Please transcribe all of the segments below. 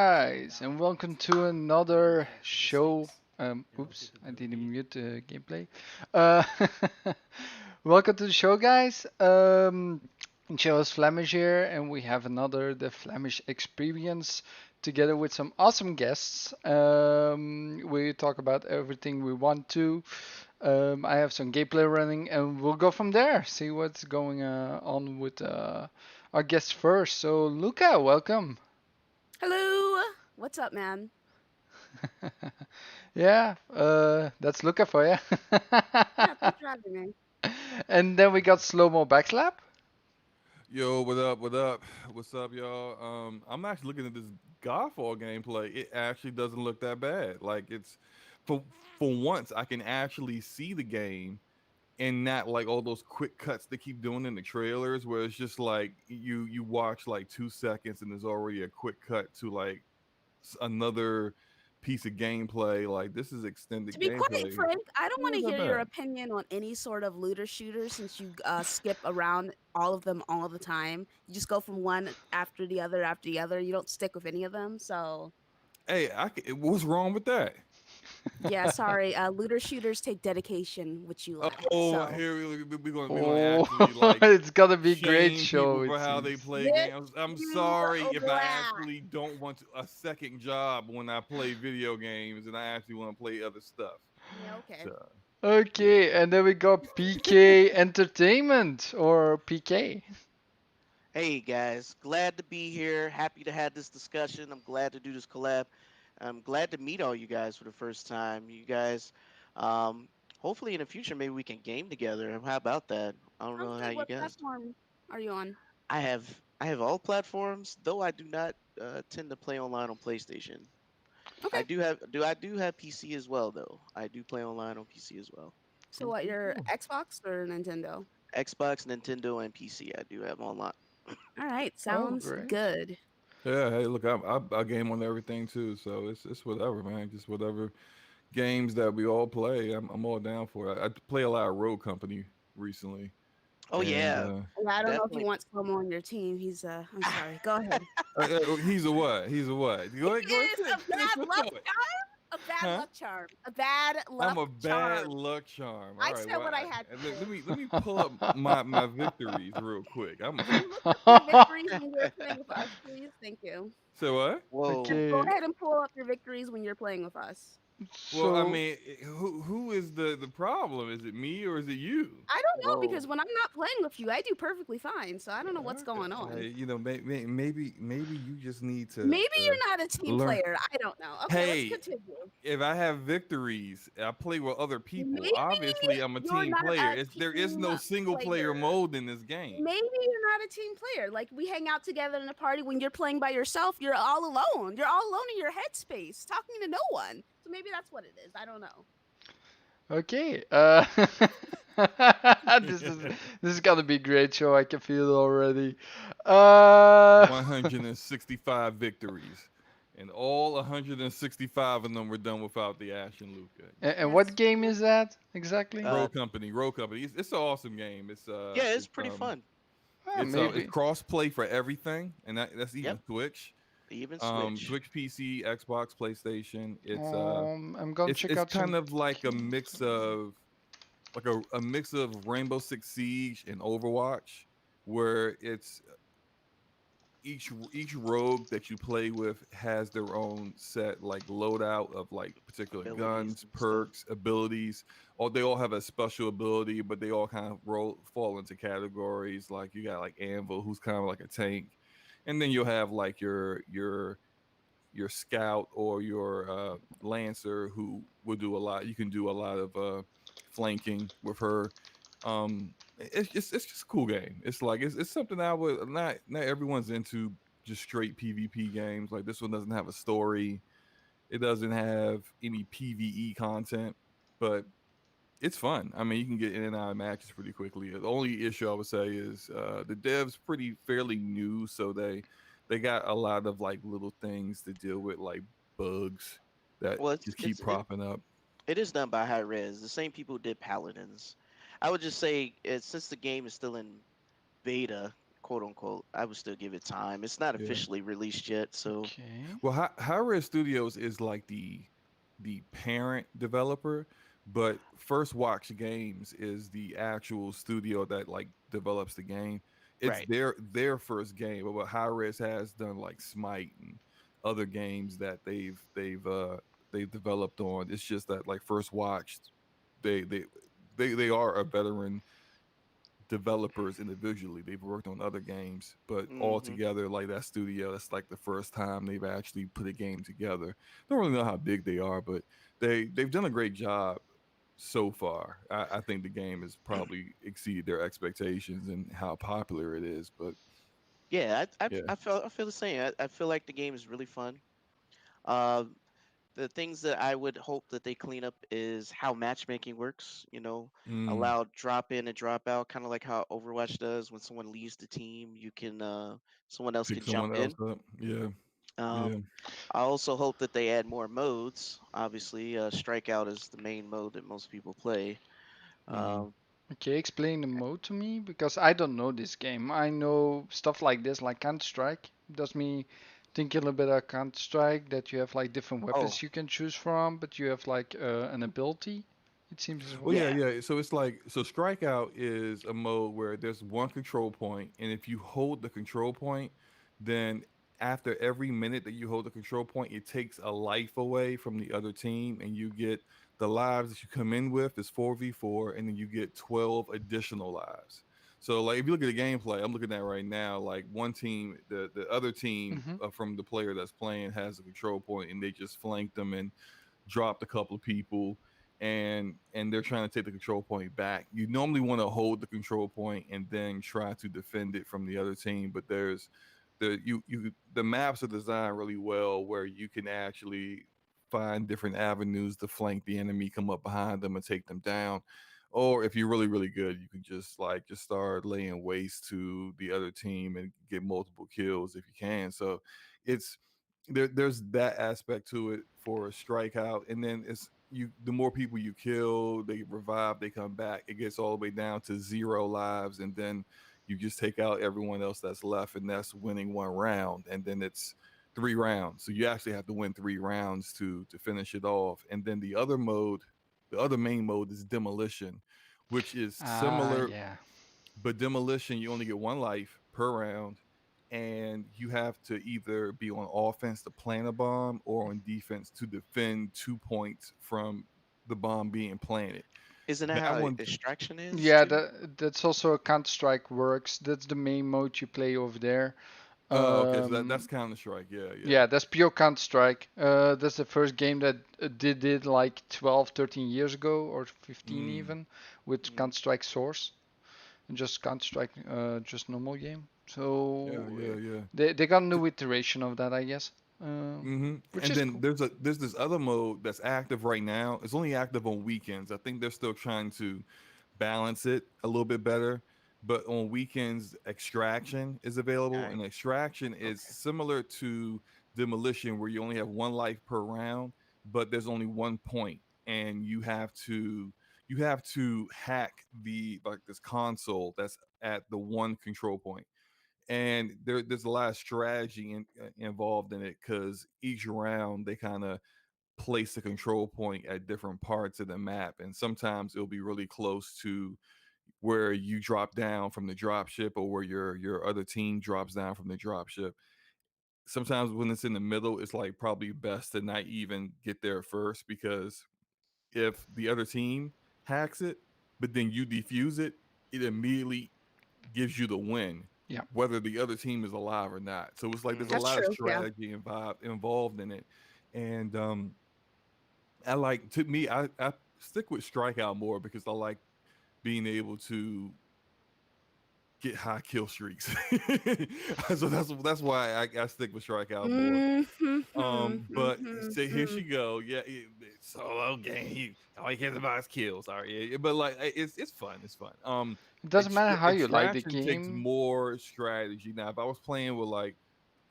guys, and welcome to another show. Oops, I didn't mute the gameplay. Uh, welcome to the show, guys. Show is Flamish here, and we have another the Flamish experience together with some awesome guests. We talk about everything we want to. I have some gameplay running, and we'll go from there. See what's going on with our guests first. So, Luca, welcome. Hello. What's up, man? Yeah, that's Luca for you. Yeah, thanks for having me. And then we got SloMoBackSlap. Yo, what up? What up? What's up, y'all? I'm actually looking at this Godfall gameplay. It actually doesn't look that bad. Like it's for for once I can actually see the game and not like all those quick cuts they keep doing in the trailers where it's just like you watch like 2 seconds and there's already a quick cut to like another piece of gameplay. Like this is To extended be quite gameplay. frank, I don't It want to wasn't that hear your bad. opinion on any sort of looter shooter since you skip around all of them all the time. You just go from one after the other. You don't stick with any of them. So, Hey, what's wrong with that? yeah, sorry. Looter shooters take dedication, which you lack. Oh, So, here we're gonna Oh, actually like it's gonna be a great shame show, people it for how they seems. play yes, games. I'm you sorry if I lack. actually don't want a second job when I play video games and I actually want to play other stuff. Yeah, okay. So yeah. Okay, and then we got PK Entertainment or PK. Hey guys, glad to be here. Happy to have this discussion. I'm glad to do this collab. I'm glad to meet all you guys for the first time. You guys, um, hopefully in the future maybe we can game together. How about that? I don't Sounds know how good. you What guys. platform are you on? I have all platforms, though I do not tend to play online on PlayStation. Okay. I do have PC as well though. I do play online on PC as well. So, Cool, what, cool, your cool. Xbox or Nintendo? Xbox, Nintendo, and PC. I do have online. All right, Oh, sounds great. good. Yeah, hey, look, I game on everything too, so it's whatever, man. Just whatever games that we all play, I'm all down for it. I play a lot of Road Company recently, Oh and yeah, Yeah, I don't know if you definitely. want Slomo on your team. I'm sorry. Go ahead. he's a what? He's a what? He Go ahead, is a finish bad the luck thought, charm. A bad huh? luck charm. A bad I'm luck a bad charm. luck charm. All I right, said well, what I had to let me pull up my victories real quick. I'm Can you look up your victories when you're playing with us, please? Thank you. so what? Whoa. Go Okay, ahead and pull up your victories when you're playing with us. Well, I so mean, who is the problem? Is it me or is it you? I don't know Whoa. because when I'm not playing with you, I do perfectly fine. So I don't know what's going on. You know, maybe you just need Maybe to you're not a team learn. player. I don't know. Okay, let's Hey, continue. if I have victories, I play with other people. Maybe Obviously, I'm a you're team not player. a There is team no single player player. mode in this game. Maybe you're not a team player. Like we hang out together in a party when you're playing by yourself, you're all alone. You're all alone in your headspace, talking to no one. So maybe that's what it is. I don't know. okay. This is this is gonna be a great show. I can feel it already. Uh, 165 victories, and all 165 of them were done without the Ashen Luca. and what Yes. game is that exactly? Uh, Road Company. It's an awesome game. yeah, it's pretty fun. It's Maybe. cross play for everything, and that's Yep. even Twitch, Even Switch. Twitch PC, Xbox, PlayStation. I'm gonna check It's out some kind of like a mix gameplay. of a mix of Rainbow Six Siege and Overwatch, where it's each rogue that you play with has their own set like loadout of like particular Abilities guns, and stuff. perks, abilities. Or they all have a special ability, but they all kind of fall into categories. Like you got like Anvil, who's kind of like a tank, and then you'll have like your scout or your lancer who will do a lot. You can do a lot of flanking with her. It's just a cool game. It's like it's something I would not everyone's into just straight PvP games. Like this one doesn't have a story. It doesn't have any PvE content, but it's fun. I mean, you can get in and out of matches pretty quickly. The only issue I would say is the devs pretty fairly new, so they got a lot of like little things to deal with, like bugs that Well, just keep propping up. it is done by High Res, the same people who did Paladins. I would just say, since the game is still in beta, quote unquote. I would still give it time. It's not Yeah. officially released yet, so Okay. Well, High Res Studios is like the parent developer, but First Watch Games is the actual studio that like develops the game. It's right. their first game, but what High Res has done like Smite and other games that they've developed on. It's just that like First Watch, they they they are a veteran developers individually. They've worked on other games, but all Hmm. together, like that studio, that's like the first time they've actually put a game together. Don't really know how big they are, but they've done a great job so far. I think the game has probably exceeded their expectations and how popular it is. But Yeah, yeah, I feel the same. I feel like the game is really fun. Uh, the things that I would hope that they clean up is how matchmaking works. mm, Allow drop in and drop out, kind of like how Overwatch does. When someone leaves the team, someone else pick can jump someone else in. up. Yeah, yeah. Um, I also hope that they add more modes. Obviously, Strikeout is the main mode that most people play. Mm-hmm. Um, Okay, explain the mode to me because I don't know this game. I know stuff like this, like Counter Strike. Does me think a little bit of Counter Strike that you have like different oh, weapons you can choose from, but you have like an ability. It seems as Well, well. yeah, yeah. yeah. So it's like strikeout is a mode where there's one control point, and if you hold the control point, then after every minute that you hold the control point, it takes a life away from the other team, and you get the lives that you come in with is 4v4, and then you get 12 additional lives. So like if you look at the gameplay, I'm looking at right now, like one team, the other team Hmm. from the player that's playing has a control point, and they just flanked them and dropped a couple of people, and they're trying to take the control point back. You normally want to hold the control point and then try to defend it from the other team, but the maps are designed really well where you can actually find different avenues to flank the enemy, come up behind them and take them down. Or if you're really really good, you can just start laying waste to the other team and get multiple kills if you can. So it's there's that aspect to it for a strikeout, and then it's you the more people you kill, they revive, they come back, it gets all the way down to 0 lives, and then you just take out everyone else that's left, and that's winning one round, and then it's 3 rounds, so you actually have to win 3 rounds to finish it off. And then the other main mode is demolition, which is Ah, similar, yeah. but demolition, you only get 1 life per round, and you have to either be on offense to plant a bomb or on defense to defend 2 points from the bomb being planted. Isn't that That how one, extraction is Yeah, too? that's also a Counter Strike works. That's the main mode you play over there. oh, okay, so that's Um, Counter Strike. Yeah, yeah. yeah, that's pure Counter Strike. That's the first game that did it like 12, 13 years ago, or 15 Mm, even, with Mm. Counter Strike Source and just Counter Strike, just normal game. yeah, So yeah, yeah. they got a new iteration of that, I guess, Hmm. which And is then cool. there's this other mode that's active right now. It's only active on weekends. I think they're still trying to balance it a little bit better. But on weekends, extraction is available, Okay. and extraction is Okay. similar to demolition, where you only have 1 life per round, but there's only 1 point, and you have to hack the like this console that's at the one control point. And there's a lot of strategy involved in it, because each round they kind of place the control point at different parts of the map, and sometimes it'll be really close to where you drop down from the drop ship, or where your other team drops down from the drop ship. Sometimes when it's in the middle, it's like probably best to not even get there first, because if the other team hacks it, but then you defuse it, it immediately gives you the win, Yeah. whether the other team is alive or not. So it's like there's a Mm. That's lot of true. Yeah. strategy involved in it. And I like to me, I stick with strikeout more because I like being able to get high kill streaks. So that's why I stick with strikeout more. Mm-hmm. But so here Mm-hmm. she go. Yeah, solo game. All he cares about is kills. All right, yeah, but like it's fun. It's fun. It doesn't matter how you like the Extraction takes game. more strategy. Now, if I was playing with like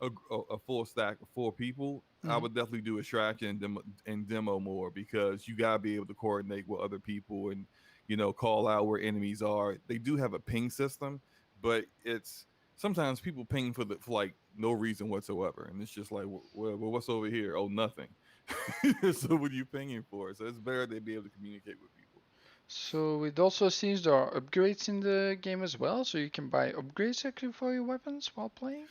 a full stack of 4 people, I Mhm. would definitely do extraction and demo more, because you gotta be able to coordinate with other people and call out where enemies are. They do have a ping system, but it's sometimes people ping for like no reason whatsoever, and it's just like, well, what's over here? Oh, nothing. So what are you pinging for? So it's better they be able to communicate with people. So it also seems there are upgrades in the game as well, so you can buy upgrades actually for your weapons while playing.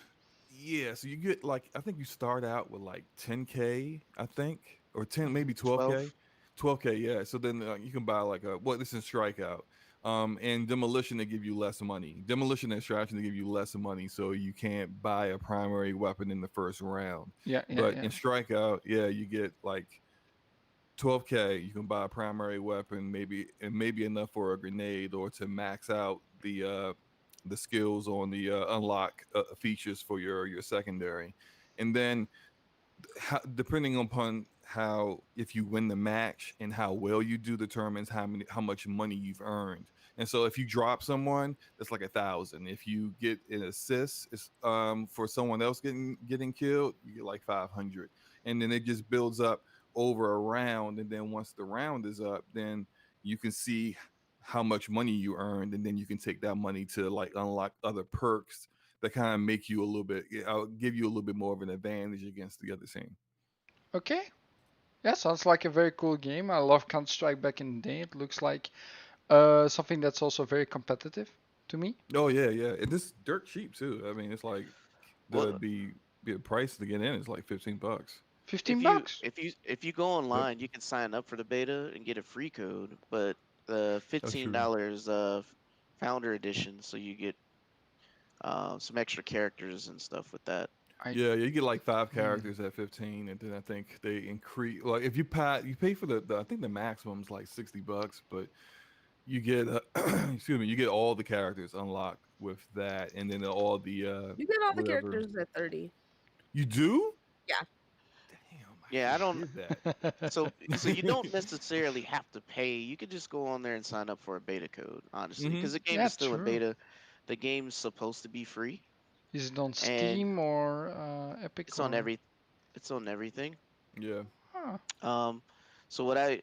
Yeah, so you get like I think you start out with like 10K, I think, or 10 maybe 12. 12K. 12K, yeah. So then you can buy like a this is strikeout. And demolition they give you less money. Demolition and extraction they give you less money, so you can't buy a primary weapon in the first round. Yeah, yeah, But yeah. in strikeout, yeah, you get like 12K. You can buy a primary weapon, maybe enough for a grenade or to max out the skills on the unlock features for your secondary, and then depending upon how if you win the match and how well you do determines how much money you've earned. And so if you drop someone, that's like 1,000. If you get an assist, it's for someone else getting killed, you get like 500. And then it just builds up over a round, and then once the round is up, then you can see how much money you earned, and then you can take that money to like unlock other perks that kind of make you a little bit, I'll give you a little bit more of an advantage against the other team. Okay. Yeah, sounds like a very cool game. I love Counter Strike back in the day. It looks like something that's also very competitive to me. Oh yeah, yeah, and this dirt cheap too. I mean, it's like Well, the price to get in is like $15. 15 if you bucks. if you if you go Yep, online, you can sign up for the beta and get a free code, but the that's fifteen true. dollars founder edition, so you get some extra characters and stuff with that. I Yeah, you get like five hmm. characters at 15, and then I think they increase. Like if you pay for the I think the maximum's like $60, but you get excuse me, you get all the characters unlocked with that, and then all the You get all the whatever characters at 30. you do. Yeah. Damn, I Yeah, I should don't. have did So you that. don't necessarily have to pay. You could just go on there and sign up for a beta code, honestly, Hmm. because the game Yeah, is still in true. beta. The game's supposed to be free, Is it on and Steam or Epic it's on or? everything. Yeah. Huh. Um, so what I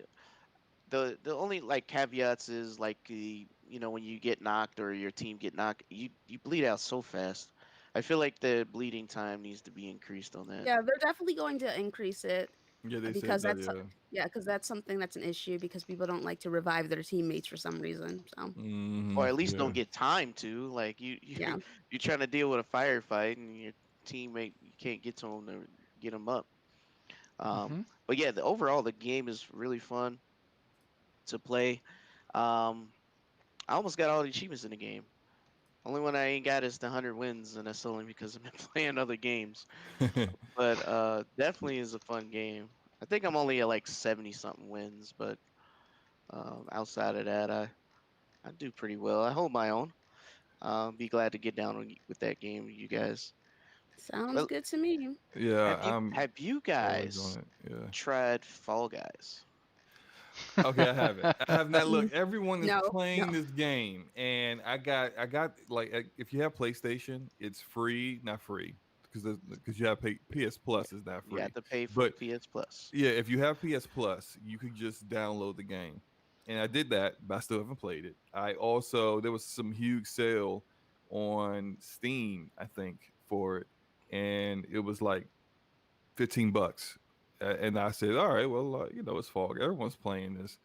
the only like caveats is like when you get knocked or your team get knocked, you bleed out so fast. I feel like the bleeding time needs to be increased on that, Yeah, they're definitely going to increase it Yeah, they said because that. that's Yeah. yeah, because that's something that's an issue because people don't like to revive their teammates for some reason. So or Hmm. at least Yeah. don't get time to. Like you yeah, you're trying to deal with a firefight and your teammate you can't get to him to get him up. Um, Hmm. but yeah, overall the game is really fun to play. Um, I almost got all the achievements in the game. Only one I ain't got is the 100 wins, and that's only because I've been playing other games. But definitely is a fun game. I think I'm only at like 70 something wins, but outside of that, I do pretty well. I hold my own. Be glad to get down with that game, with you guys. sounds Well, good to me. Yeah, have you I'm have you always guys on it. Yeah. tried Fall Guys? Okay, I have it. I have not. Look, Mm, everyone is no, no. playing this game, and I got like if you have PlayStation, it's free, not free, because you have PS Yeah, Plus is not you free. have to pay for But PS Plus. yeah, if you have PS Plus, you could just download the game, and I did that, but I still haven't played it. I also there was some huge sale on Steam, I think, for it, and it was like $15. And I said, all right, well, it's fall. Everyone's playing this.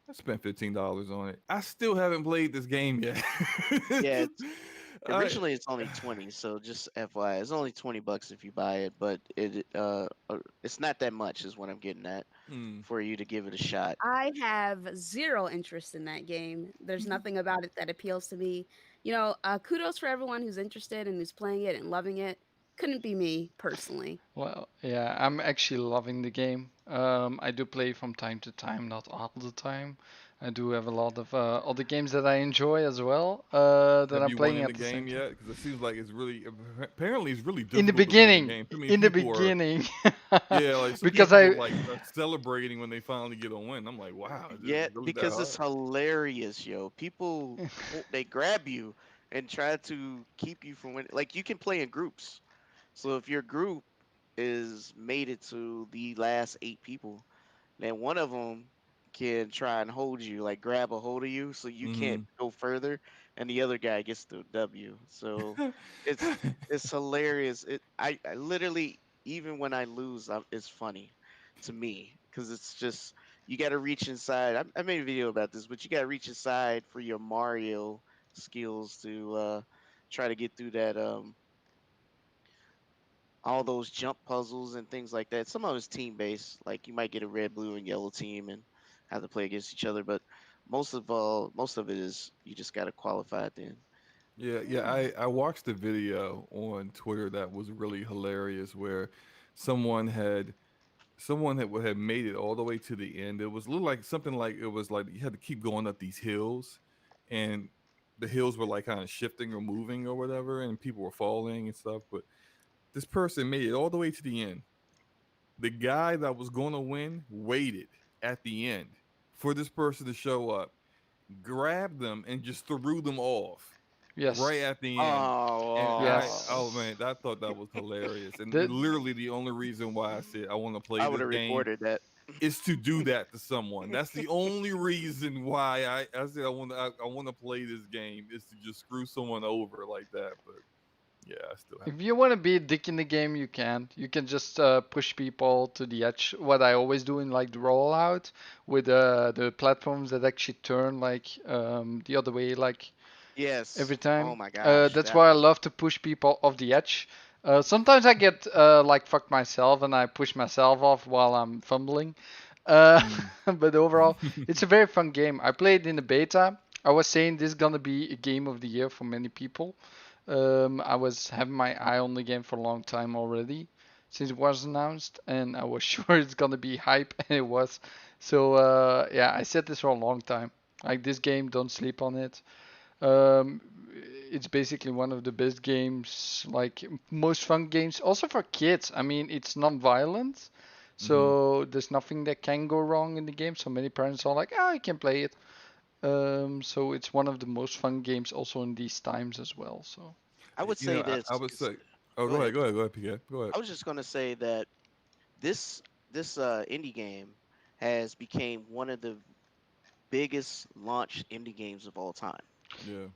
I spent $15 on it. I still haven't played this game yet. Yeah, I, originally it's only 20, so just FYI, it's only 20 bucks if you buy it, but it's not that much is what I'm getting at mm. for you to give it a shot. I have zero interest in that game. There's nothing about it that appeals to me. Kudos for everyone who's interested and who's playing it and loving it. Couldn't be me personally. Well, yeah, I'm actually loving the game. I do play from time to time, not all the time. I do have a lot of other games that I enjoy as well, that Have I'm you won playing in the at the same game time. yet? Because it seems like it's really apparently it's really In the difficult to win in the beginning, game. Too many in the people are beginning, yeah, like some because people are I, like are celebrating when they finally get a win. I'm like, wow, is it Yeah, really that because it's hard? hilarious, yo. People they grab you and try to keep you from winning. Like you can play in groups. So if your group is made it to the last 8 people, then one of them can try and hold you, like grab a hold of you, so you can't Hmm. go further, and the other guy gets the W. So it's it's hilarious. I literally, even when I lose, it's funny to me because it's just you got to reach inside. I made a video about this, but you got to reach inside for your Mario skills to try to get through that all those jump puzzles and things like that. Some of it's team based, like you might get a red, blue, and yellow team and have to play against each other. But most of it is you just got to qualify at the end. Yeah, yeah. I watched a video on Twitter that was really hilarious where someone had someone had made it all the way to the end. It was a little like something like it was like you had to keep going up these hills, and the hills were like kind of shifting or moving or whatever, and people were falling and stuff. But this person made it all the way to the end. The guy that was going to win waited at the end for this person to show up, grabbed them, and just threw them off right Yes. at the end. And Oh, oh Yes. man, I thought that was hilarious. And The literally the only reason why I said I want to play I would this have game reported that. is to do that to someone. That's the only reason why I said I want to play this game is to just screw someone over like that. But yeah, I still If haven't you done want to be a dick in the game, you can. You can just push people to the edge. What I always do in like the rollout with the platforms that actually turn like the other way, like Yes. every Oh time. my gosh, That's that why I one. love to push people off the edge. Sometimes I get like fuck myself and I push myself off while I'm fumbling. Uh, but overall, it. it's a very fun game. I played in the beta. I was saying this is gonna be a game of the year for many people. I was having my eye on the game for a long time already since it was announced, and I was sure it's gonna be hype, and it was. So yeah, I said this for a long time. Like this game, don't sleep on it. Um, it's basically one of the best games, like most fun games, also for kids. I mean, it's non-violent, Hmm. so there's nothing that can go wrong in the game. So many parents are like, "Ah, I can play it." So it's one of the most fun games also in these times as well. So I would You say know, I this. would It's, say, oh, go ahead. go ahead, PK, go ahead. I was just gonna say that this this indie game has became one of the biggest launch indie games of all time. Yeah.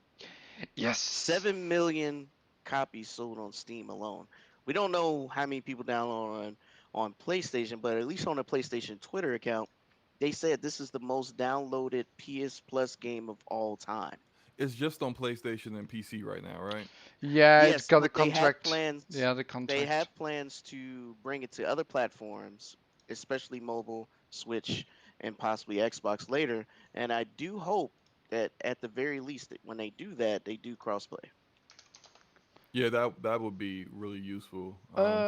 yes, 7 million copies sold on Steam alone. We don't know how many people download on PlayStation, but at least on the PlayStation Twitter account, they said this is the most downloaded PS Plus game of all time. It's just on PlayStation and PC right now, right? yeah, it Yes, got a but they have contract. plans. Yeah, the They contract. have plans to bring it to other platforms, especially mobile, Switch, and possibly Xbox later. And I do hope that at the very least, that when they do that, they do crossplay. Yeah, that would be really useful. Um,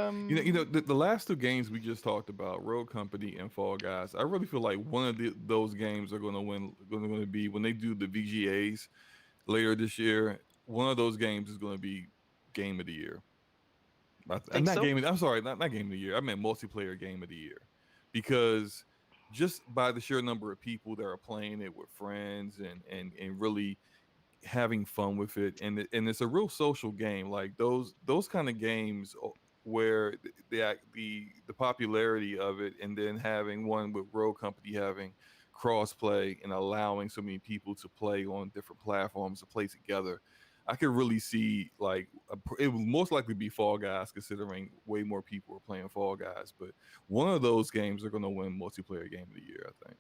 The last two games we just talked about, Road Company and Fall Guys. I really feel like one of those games are going to win. Going to be when they do the VGAs later this year. One of those games is going to be Game of the Year. Think Not so? game. I'm sorry, not game of the year. I meant multiplayer game of the year, because just by the sheer number of people that are playing it with friends and really having fun with it, and it's a real social game. Like those kind of games where the popularity of it, and then having one with Road Company having crossplay and allowing so many people to play on different platforms to play together. I could really see like it would most likely be Fall Guys, considering way more people are playing Fall Guys. But one of those games are going to win multiplayer game of the year, I think.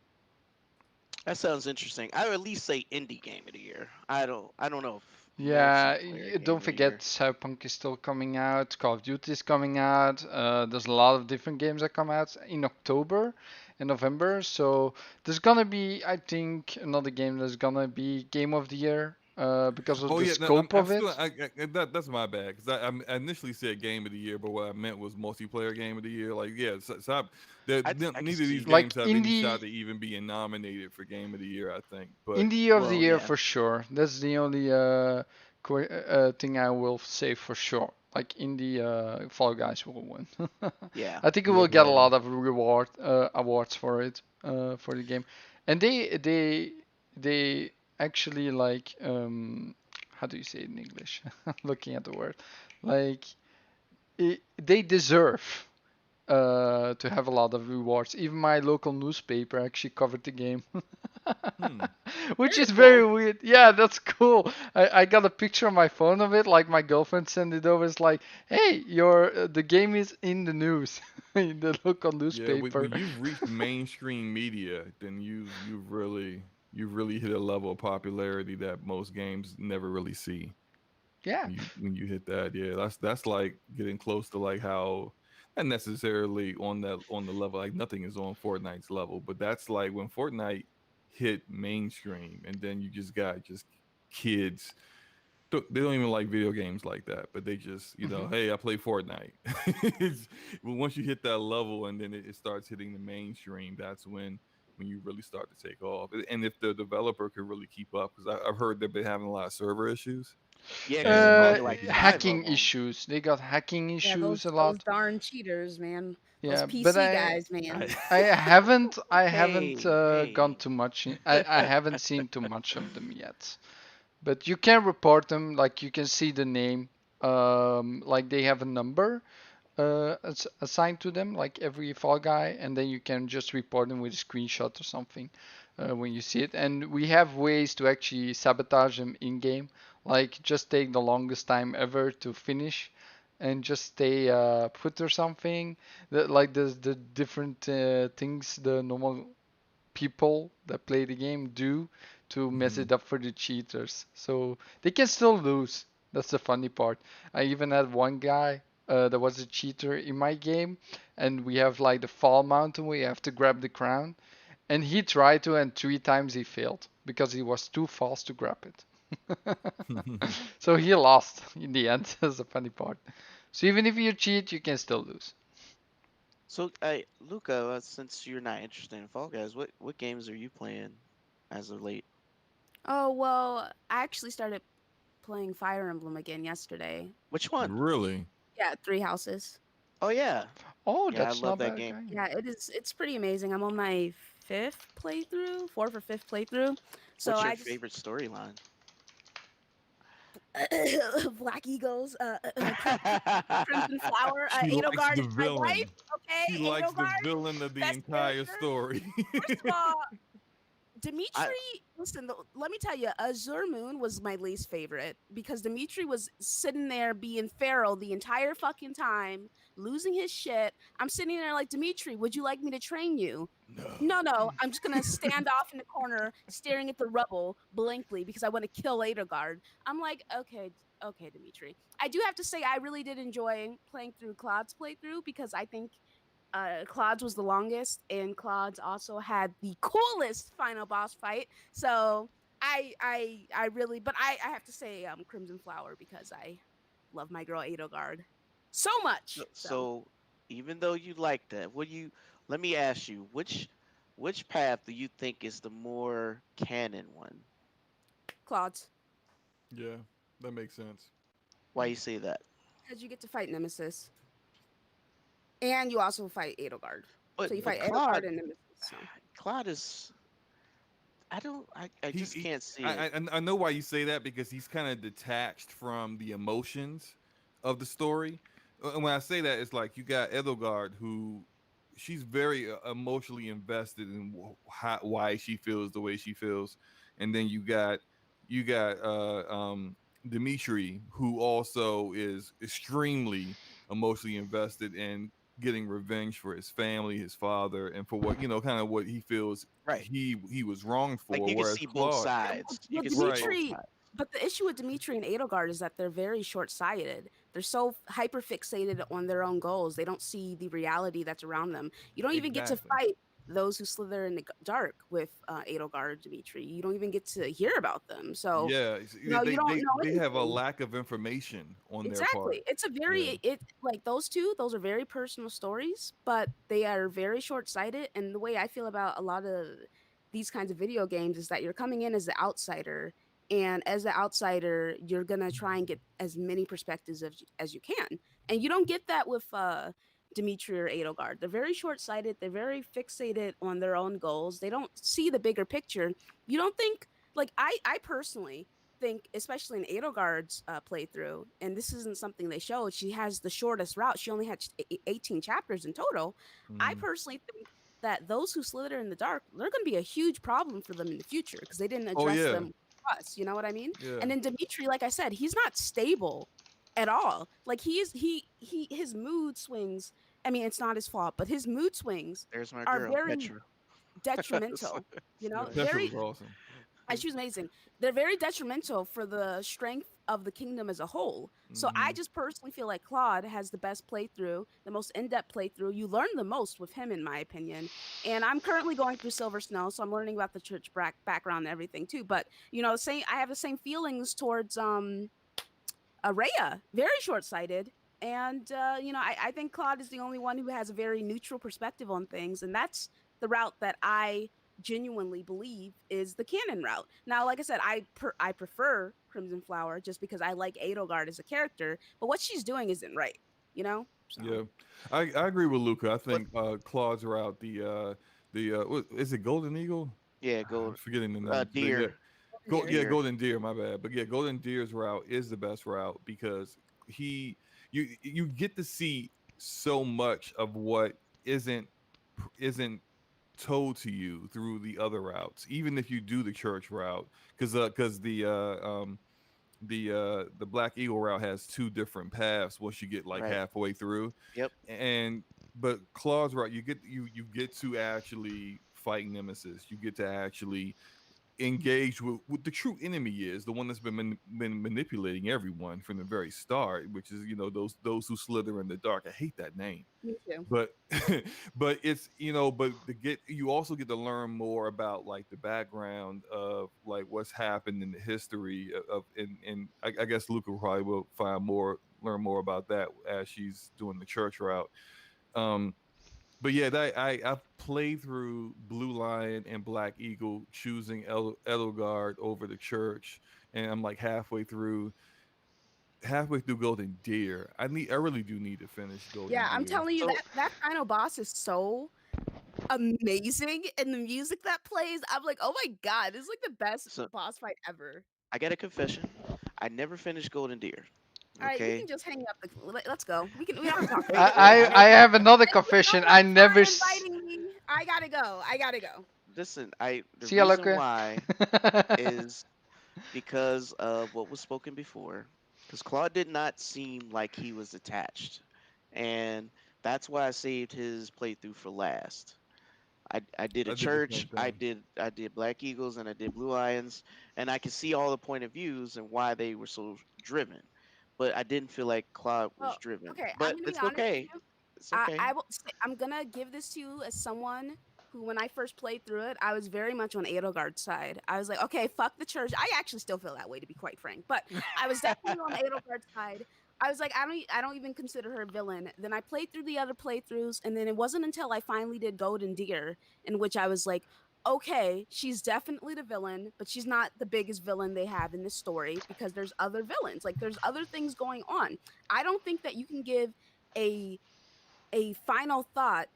That sounds interesting. I would at least say indie game of the year. I don't know if yeah, multiplayer don't game of the forget year. Cyberpunk is still coming out. Call of Duty is coming out. There's a lot of different games that come out in October and November. So there's gonna be, I think, another game that's gonna be Game of the Year. Because of Oh the yeah, no, scope I'm of still it. that's my bad, because I initially said game of the year, but what I meant was multiplayer game of the year. Like yeah, I can neither of these see that. Like games have any shot indie at even being nominated for game of the year, I think. But Indie of the Well, year yeah, for sure. That's the only thing I will say for sure. Like indie Fall Guys will win. yeah. I think it yeah, will get a probably. lot of reward awards for it for the game, and they actually like how do you say it in English? Looking at the word, like they deserve to have a lot of rewards. Even my local newspaper actually covered the game. Hmm. which Very is very cool. weird. Yeah, that's cool. I got a picture on my phone of it. Like my girlfriend sent it over. It's like, hey, the game is in the news, in the local Yeah, when newspaper. you've reached mainstream media, then you've really hit a level of popularity that most games never really see. Yeah. When you hit that, yeah, that's like getting close to like how not necessarily on the level like nothing is on Fortnite's level, but that's like when Fortnite hit mainstream, and then you just got just kids. They don't even like video games like that, but they just Hmm. hey, I play Fortnite. But once you hit that level, and then it starts hitting the mainstream, that's when you really start to take off. And if the developer could really keep up, because I've heard they've been having a lot of server issues, Yeah, because there's Uh, and only like you 5 of hacking them. issues. They got hacking Yeah, issues a those lot. darn cheaters, man. Those Yeah, but PC I guys, man. I I haven't I haven't Hey, gone hey. too much I haven't seen too much of them yet. But you can report them, like you can see the name, like they have a number assigned to them, like every Fall Guy, and then you can just report them with a screenshot or something when you see it. And we have ways to actually sabotage them in game, like just take the longest time ever to finish, and just stay put or something. Like the different things the normal people that play the game do to mess Mhm. it up for the cheaters. So they can still lose. That's the funny part. I even had one guy that was a cheater in my game, and we have like the fall mountain where you have to grab the crown. And he tried to, and 3 times he failed because he was too fast to grab it. So he lost in the end. That's the funny part. So even if you cheat, you can still lose. So, Luca, since you're not interested in Fall Guys, what games are you playing as of late? Oh, well, I actually started playing Fire Emblem again yesterday. Which one? Really. Yeah, Three Houses. Oh yeah, Oh, yeah, I that's love not that bad game. game. Yeah, it's pretty amazing. I'm on my fifth playthrough, fourth or fifth playthrough. So What's your I just favorite storyline? Black Eagles, Crimson Flower, She likes the Edelgard is my wife. villain. She Okay, likes the Edelgard, villain of the best entire character. story. First of all, I Dimitri, listen, let me tell you, Azure Moon was my least favorite because Dimitri was sitting there being feral the entire fucking time, losing his shit. I'm sitting there like, Dimitri, would you like me to train you? No. No, no, I'm just gonna stand off in the corner, staring at the rubble blankly because I want to kill Edelgard. I'm like, okay, okay, Dimitri. I do have to say, I really did enjoy playing through Claude's playthrough because I think Claude's was the longest, and Claude's also had the coolest final boss fight. So I really, but I have to say, Crimson Flower because I love my girl Edelgard so so, much. So so even though you like that, what do you? Let me ask you, which path do you think is the more canon one? Claude's, Yeah, that makes sense. Why you say that? because you get to fight Nemesis, and you also fight Edelgard. So you But fight Claude, Edelgard and Nemesis. So Claude is. I don't. I He, just he can't see it. I know why you say that because he's kind of detached from the emotions of the story. And when I say that, it's like you got Edelgard, who she's very emotionally invested in why she feels the way she feels, and then you got Dimitri, who also is extremely emotionally invested in getting revenge for his family, his father, and for what kind of what he feels Right. he was wronged Like for. you can Whereas see both Claude, yeah, sides. You well, can see right, both Dimitri. sides. But the issue with Dimitri and Edelgard is that they're very short sighted. They're so hyper fixated on their own goals. They don't see the reality that's around them. You don't even get to exactly. fight those who slither in the dark with Edelgard, Dimitri. You don't even get to hear about them. So, Yeah, you don't know they have a anything. lack of information on their part. Exactly. It's a Yeah, very it like those two, those are very personal stories, but they are very short-sighted. And the way I feel about a lot of these kinds of video games is that you're coming in as the outsider, and as the outsider, you're going to try and get as many perspectives as you can. And you don't get that with Dimitri or Edelgard. They're very short-sighted, they're very fixated on their own goals. They don't see the bigger picture. You don't think like I personally think, especially in Edelgard's playthrough, and this isn't something they showed, she has the shortest route. She only had 18 chapters in total. I hmm personally think that those who slither in the dark, they're going to be a huge problem for them in the future because they didn't Oh address yeah, them with us. You know what I mean? yeah. And then Dimitri, like I said, he's not stable at all. Like his mood swings. I mean, it's not his fault, but his mood swings There's my are girl, very Petra. detrimental. You Yeah, know, Petra very was awesome. she was amazing. They're very detrimental for the strength of the kingdom as a whole. So I Hmm. just personally feel like Claude has the best playthrough, the most in-depth playthrough. You learn the most with him, in my opinion. And I'm currently going through Silver Snow, so I'm learning about the church background and everything too. But same I have the same feelings towards Rhea, very short-sighted. And I think Claude is the only one who has a very neutral perspective on things, and that's the route that I genuinely believe is the canon route. Now, like I said, I prefer Crimson Flower just because I like Edelgard as a character, but what she's doing isn't right, you know. So Yeah, I agree with Luca. I What? think Claude's route, what, is it Golden Eagle? Yeah, I'm go forgetting the name. But yeah, deer, dear. yeah, deer. Golden Deer. My bad. But yeah, Golden Deer's route is the best route because he you get to see so much of what isn't told to you through the other routes, even if you do the church route, because the Black Eagle route has two different paths once you get like Right. halfway through, Yep. and but Claw's route, you get to actually fight Nemesis, you get to actually engage with what the true enemy is, the one that's been manipulating everyone from the very start, which is those who slither in the dark. I hate that name, Me too. but but it's but to get you also get to learn more about like the background of like what's happened in the history and I guess Luca probably will learn more about that as she's doing the church route. um but yeah, I've played through Blue Lion and Black Eagle, choosing Edelgard over the church, and I'm like halfway through Golden Deer. I really do need to finish Golden Yeah, I'm Deer. telling you So that final boss is so amazing, and the music that plays, I'm like, oh my god, this is like the best so boss fight ever. I got a confession. I never finished Golden Deer. All right, you Okay. can just hang up. Let's go. We don't have to talk Hey, about it. hey, I I have another Thank you so confession. I much never. for inviting me. I gotta go. I gotta go. listen. I the See ya, reason Luca. why is because of what was spoken before. Because Claude did not seem like he was attached, and that's why I saved his playthrough for last. I did a I did the same church, thing. I did Black Eagles, and I did Blue Lions, and I could see all the point of views and why they were so driven. But I didn't feel like Claude was Well, driven. okay, I'm But gonna be it's honest with okay. you. It's okay. I will say, I'm gonna give this to you as someone who, when I first played through it, I was very much on Edelgard's side. I was like, okay, fuck the church. I actually still feel that way, to be quite frank, but I was definitely on Edelgard's side. I was like, I don't even consider her a villain. Then I played through the other playthroughs, and then it wasn't until I finally did Golden Deer in which I was like, okay, she's definitely the villain, but she's not the biggest villain they have in this story because there's other villains. Like there's other things going on. I don't think that you can give a final thought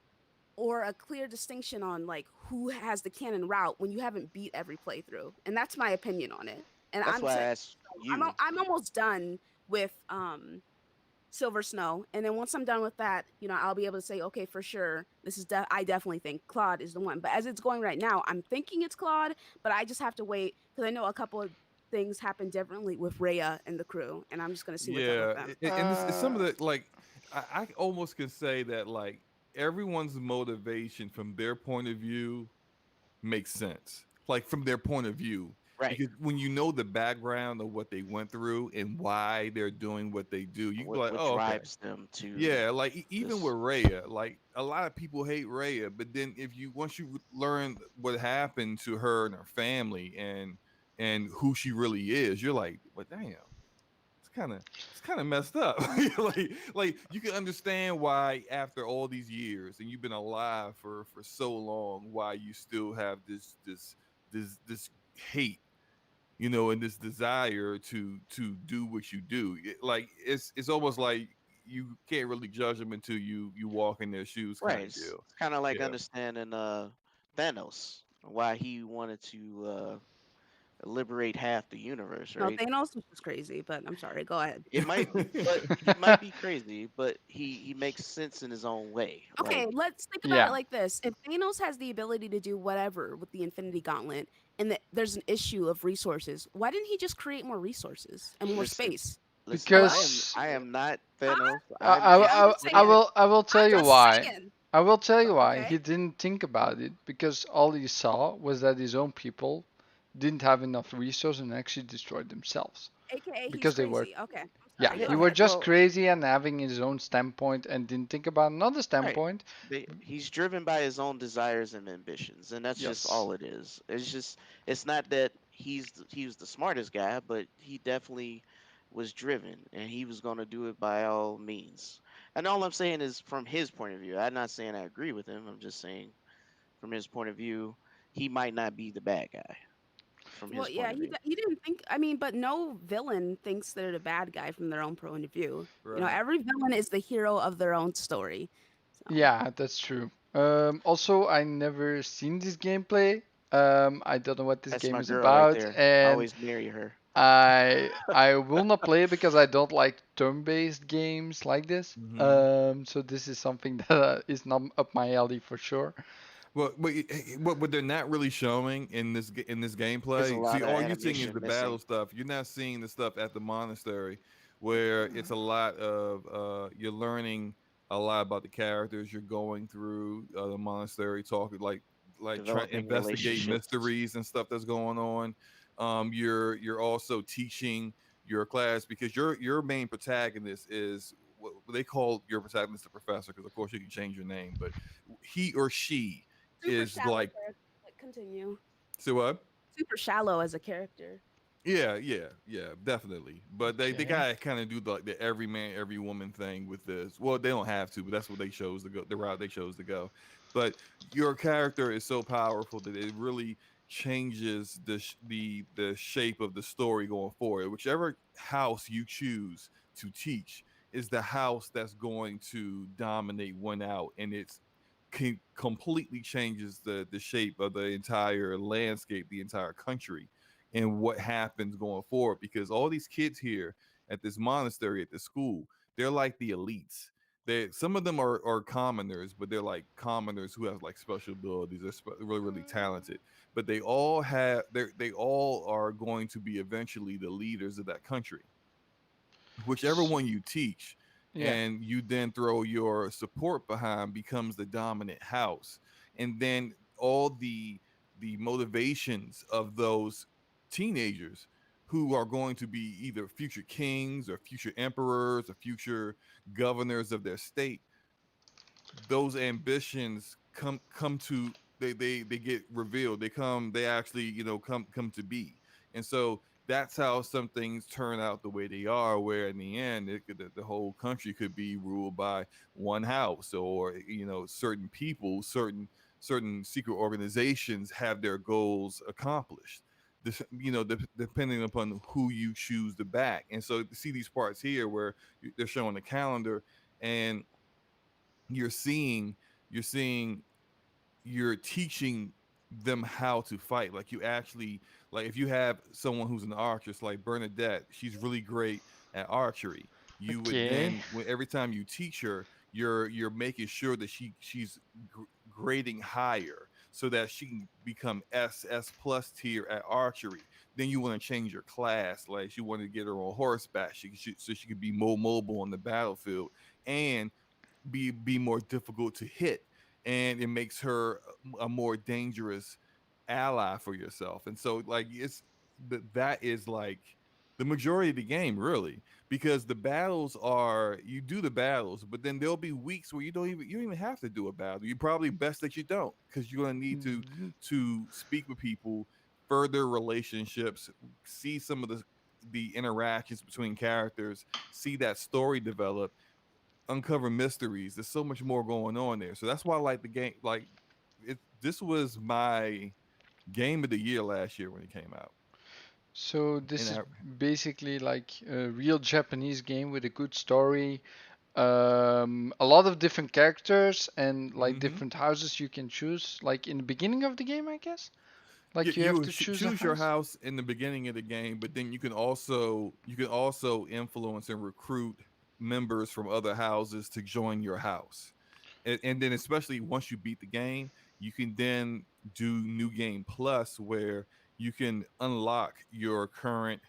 or a clear distinction on like who has the canon route when you haven't beat every playthrough, and that's my opinion on it. And That's I'm why I saying asked you. I'm almost done with Silver Snow, and then once I'm done with that, I'll be able to say, okay, for sure, this is I definitely think Claude is the one. But as it's going right now, I'm thinking it's Claude, but I just have to wait because I know a couple of things happen differently with Rhea and the crew, and I'm just gonna see what's up with Yeah, them. and this is some of uh, the like I almost could say that like everyone's motivation from their point of view makes sense. Like from their point of view, Right. because when you know the background of what they went through and why they're doing what they do, you can be like, What oh, okay. drives them to Yeah, like even this? with Raya, like a lot of people hate Raya, but then if you once you learn what happened to her and her family and who she really is, you're like, well, damn, it's kind of messed up. Like you can understand why after all these years and you've been alive for so long, why you still have this hate, and this desire to do what you do. Like it's almost like you can't really judge them until you walk in their shoes, kind Right. of deal. It's kind of like Yeah. understanding Thanos, why he wanted to liberate half the universe, No, right? Thanos was just crazy, but I'm sorry. Go ahead. It might, but he might be crazy, but he makes sense in his own way. Okay, Like, let's think about it Yeah, like this. If Thanos has the ability to do whatever with the Infinity Gauntlet and there's an issue of resources, why didn't he just create more resources and more listen, space? listen, Hello? because I am not Huh? Thanos. I, I'm I, I'm I, just I infinite. saying. will I will tell I'm you just why. saying. I will tell you why Okay. he didn't think about it because all he saw was that his own people didn't have enough resources and actually destroyed themselves AKA he's because they were, crazy. Okay. I'm yeah, sorry. Yeah, Go he were ahead. just well, crazy and having his own standpoint and didn't think about another right. standpoint. He's driven by his own desires and ambitions, and that's just Yes. all it is. It's not that he was the smartest guy, but he definitely was driven, and he was going to do it by all means. And all I'm saying is from his point of view. I'm not saying I agree with him. I'm just saying from his point of view, he might not be the bad guy from Well, his yeah, point of view. he didn't think. I mean, but no villain thinks they're the bad guy from their own point of view. Right. Every villain is the hero of their own story. So, Yeah, that's true. Also, I never seen this gameplay. I don't know what this That's game my is girl right about, there. I and always marry her. I will not play it because I don't like turn-based games like this. hmm So this is something that is not up my alley for sure. Well, what they're not really showing in in this There's a gameplay. See, lot of all you're seeing is animation the battle missing. stuff. You're not seeing the stuff at the monastery, where it's a mm, lot of you're learning a lot about the characters. You're going through the monastery, talking like trying to Developing investigate relationships. mysteries and stuff that's going on. You're also teaching your class because your main protagonist is what they call your protagonist the professor, because of course you can change your name, but he or she super is shallow like, character. But continue. so what? Super shallow as a character. Yeah, definitely. But they Okay. gotta kind of do the every man, every woman thing with this. Well, they don't have to, but that's what they chose to go, the route they chose to go. But your character is so powerful that it really changes the shape of the story going forward. Whichever house you choose to teach is the house that's going to dominate one out, and it's completely changes the shape of the entire landscape, the entire country, and what happens going forward. Because all these kids here at this monastery, at this school, they're like the elites. Some of them are commoners, but they're like commoners who have like special abilities. They're really really talented, but they all are going to be eventually the leaders of that country, whichever S- one you teach Yeah. and you then throw your support behind becomes the dominant house. And then all the motivations of those teenagers who are going to be either future kings or future emperors or future governors of their state, those ambitions come to, they get revealed, they actually come to be. And so that's how some things turn out the way they are, where in the end the whole country could be ruled by one house, or certain people, certain secret organizations have their goals accomplished. Depending upon who you choose to back. And so to see these parts here where they're showing the calendar, and you're seeing you're seeing you're teaching them how to fight. Like, you actually, like, if you have someone who's an archer like Bernadette, she's really great at archery. You would Okay. then, every time you teach her, you're making sure that she's grading higher so that she can become S plus tier at archery. Then you want to change your class, like you want to get her on horseback, so she could be more mobile on the battlefield, and be more difficult to hit, and it makes her a more dangerous ally for yourself. And so, like, that is like the majority of the game, really, because the battles are, you do the battles, but then there'll be weeks where you don't even have to do a battle. You probably best that you don't, because you're going to need Mm, to speak with people, further relationships, see some of the interactions between characters, see that story develop, uncover mysteries. There's so much more going on there. So that's why I like the game. Like, this was my game of the year last year when it came out. So And this is I, basically like a real Japanese game with a good story, a lot of different characters and like mm-hmm. different houses you can choose, like in the beginning of the game, I guess. you, Like you have you to choose a choose your house? house in the beginning of the game, but then you can also influence and recruit members from other houses to join your house. And then especially once you beat the game, you can then do new game plus where you can unlock your current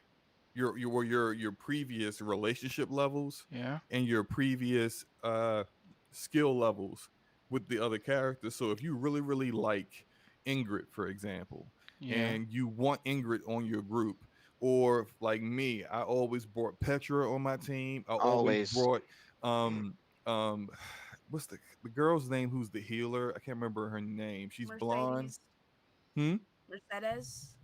your previous relationship levels Yeah. and your previous skill levels with the other characters. So if you really really like Ingrid, for example, Yeah. and you want Ingrid on your group, or like me, I always brought Petra on my team. I always Always. brought um um what's the girl's name who's the healer? I can't remember her name. She's blonde. Mercedes, Hmm. Mercedes,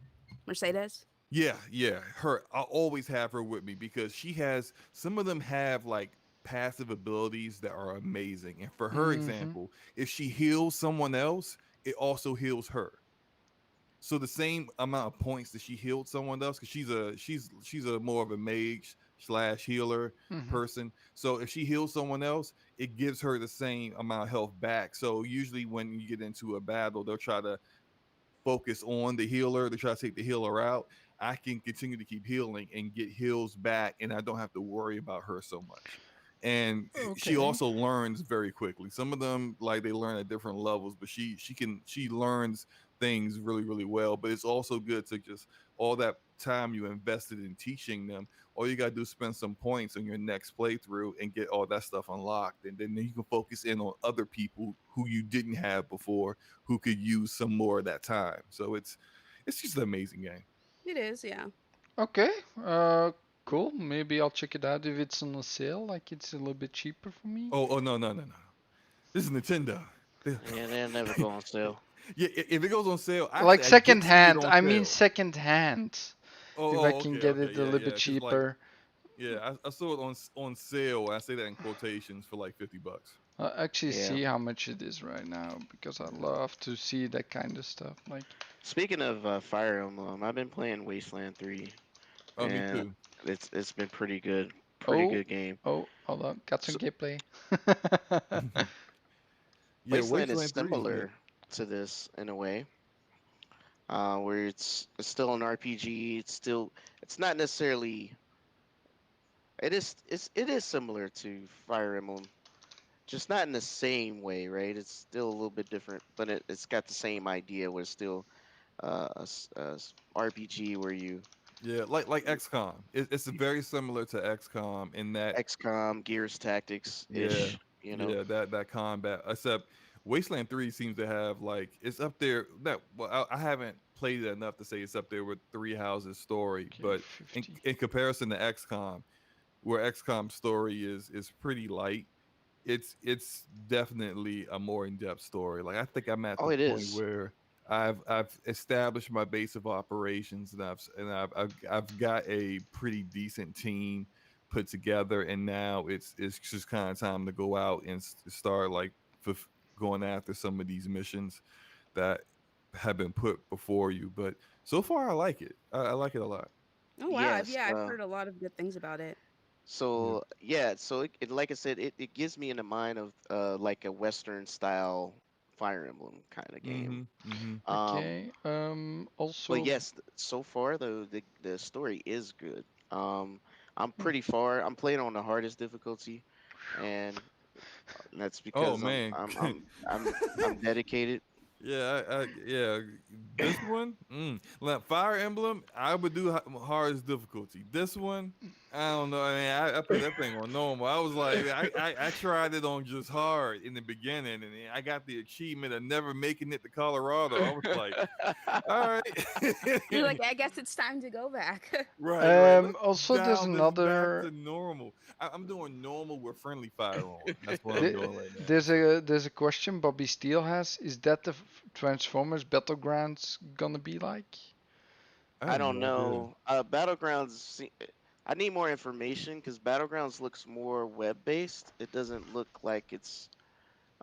Mercedes. Yeah, yeah. Her, I always have her with me because she has some of them have like passive abilities that are amazing. And for her Mm-hmm. example, if she heals someone else, it also heals her. So the same amount of points that she healed someone else, because she's a more of a mage slash healer Mm-hmm. person. So if she heals someone else, it gives her the same amount of health back. So usually when you get into a battle, they'll try to focus on the healer. They try to take the healer out. I can continue to keep healing and get heals back, and I don't have to worry about her so much. And she Okay. also learns very quickly. Some of them like they learn at different levels, but she learns things really really well. But it's also good to just all that time you invested in teaching them. All you gotta do is spend some points on your next playthrough and get all that stuff unlocked, and then you can focus in on other people who you didn't have before who could use some more of that time. So it's just an amazing game. It is, yeah. Okay. Uh, cool. Maybe I'll check it out if it's on a sale. Like it's a little bit cheaper for me. Oh no no no no! This is Nintendo. Yeah, they'll never go on sale. Yeah, if it goes on sale, Like actually I second did see it hand. on I mean sale. second hand. If I can Okay get okay it a yeah little bit yeah because like cheaper. yeah I saw it on sale. I say that in quotations for like $50. I'll actually Yeah. see how much it is right now because I Yeah. love to see that kind of stuff. Like, Speaking of Fire Emblem, I've been playing Wasteland 3, Oh, me and too. it's been pretty good. Pretty oh, good game. oh, hold on, got some So gameplay. Yeah, Wasteland is Wasteland 3 is good. similar to this in a way, where it's still an RPG. It's not necessarily it is similar to Fire Emblem, just not in the same way, right? It's still a little bit different, but it's got the same idea where it's still RPG where Yeah, like XCOM. It's very similar to XCOM in that XCOM, Gears Tactics yeah, ish, you know. yeah, that combat. Except Wasteland 3 seems to have like it's up there. That well, I haven't played it enough to say it's up there with Three Houses story, Okay, but in 50. in comparison to XCOM, where XCOM story is pretty light, it's definitely a more in depth story. Like I think I'm at Oh, the it point is. where I've established my base of operations and I've got a pretty decent team put together, and now it's just kind of time to go out and start like going after some of these missions that have been put before you. But so far, I like it. I like it a lot. Oh wow, Yes. I've heard a lot of good things about it. Yeah. So yeah, so like I said, it gives me in the mind of like a Western style Fire Emblem kind of game. Mm-hmm. Mm-hmm. Um, Okay. but Also, yes, so far though the story is good. I'm hmm, pretty far. I'm playing on the hardest difficulty, and that's Oh because I'm man. I'm I'm I'm I'm dedicated. Yeah, yeah. This one, like Fire Emblem, I would do hardest difficulty. This one, I don't know. I mean, I put that thing on normal. I was like, I tried it on just hard in the beginning, and I got the achievement of never making it to Colorado. I was like, all You're right, like, I guess it's time to go back. right. Let's also there's dial this back another. to normal. I'm doing normal with friendly fire on. That's what I'm doing right now. There's So a question Bobby Steele has. Is that the Transformers Battlegrounds gonna be like? I I have don't no idea. know. Battlegrounds. I need more information because Battlegrounds looks more web based. It doesn't look like it's.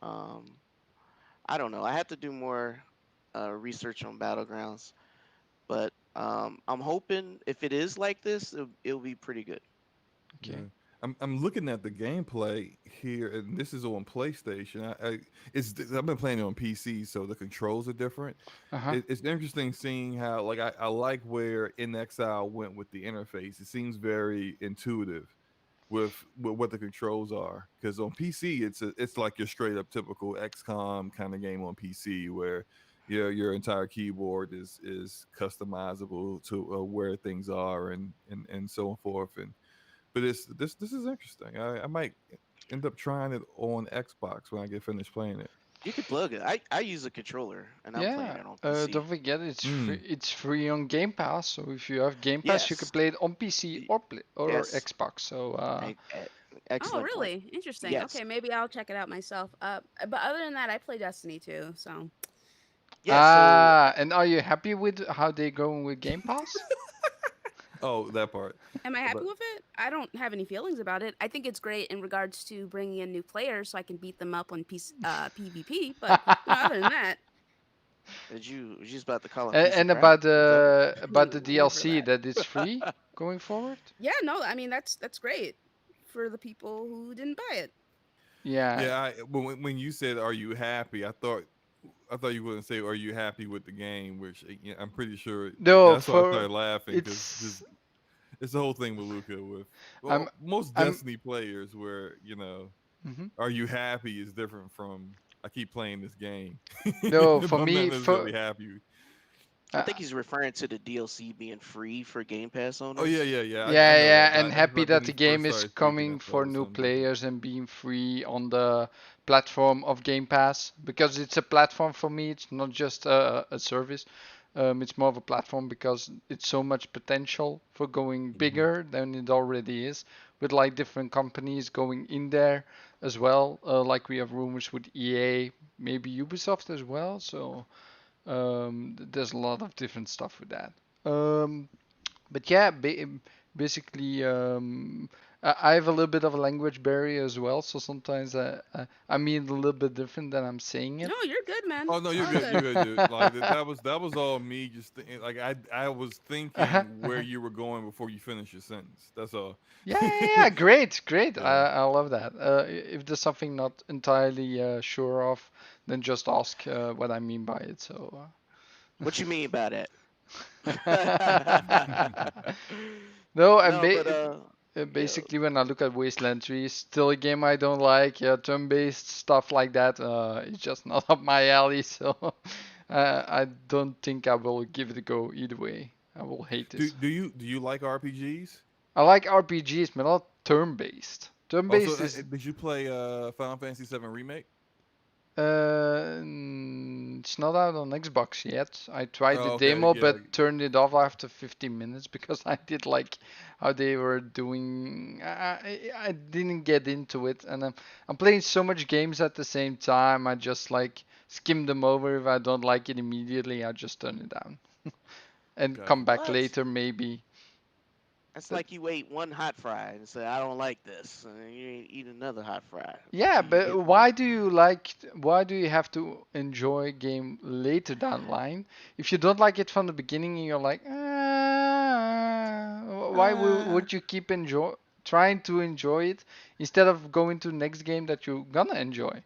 Um, I don't know. I have to do more research on Battlegrounds, but I'm hoping if it is like this, it'll be pretty good. Yeah. Okay. I'm looking at the gameplay here, and this is on PlayStation. I've been playing it on PC, so the controls are different. Uh-huh. It's interesting seeing how like I like where In Exile went with the interface. It seems very intuitive with what the controls are. Because on PC, it's like your straight up typical XCOM kind of game on PC where your entire keyboard is customizable to where things are and so forth. And but this is interesting. I might end up trying it on Xbox when I get finished playing it. You could plug it. I use a controller and I'm playing Yeah. it on PC. Don't forget it's free. Mm. It's free on Game Pass. So if you have Game Pass, you can Yes. play it on PC Y- or Yes. Xbox. So Oh, Excellent point. really? Interesting. Yes. Okay, maybe I'll check it out myself. But other than that, I play Destiny too. So, Yeah. So and are you happy with how they going with Game Pass? Oh, that part. am I happy But with it? I don't have any feelings about it. I think it's great in regards to bringing in new players so I can beat them up on PvP. But other than that, did you was just about to call him piece of And crap? Is that what? about the never DLC that. that it's free going forward. Yeah, no, I mean that's great for the people who didn't buy it. Yeah. yeah, when you said "Are you happy?" I thought you wouldn't say "Are you happy with the game?" Which I'm pretty sure No, that's why I for started laughing because it's it's the whole thing with Luca with I'm most I'm Destiny players where mhm. "Are you happy?" is different from "I keep playing this game," No, but for I'm not me necessarily for happy. I uh, think he's referring to the DLC being free for Game Pass Oh yeah, owners. yeah, yeah. I yeah, know that, yeah, but and I just happy like that when the he game first is started speaking, I coming thought it for was new something different. players and being free on the platform of Game Pass because it's a platform for me. It's not just a service. It's more of a platform because it's so much potential for going Hmm. bigger than it already is, with like different companies going in there as well. Like we have rumors with EA, maybe Ubisoft as well. So there's a lot of different stuff with that. But yeah, basically, I have a little bit of a language barrier as well, so sometimes I mean a little bit different than I'm saying No, it. you're good, man. Oh no, you're All good. good. You're good, dude. Like that was all me just like I was thinking where you were going before you finish your sentence. That's all. Yeah, yeah, yeah, great, great. Yeah. I love that. If there's something not entirely sure of, then just ask what I mean by it. So. What you mean by Uh... that? No, and No, but yeah. basically, when I look at Wasteland 3, it's still a game I don't like. Yeah, turn-based stuff like that, it's just not up my alley. So I don't think I will give it a go either way. I will hate do it. do you like RPGs? I like RPGs, but not turn-based. Also, Turn-based is did you play Final Fantasy VII Remake? it's not out on Xbox yet. I tried the Oh, okay, demo, yeah, but turned it off after 15 minutes because I did like how they were doing. I didn't get into it, and I'm playing so much games at the same time. I just like skim them over. If I don't like it immediately, I just turn it down and come gotcha. back What? later maybe. That's But like you ate one hot fry and say, I don't like this. And then you ain't eat another hot fry yeah, until you but get one. why do you have to enjoy a game later down the line? If you don't like it from the beginning and you're like, why Uh, would you keep trying to enjoy it instead of going to the next game that you're gonna enjoy?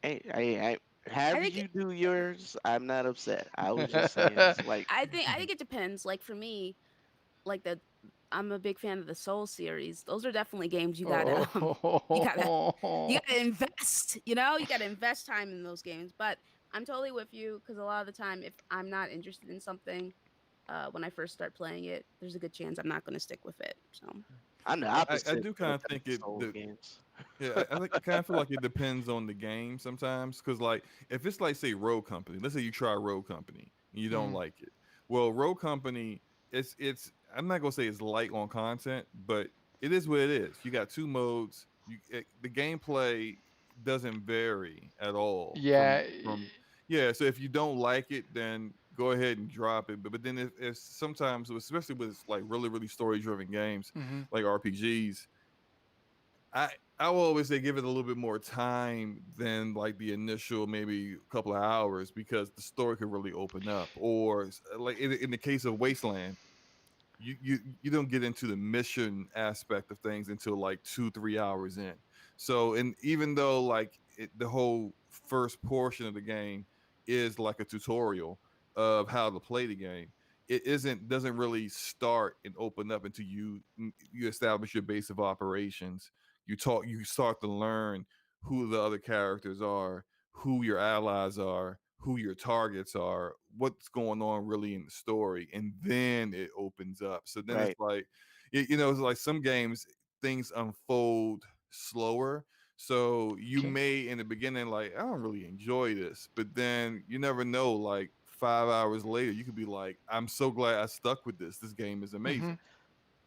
hey, I however think you do yours, I'm not upset. I was just saying, it's like, I think it depends. Like for me, like the I'm a big fan of the Soul series. Those are definitely games you gotta you gotta you Oh. gotta invest. You gotta invest time in those games. But I'm totally with you because a lot of the time, if I'm not interested in something, when I first start playing it, there's a good chance I'm not gonna stick with it. So I'm the I opposite do when kind it of comes think to it. Souls games. Yeah, I kind of feel like it depends on the game sometimes. Because, like, if it's like, say, Road Company, let's say you try Road Company and you don't Mm, like it. Well, Road Company, I'm not gonna say it's light on content, but it is what it is. You got two modes. The gameplay doesn't vary at all yeah. from yeah. So if you don't like it, then go ahead and drop it. But then if sometimes, especially with like really story driven games Hmm. like RPGs, I I will always say give it a little bit more time than like the initial maybe couple of hours because the story could really open up. Or like in the case of Wasteland, you don't get into the mission aspect of things until like 2 3 hours in. So, and even though like the whole first portion of the game is like a tutorial of how to play the game, it isn't doesn't really start and open up until you establish your base of operations. You start to learn who the other characters are, who your allies are, who your targets are, what's going on really in the story, and then it opens up. So then it's Right. like, you know, it's like some games things unfold slower. So you Okay. may in the beginning like I don't really enjoy this, but then you never know. Like 5 hours later, you could be like, I'm so glad I stuck with this. This game is Mm-hmm. amazing.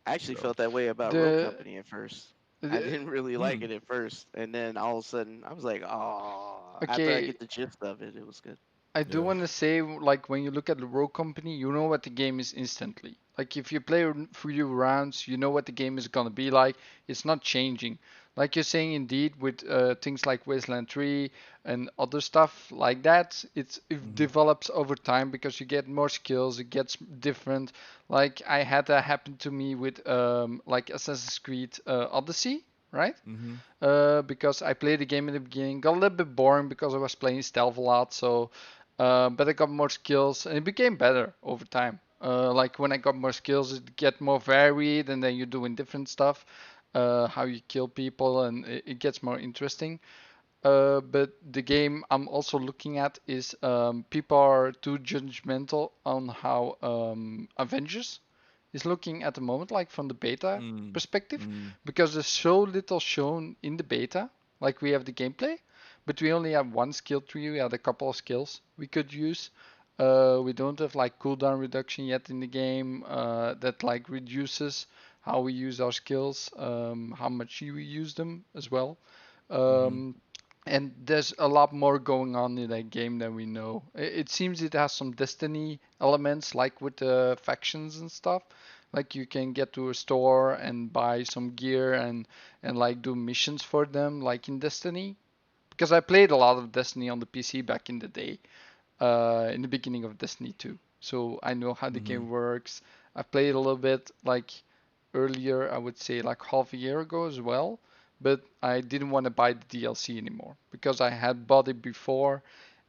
I actually So felt that way about Road The, Company at first. I the didn't really like mm, it at first, and then all of a sudden I was like, "Oh!" After I okay. get the gist of it, it was good. I do yeah. want to say, like, when you look at the Rogue Company, you know what the game is instantly. Like, if you play a few rounds, you know what the game is gonna be like. It's not changing. Like you're saying, indeed, with things like Wasteland 3 and other stuff like that, it Mm-hmm. develops over time because you get more skills. It gets different. Like I had that happen to me with like Assassin's Creed Odyssey, right? Mm-hmm. Because I played the game in the beginning, got a little bit boring because I was playing stealth a lot. So, but I got more skills and it became better over time. Like when I got more skills, it get more varied, and then you're doing different stuff, how you kill people, and it gets more interesting. But the game I'm also looking at is people are too judgmental on how Avengers is looking at the moment, like from the beta Mm, perspective, mm, because there's so little shown in the beta. Like we have the gameplay, but we only have one skill tree. We had a couple of skills we could use. We don't have like cooldown reduction yet in the game that like reduces how we use our skills, how much we use them as well. mm-hmm. Um, and there's a lot more going on in that game than we know. It seems it has some Destiny elements, like with the factions and stuff. Like you can get to a store and buy some gear and like do missions for them, like in Destiny. Because I played a lot of Destiny on the PC back in the day, in the beginning of Destiny 2. So I know how the Mm-hmm. game works. I played a little bit like earlier, I would say like half a year ago as well, but I didn't want to buy the DLC anymore because I had bought it before,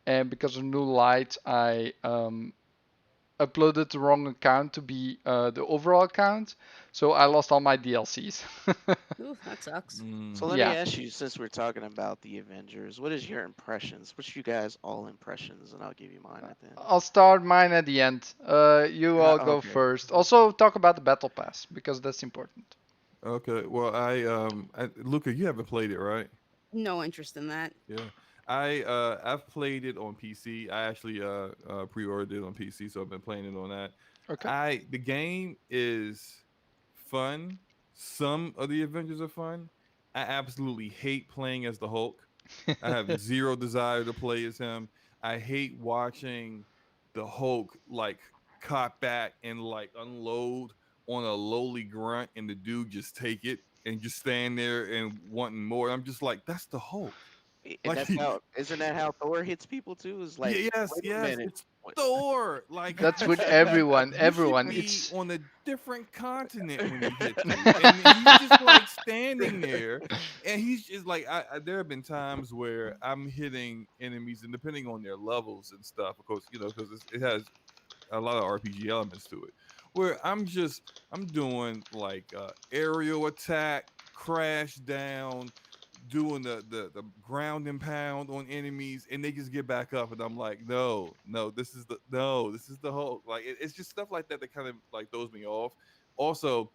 and because of New Light, I uploaded the wrong account to be the overall account, so I lost all my DLCs. Ooh, that sucks. So Mm. let me Yeah, ask you, since we're talking about the Avengers, what is your impressions? What's you guys all impressions, and I'll give you mine at the end. I'll start mine at the end. You all go Okay. first. Also, talk about the battle pass because that's important. Okay. Well, Luca, you haven't played it, right? No interest in that. Yeah. I've played it on PC. I actually pre-ordered it on PC, so I've been playing it on that. Okay. The game is fun. Some of the Avengers are fun. I absolutely hate playing as the Hulk. I have zero desire to play as him. I hate watching the Hulk like cop back and like unload on a lowly grunt and the dude just take it and just stand there and wanting more. I'm just like, that's the Hulk. And Like that's how, isn't that how Thor hits people too? Is like, yes, wait a yes, minute. it's What? Thor. Like That's with everyone. you should Everyone. be It's on a different continent when he hits you. And he's just like standing there and he's just like there have been times where I'm hitting enemies and depending on their levels and stuff, of course, you know, because it has a lot of RPG elements to it. Where I'm doing like aerial attack, crash down, doing the ground and pound on enemies, and they just get back up, and I'm like, no, this is the whole like it's just stuff like that that kind of like throws me off. Also,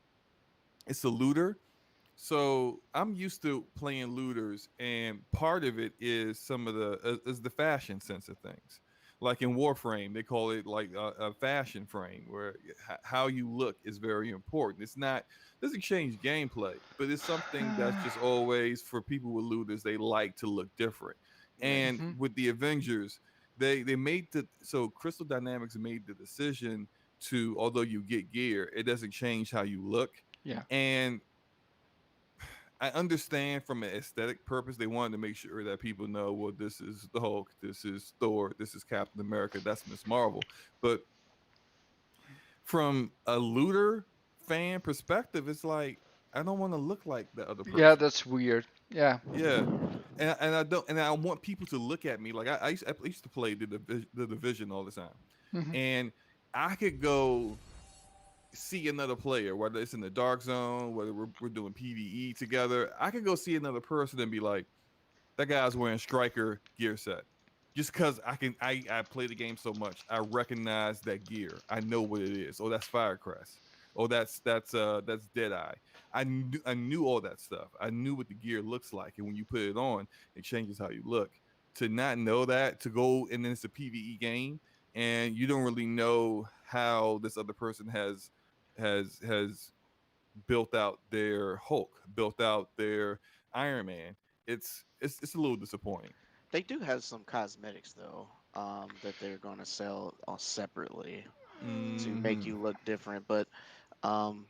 it's a looter, so I'm used to playing looters, and part of it is some of the is the fashion sense of things. Like in Warframe, they call it like a fashion frame, where how you look is very important. It's not doesn't change gameplay, but it's something that's just always for people with looters. They like to look different, Right. and Mhm. with the Avengers, they made the so Crystal Dynamics made the decision to although you get gear, it doesn't change how you look, Yeah. and I understand from an aesthetic purpose, they wanted to make sure that people know, well, this is the Hulk, this is Thor, this is Captain America, that's Miss Marvel. But from a looter fan perspective, it's like I don't want to look like the other Yeah, person. that's weird. Yeah. Yeah, and I don't, and I want people to look at me like I used to play the division all the time, Hmm. and I could go see another player, whether it's in the dark zone, whether we're doing PVE together. I could go see another person and be like, that guy's wearing striker gear set. Just because I play the game so much, I recognize that gear. I know what it is. Oh, that's Firecrest. Oh, that's Deadeye. I knew all that stuff. I knew what the gear looks like, and when you put it on, it changes how you look. To not know that, to go and then it's a PVE game, and you don't really know how this other person has built out their Hulk, built out their Iron Man. It's a little disappointing. They do have some cosmetics though, that they're gonna sell separately to make Hmm you look different. But um,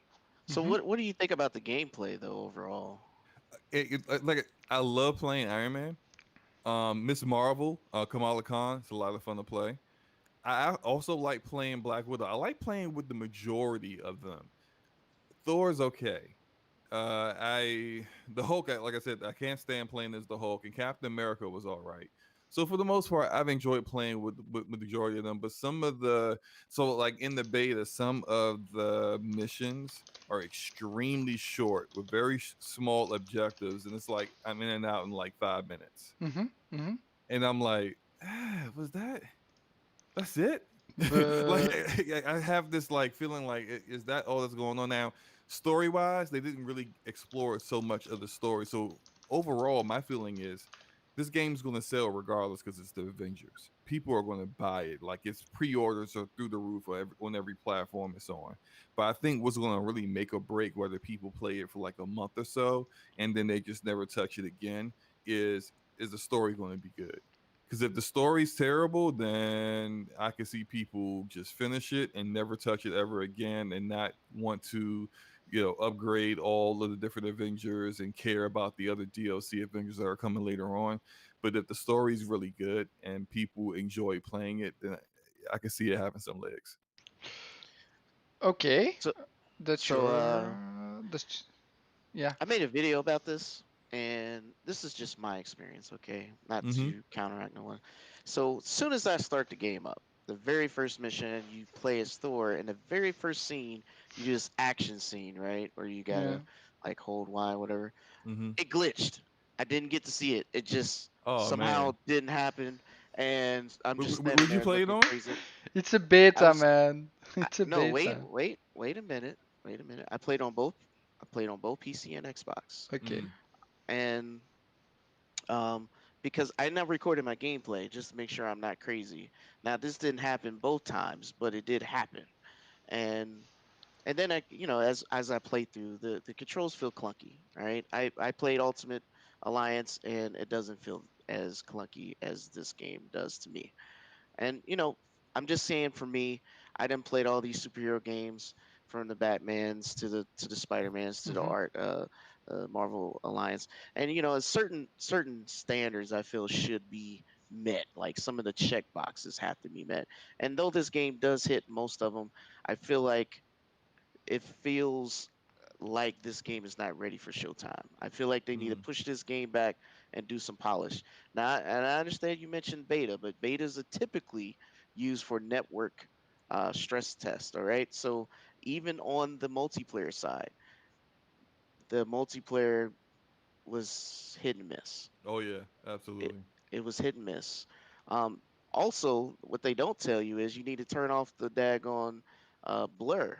so Hmm. what do you think about the gameplay though overall? like I love playing Iron Man. Miss Marvel, Kamala Khan, it's a lot of fun to play. I also like playing Black Widow. I like playing with the majority of them. Thor's okay. I the Hulk, like I said, I can't stand playing as the Hulk, and Captain America was all right. So for the most part, I've enjoyed playing with the majority of them. But some of the so like in the beta, some of the missions are extremely short with very small objectives, and it's like I'm in and out in like 5 minutes, Hmm. Hmm. and I'm like, was that? That's it. Like But I have this like feeling like is that all that's going on now? Story wise, they didn't really explore so much of the story. So overall, my feeling is this game's going to sell regardless because it's the Avengers. People are going to buy it. Like its pre-orders are through the roof on every platform and so on. But I think what's going to really make or break whether people play it for like a month or so and then they just never touch it again is the story going to be good? Because if the story's terrible, then I can see people just finish it and never touch it ever again and not want to, upgrade all of the different Avengers and care about the other DLC Avengers that are coming later on. But if the story's really good and people enjoy playing it, then I can see it having some legs. okay, So that's so your that's yeah. I made a video about this, and this is just my experience, okay? Not Mm-hmm. to counteract no one. So, as soon as I start the game up, the very first mission, you play as Thor, and the very first scene, you do this action scene, right? Where you Yeah. gotta like hold Y, whatever. Mm-hmm. It glitched. I didn't get to see it. It just Oh somehow man. didn't happen, and I'm just What standing did you there play it looking on? crazy. It's a I beta, was man. It's a no, wait, beta. wait, wait a minute, wait a minute. I played on both. I played on both PC and Xbox, Okay. Mm. and um, because I never recorded my gameplay just to make sure I'm not crazy. Now this didn't happen both times, but it did happen, and then as I played through, the controls feel clunky. Right, I played Ultimate Alliance, and it doesn't feel as clunky as this game does to me. And I'm just saying, for me, I done played all these superhero games, from the Batmans to the Spider-Mans to the Hmm. art Marvel Alliance, and certain standards I feel should be met. Like some of the check boxes have to be met. And though this game does hit most of them, I feel like it feels like this game is not ready for Showtime. I feel like they need to Mm. push this game back and do some polish. Now, and I understand you mentioned beta, but betas are typically used for network stress test. All right, so even on the multiplayer side, the multiplayer was hit and miss. Oh yeah, It absolutely. it was hit and miss. Um, Also, what they don't tell you is you need to turn off the daggone blur,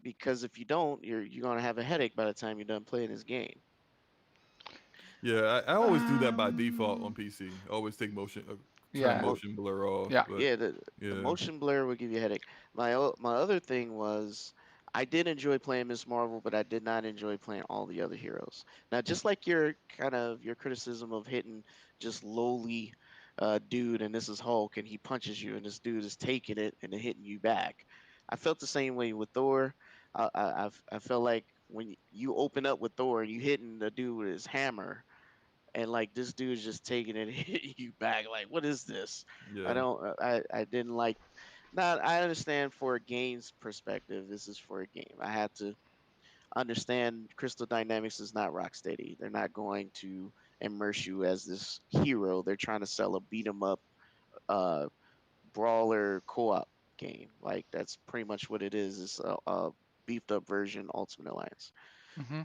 because if you don't, you're gonna have a headache by the time you're done playing this game. Yeah, I always do that by default on Um. PC. Always take turn Yeah. Mo- motion blur off. Yeah. But yeah, the yeah, motion blur will give you a headache. My other thing was, I did enjoy playing Miss Marvel, but I did not enjoy playing all the other heroes. Now, just like your criticism of hitting just lowly dude, and this is Hulk, and he punches you, and this dude is taking it and then hitting you back. I felt the same way with Thor. I felt like when you open up with Thor and you hitting the dude with his hammer, and like this dude's just taking it and hitting you back. Like, what is this? I yeah. don't. I didn't like. Now, I understand for a game's perspective, this is for a game. I had to understand Crystal Dynamics is not Rocksteady. They're not going to immerse you as this hero. They're trying to sell a beat 'em up uh, brawler co-op game. Like that's pretty much what it is. It's a beefed up version Ultimate Alliance. Mm-hmm.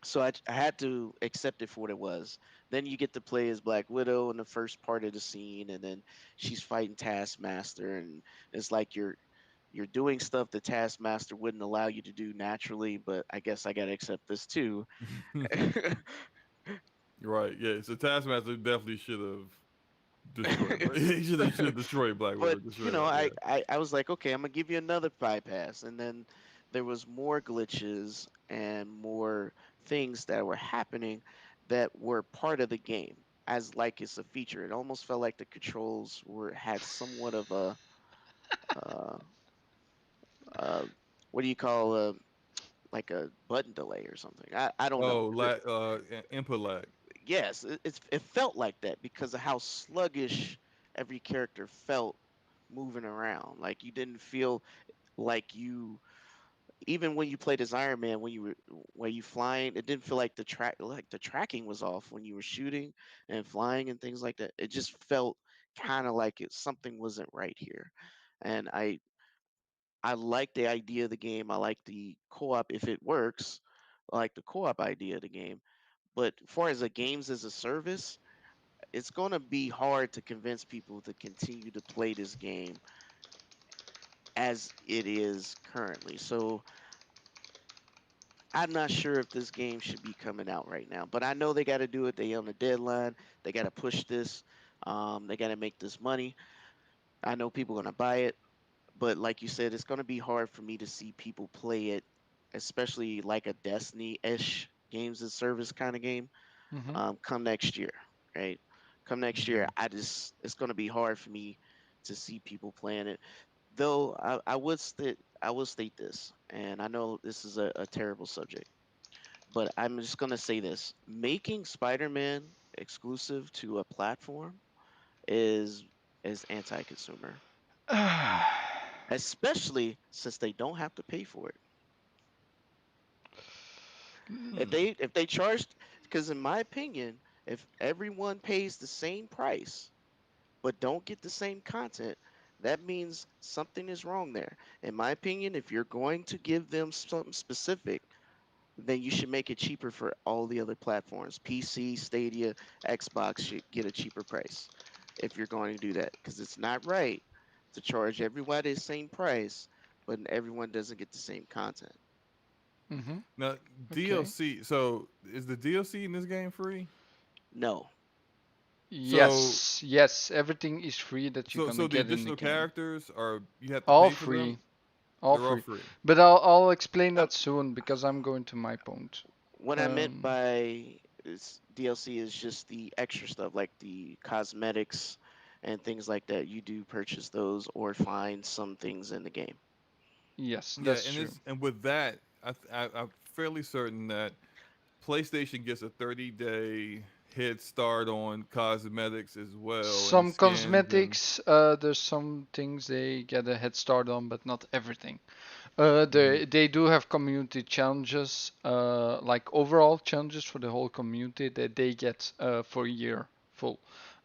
So I had to accept it for what it was. Then you get to play as Black Widow in the first part of the scene, and then she's fighting Taskmaster, and it's like you're doing stuff the Taskmaster wouldn't allow you to do naturally. But I guess I gotta accept this too. Right. Yeah. So Taskmaster definitely should have destroyed. He should have destroyed Black Widow. But Just you straight know, up. Yeah. I was like, okay, I'm gonna give you another bypass, and then there was more glitches and more things that were happening that were part of the game as like it's a feature. It almost felt like the controls were had somewhat of a uh, uh, what do you call like a button delay or something. I don't know. Oh, input lag. Yes, it felt like that because of how sluggish every character felt moving around. Like you didn't feel like you even when you played as Iron Man when you flying, it didn't feel like the tracking was off when you were shooting and flying and things like that. It just felt kind of like something wasn't right here. And I like the idea of the game. I like the co-op if it works. I like the co-op idea of the game. But as far as the games as a service, it's going to be hard to convince people to continue to play this game as it is currently. So I'm not sure if this game should be coming out right now, but I know they got to do it. They on a deadline. They got to push this. They got to make this money. I know people are going to buy it, but like you said, it's going to be hard for me to see people play it, especially like a Destiny-ish games as service kind of game. Mm-hmm. Come next year, right? Come next year, Hmm. it's going to be hard for me to see people playing it. Though I will state this, and I know this is a terrible subject, but I'm just going to say this: making Spider-Man exclusive to a platform is anti-consumer, especially since they don't have to pay for it. If they charged, because in my opinion, if everyone pays the same price but don't get the same content, that means something is wrong there. In my opinion, if you're going to give them something specific, then you should make it cheaper for all the other platforms. PC, Stadia, Xbox should get a cheaper price if you're going to do that, because it's not right to charge everybody the same price, but everyone doesn't get the same content. Mm-hmm. Now Okay. DLC. So is the DLC in this game free? No. So Yes, yes, everything is free that you're gonna so the get in the additional game. characters are you have to All pay for them? free, all They're all free. free. But I'll explain Um, that soon because I'm going to my point. what I meant Um, by is DLC is just the extra stuff like the cosmetics and things like that. You do purchase those or find some things in the game. yes, Yeah, that's true. and with that, I'm fairly certain that PlayStation gets a 30-day head start on cosmetics as well and Some skins and. cosmetics, there's some things they get a head start on, but not everything. Hmm. They do have community challenges, like overall challenges for the whole community that they get for a year full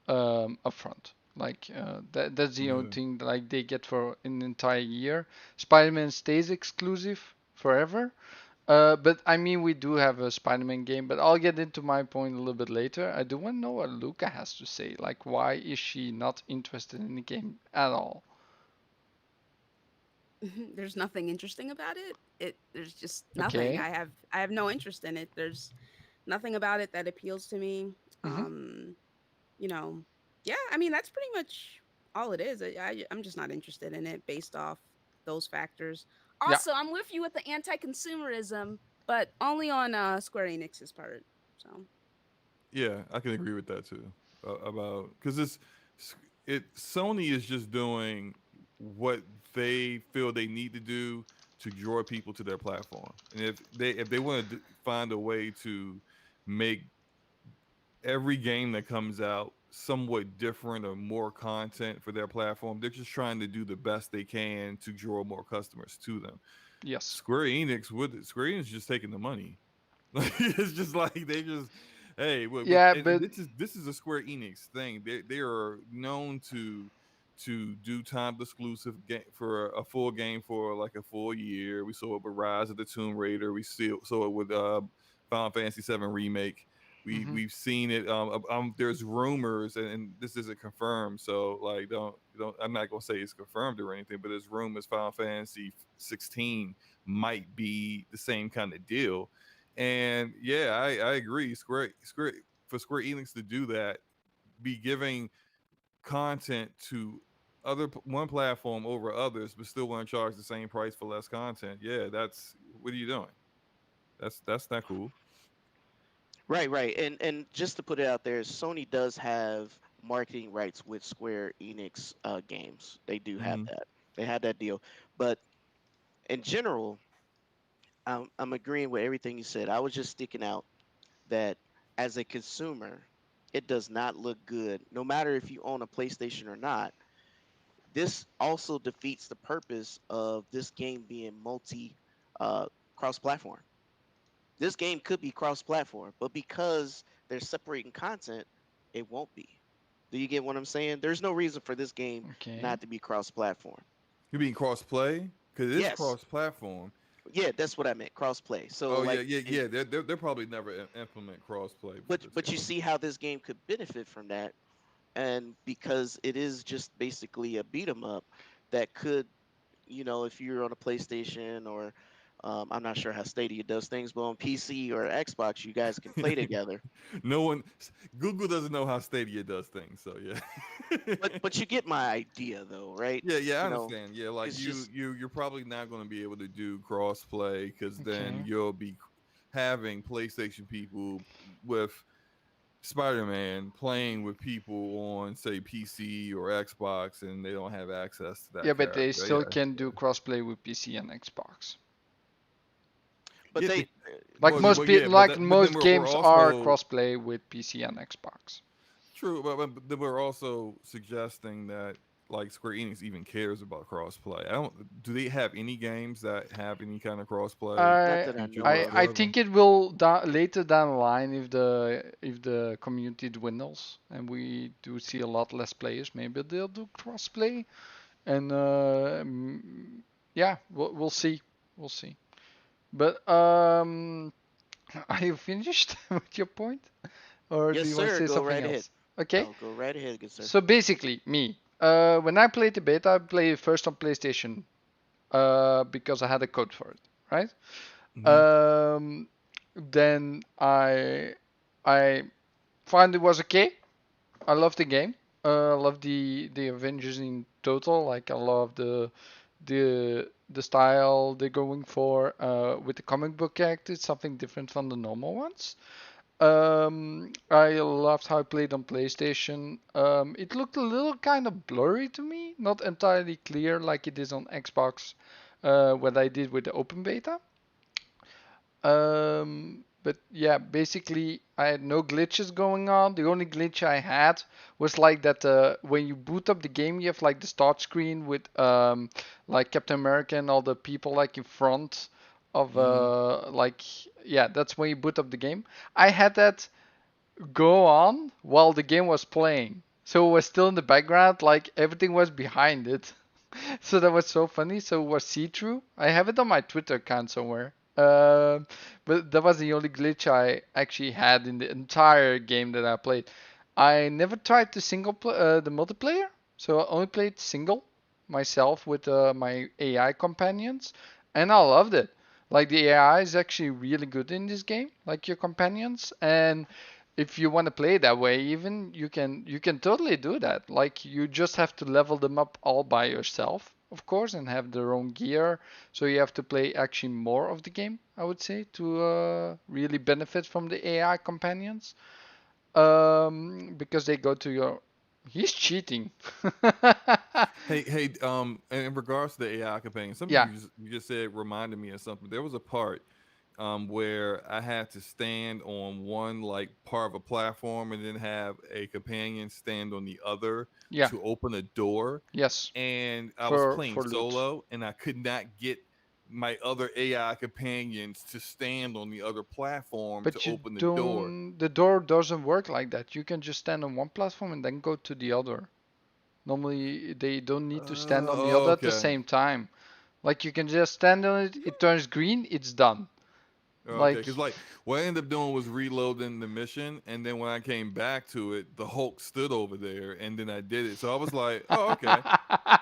upfront. Like that's the only Yeah. thing that, like they get for an entire year. Spider-Man stays exclusive forever. But I mean, we do have a Spider-Man game, but I'll get into my point a little bit later. I do want to know what Luca has to say. Like, why is she not interested in the game at all? There's nothing interesting about it. There's just nothing. Okay. I have no interest in it. There's nothing about it that appeals to me. Mm-hmm. You know, yeah, I mean that's pretty much all it is. I'm just not interested in it based off those factors. Yeah. Also, I'm with you with the anti-consumerism, but only on Square Enix's part. So, Yeah, I can agree with that too. About because Sony is just doing what they feel they need to do to draw people to their platform, and if they want to find a way to make every game that comes out somewhat different or more content for their platform. They're just trying to do the best they can to draw more customers to them. Yes. Square Enix just taking the money. Like it's just like they just hey, Yeah, and but this is a Square Enix thing. They are known to do timed exclusive game for a full game for like a full year. We saw it with Rise of the Tomb Raider. We saw it with Final Fantasy VII Remake. mhm. We've seen it. There's rumors, and this isn't confirmed. So like, don't. I'm not gonna say it's confirmed or anything, but there's rumors Final Fantasy 16 might be the same kind of deal. And yeah, I agree. Square Enix to do that, be giving content to one platform over others, but still want to charge the same price for less content. Yeah, that's what are you doing? That's not cool. Right, right. And just to put it out there, Sony does have marketing rights with Square Enix games. They do have Hmm. that. They had that deal. But in general, I'm agreeing with everything you said. I was just sticking out that as a consumer, it does not look good, no matter if you own a PlayStation or not. This also defeats the purpose of this game being multi cross platform. This game could be cross platform, but because they're separating content, it won't be. Do you get what I'm saying? There's no reason for this game Okay. not to be cross platform. You mean cross play? Because it is Yes. cross platform. Yeah, that's what I meant. Cross play. So Oh yeah, like yeah, yeah. They're probably never implement cross play for this but you game. see how this game could benefit from that, and because it is just basically a beat 'em up that could, if you're on a PlayStation or I'm not sure how Stadia does things, but on PC or Xbox, you guys can play together. No one, Google doesn't know how Stadia does things. So yeah. But you get my idea though, right? Yeah, yeah, I You know, understand. Yeah, like it's just you're probably not going to be able to do crossplay because then Okay. you'll be having PlayStation people with Spider-Man playing with people on say PC or Xbox, and they don't have access to Yeah, that but they character. still Yeah, can do crossplay with PC and Xbox. but yeah, they Like but then most we're games are also crossplay with PC and Xbox. true, but then we're also suggesting that like Square Enix even cares about crossplay. I don't. Do they have any games that have any kind of crossplay not I that I feature know of. I whatsoever? think it will later down the line if the community dwindles and we do see a lot less players, maybe they'll do crossplay and yeah, we'll see. We'll see. But are you finished with your point, or do Yes, you want to sir. say Go something right ahead. else? Okay. No, go right ahead, good sir. So basically, me, when I played the beta, I played it first on PlayStation, because I had a code for it, right? Hmm. Then I found it was okay. I love the game. I love the Avengers in total. Like I love the style they're going for with the comic book characters, something different from the normal ones. I loved how I played on PlayStation. It looked a little kind of blurry to me, not entirely clear like it is on Xbox, what I did with the open beta. But yeah, basically I had no glitches going on. The only glitch I had was like that when you boot up the game, you have like the start screen with like Captain America and all the people like in front of Hmm. like yeah, that's when you boot up the game. I had that go on while the game was playing. So it was still in the background, like everything was behind it. So that was so funny. So it was see-through. I have it on my Twitter account somewhere. But that was the only glitch I actually had in the entire game that I played. I never tried the multiplayer, so I only played single myself with my AI companions, and I loved it. Like the AI is actually really good in this game, like your companions, and if you want to play that way, even you can totally do that. Like you just have to level them up all by yourself, of course, and have their own gear. So you have to play actually more of the game, I would say, to really benefit from the AI companions. Because they go to your. He's cheating. Hey, and in regards to the AI companion, something Yeah. you just said reminded me of something. There was a part where I had to stand on one like part of a platform and then have a companion stand on the other Yeah. to open a door. Yes. And I was playing For loot. solo, and I could not get my other AI companions to stand on the other platform to But you open the door. don't. The door doesn't work like that. You can just stand on one platform and then go to the other. Normally, they don't need to stand on the other at the Okay. same time. Like you can just stand on it. It turns green. It's done. Okay, Like because like what I ended up doing was reloading the mission, and then when I came back to it, the Hulk stood over there, and then I did it. So I was like, "Oh, okay."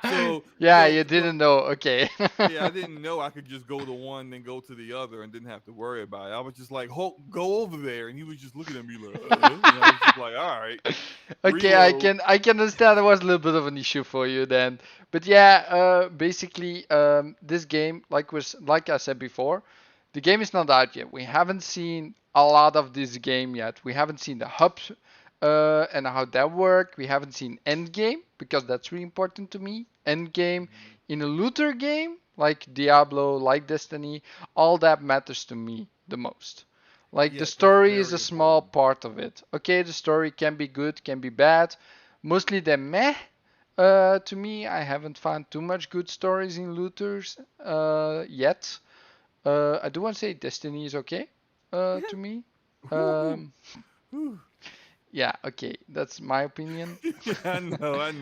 So, yeah, so, you so, didn't know. Okay. yeah, I didn't know I could just go to one, then go to the other, and didn't have to worry about it. I was just like, "Hulk, go over there," and he was just looking at me like, and I was just like, "All right, Okay, reload." I can understand it was a little bit of an issue for you then. But yeah, basically, this game, like I said before, the game is not out yet. We haven't seen a lot of this game yet. We haven't seen the hubs and how that work. We haven't seen end game because that's really important to me. End game Mhm. in a looter game like Diablo, like Destiny, all that matters to me the most. Like the Yeah, it's story is a very small important. part of it. Okay, the story can be good, can be bad. Mostly they're meh. To me, I haven't found too much good stories in looters yet. I do want to say Destiny is okay to me. Whew, Um, whew. yeah, okay, that's my opinion. I know. I'm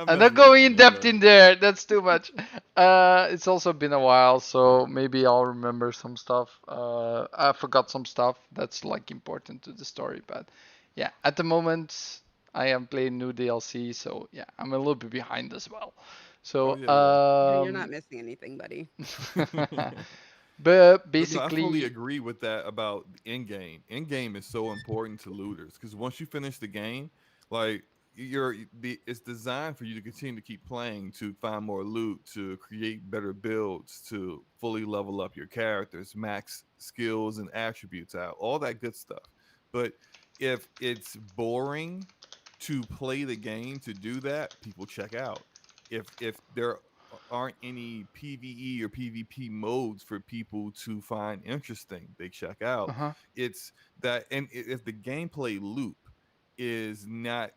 I'm not messing with going you, in my depth brother. in there. That's too much. It's also been a while, so maybe I'll remember some stuff. I forgot some stuff that's like important to the story, but yeah, at the moment I am playing new DLC, so yeah, I'm a little bit behind as well. Oh So yeah, yeah. Yeah, you're not missing anything, buddy. but But no, I fully basically, agree with that about in game. In game is so important to looters because once you finish the game, like it's designed for you to continue to keep playing, to find more loot, to create better builds, to fully level up your characters, max skills and attributes out, all that good stuff. But if it's boring to play the game to do that, people check out. If there aren't any PvE or PvP modes for people to find interesting, they check out. uh-huh. It's that, and if the gameplay loop is not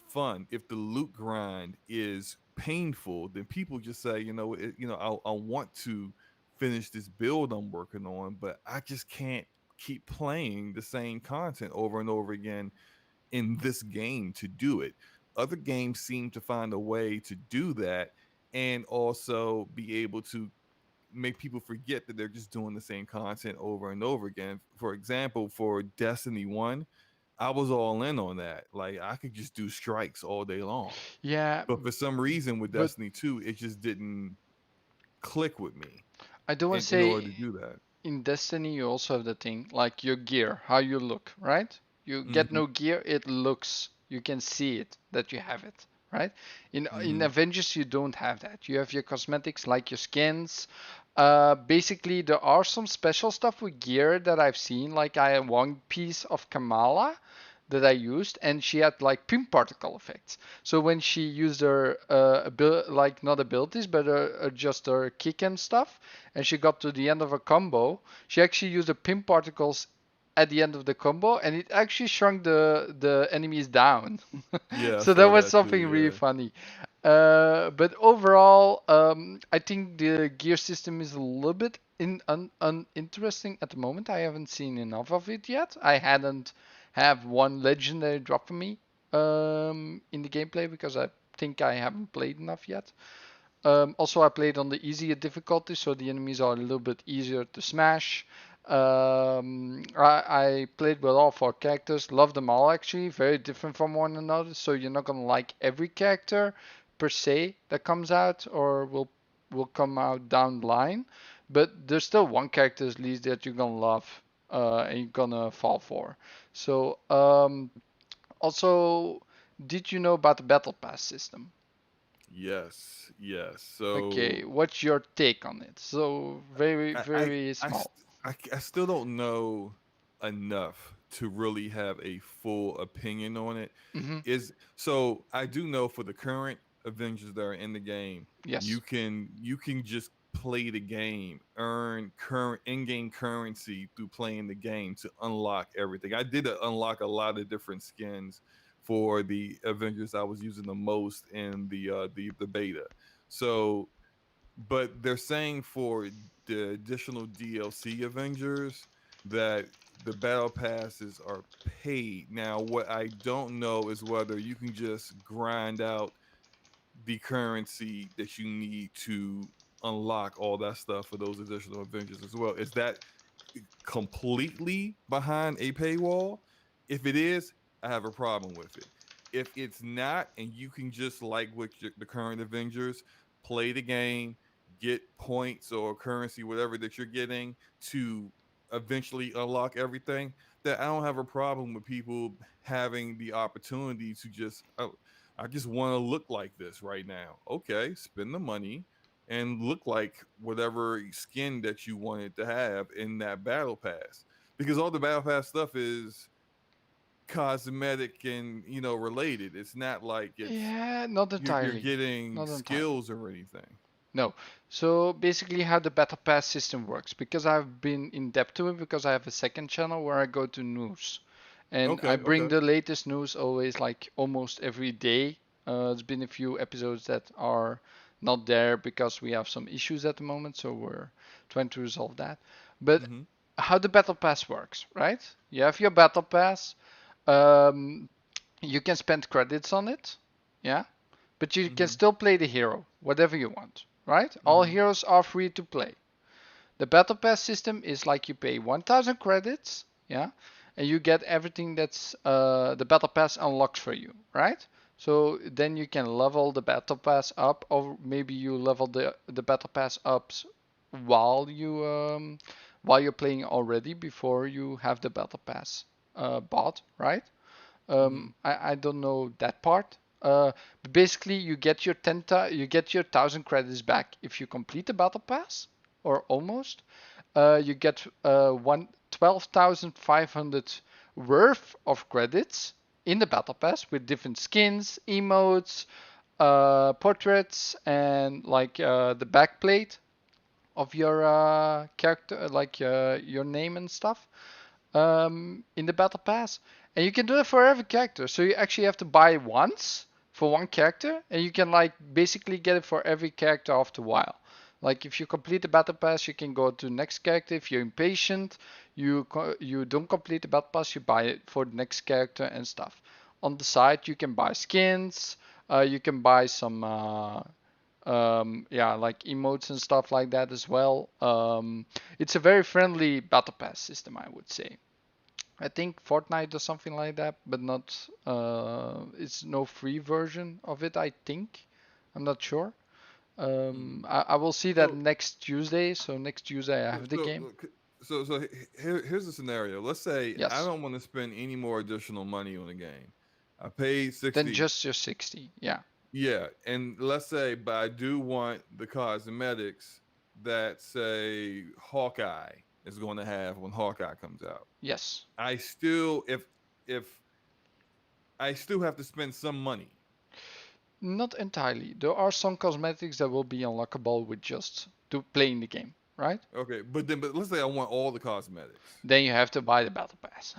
fun, if the loot grind is painful, then people just say, I want to finish this build I'm working on, but I just can't keep playing the same content over and over again in this game to do it. Other games seem to find a way to do that and also be able to make people forget that they're just doing the same content over and over again. For example, for Destiny 1, I was all in on that. Like I could just do strikes all day long. Yeah, But for some reason with but Destiny 2, it just didn't click with me I do want to in order say to do that. in Destiny you also have the thing like your gear, how you look, right? You get Hmm. no gear, it looks, you can see it that you have it, right? In Hmm. Avengers you don't have that. You have your cosmetics like your skins. Basically there are some special stuff with gear that I've seen. Like I have one piece of Kamala that I used, and she had like pin particle effects. So when she used her like not abilities, but just her kick and stuff, and she got to the end of a combo, she actually used the pin particles at the end of the combo, and it actually shrunk the enemies down. Yeah, I So that saw was that too. something really Yeah. funny. But overall, I think the gear system is a little bit uninteresting at the moment. I haven't seen enough of it yet. I hadn't have one legendary drop for me in the gameplay because I think I haven't played enough yet. Also, I played on the easier difficulty, so the enemies are a little bit easier to smash. I played with all four characters, love them all actually, very different from one another. So you're not gonna like every character per se that comes out or will come out down the line, but there's still one character at least that you're gonna love and you're gonna fall for. So also, did you know about the battle pass system? Yes. Yes. Okay, So what's your take on it? So very, I I very I, small. st- I still don't know enough to really have a full opinion on it. Hmm. Is so I do know for the current Avengers that are in the game, Yes. you can just play the game, earn current in-game currency through playing the game to unlock everything. I did unlock a lot of different skins for the Avengers I was using the most in the beta. So, but they're saying for the additional DLC Avengers that the battle passes are paid. Now, what I don't know is whether you can just grind out the currency that you need to unlock all that stuff for those additional Avengers as well. Is that completely behind a paywall? If it is, I have a problem with it. If it's not, and you can just like with the current Avengers, play the game, get points or currency, whatever that you're getting to eventually unlock everything, that I don't have a problem with people having the opportunity to just, oh, I just want to look like this right now. Okay, spend the money and look like whatever skin that you wanted to have in that battle pass, because all the battle pass stuff is cosmetic and related. It's not like it's Yeah, not you're entirely. getting Not entirely. skills or anything. No. So basically how the battle pass system works, because I've been in depth to it, because I have a second channel where I go to news. And I Okay, bring okay. the latest news always, like almost every day. There's been a few episodes that are not there because we have some issues at the moment, so we're trying to resolve that. But Mm-hmm. how the battle pass works, right? You have your battle pass. Um, you can spend credits on it, yeah, but you can Mm-hmm. still play the hero, whatever you want, right? All Mm-hmm. heroes are free to play. The battle pass system is like you pay 1,000 credits, yeah, and you get everything that's the battle pass unlocks for you, right? So then you can level the battle pass up, or maybe you level the battle pass up while while you're playing already before you have the battle pass bought, right? Mm-hmm. I don't know that part. But basically, you get your 1,000 credits back if you complete the battle pass, or almost. You get 12,500 worth of credits in the battle pass with different skins, emotes, portraits, and like the backplate of your character, like your name and stuff in the battle pass, and you can do it for every character. So you actually have to buy once for one character, and you can like basically get it for every character after a while. Like if you complete the battle pass, you can go to the next character. If you're impatient, you don't complete the battle pass, you buy it for the next character and stuff. On the side, you can buy skins. You can buy some yeah, like emotes and stuff like that as well. It's a very friendly battle pass system, I would say. I think Fortnite does something like that, but not. It's no free version of it. I think. I'm not sure. Mm-hmm. I will see that So, next Tuesday. So next Tuesday I so, have the so, game. here's the scenario. Let's say I Yes. don't want to spend any more additional money on the game. I paid Then 60. just your 60. Yeah. Yeah, and let's say, but I do want the cosmetics that say Hawkeye is going to have when Hawkeye comes out. Yes. I still, if I still have to spend some money. Not entirely. There are some cosmetics that will be unlockable with just to playing the game, right? Okay, but let's say I want all the cosmetics. Then you have to buy the battle pass.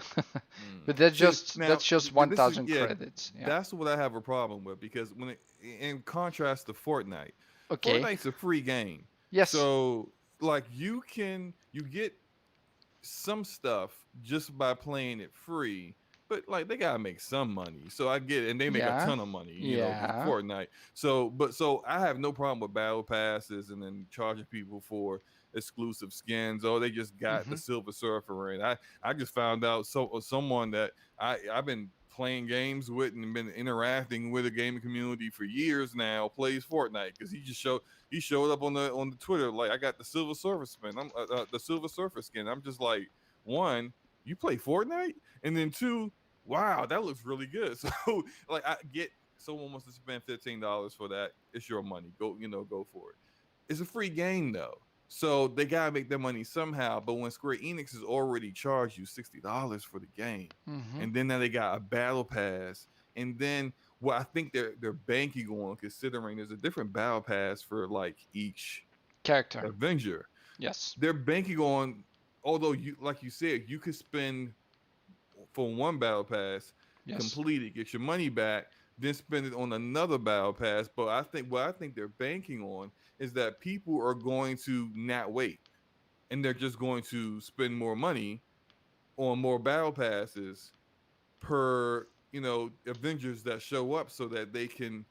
Mm. But See, now that's just this is 1,000 yeah, credits. Yeah. that's what I have a problem with because in contrast to Fortnite, Okay. Fortnite's a free game, Yes. so like you get some stuff just by playing it free, but like they gotta make some money. So I get it, and they make a Yeah. ton of money, because Yeah. Fortnite. So I have no problem with battle passes and then charging people for exclusive skins. Oh, they just got the Mhm. Silver Surfer in. I just found out someone that I've been playing games with and been interacting with a gaming community for years now plays Fortnite because he showed up on the Twitter like I got the Silver Surfer skin. I'm the Silver Surfer skin. I'm just like, one, you play Fortnite, and then two, wow, that looks really good. So like I get someone wants to spend $15 for that. It's your money. Go for it. It's a free game though. So they gotta make their money somehow. But when Square Enix has already charged you $60 for the game, Mhm. and then now they got a battle pass, and then what I think they're banking on, considering there's a different battle pass for like each Character. Avenger. Yes. They're banking on, although you, like you said, you could spend for one battle pass, Yes. complete it, get your money back, then spend it on another battle pass. But I think what I think they're banking on is that people are going to not wait, and they're just going to spend more money on more battle passes per Avengers that show up, so that they can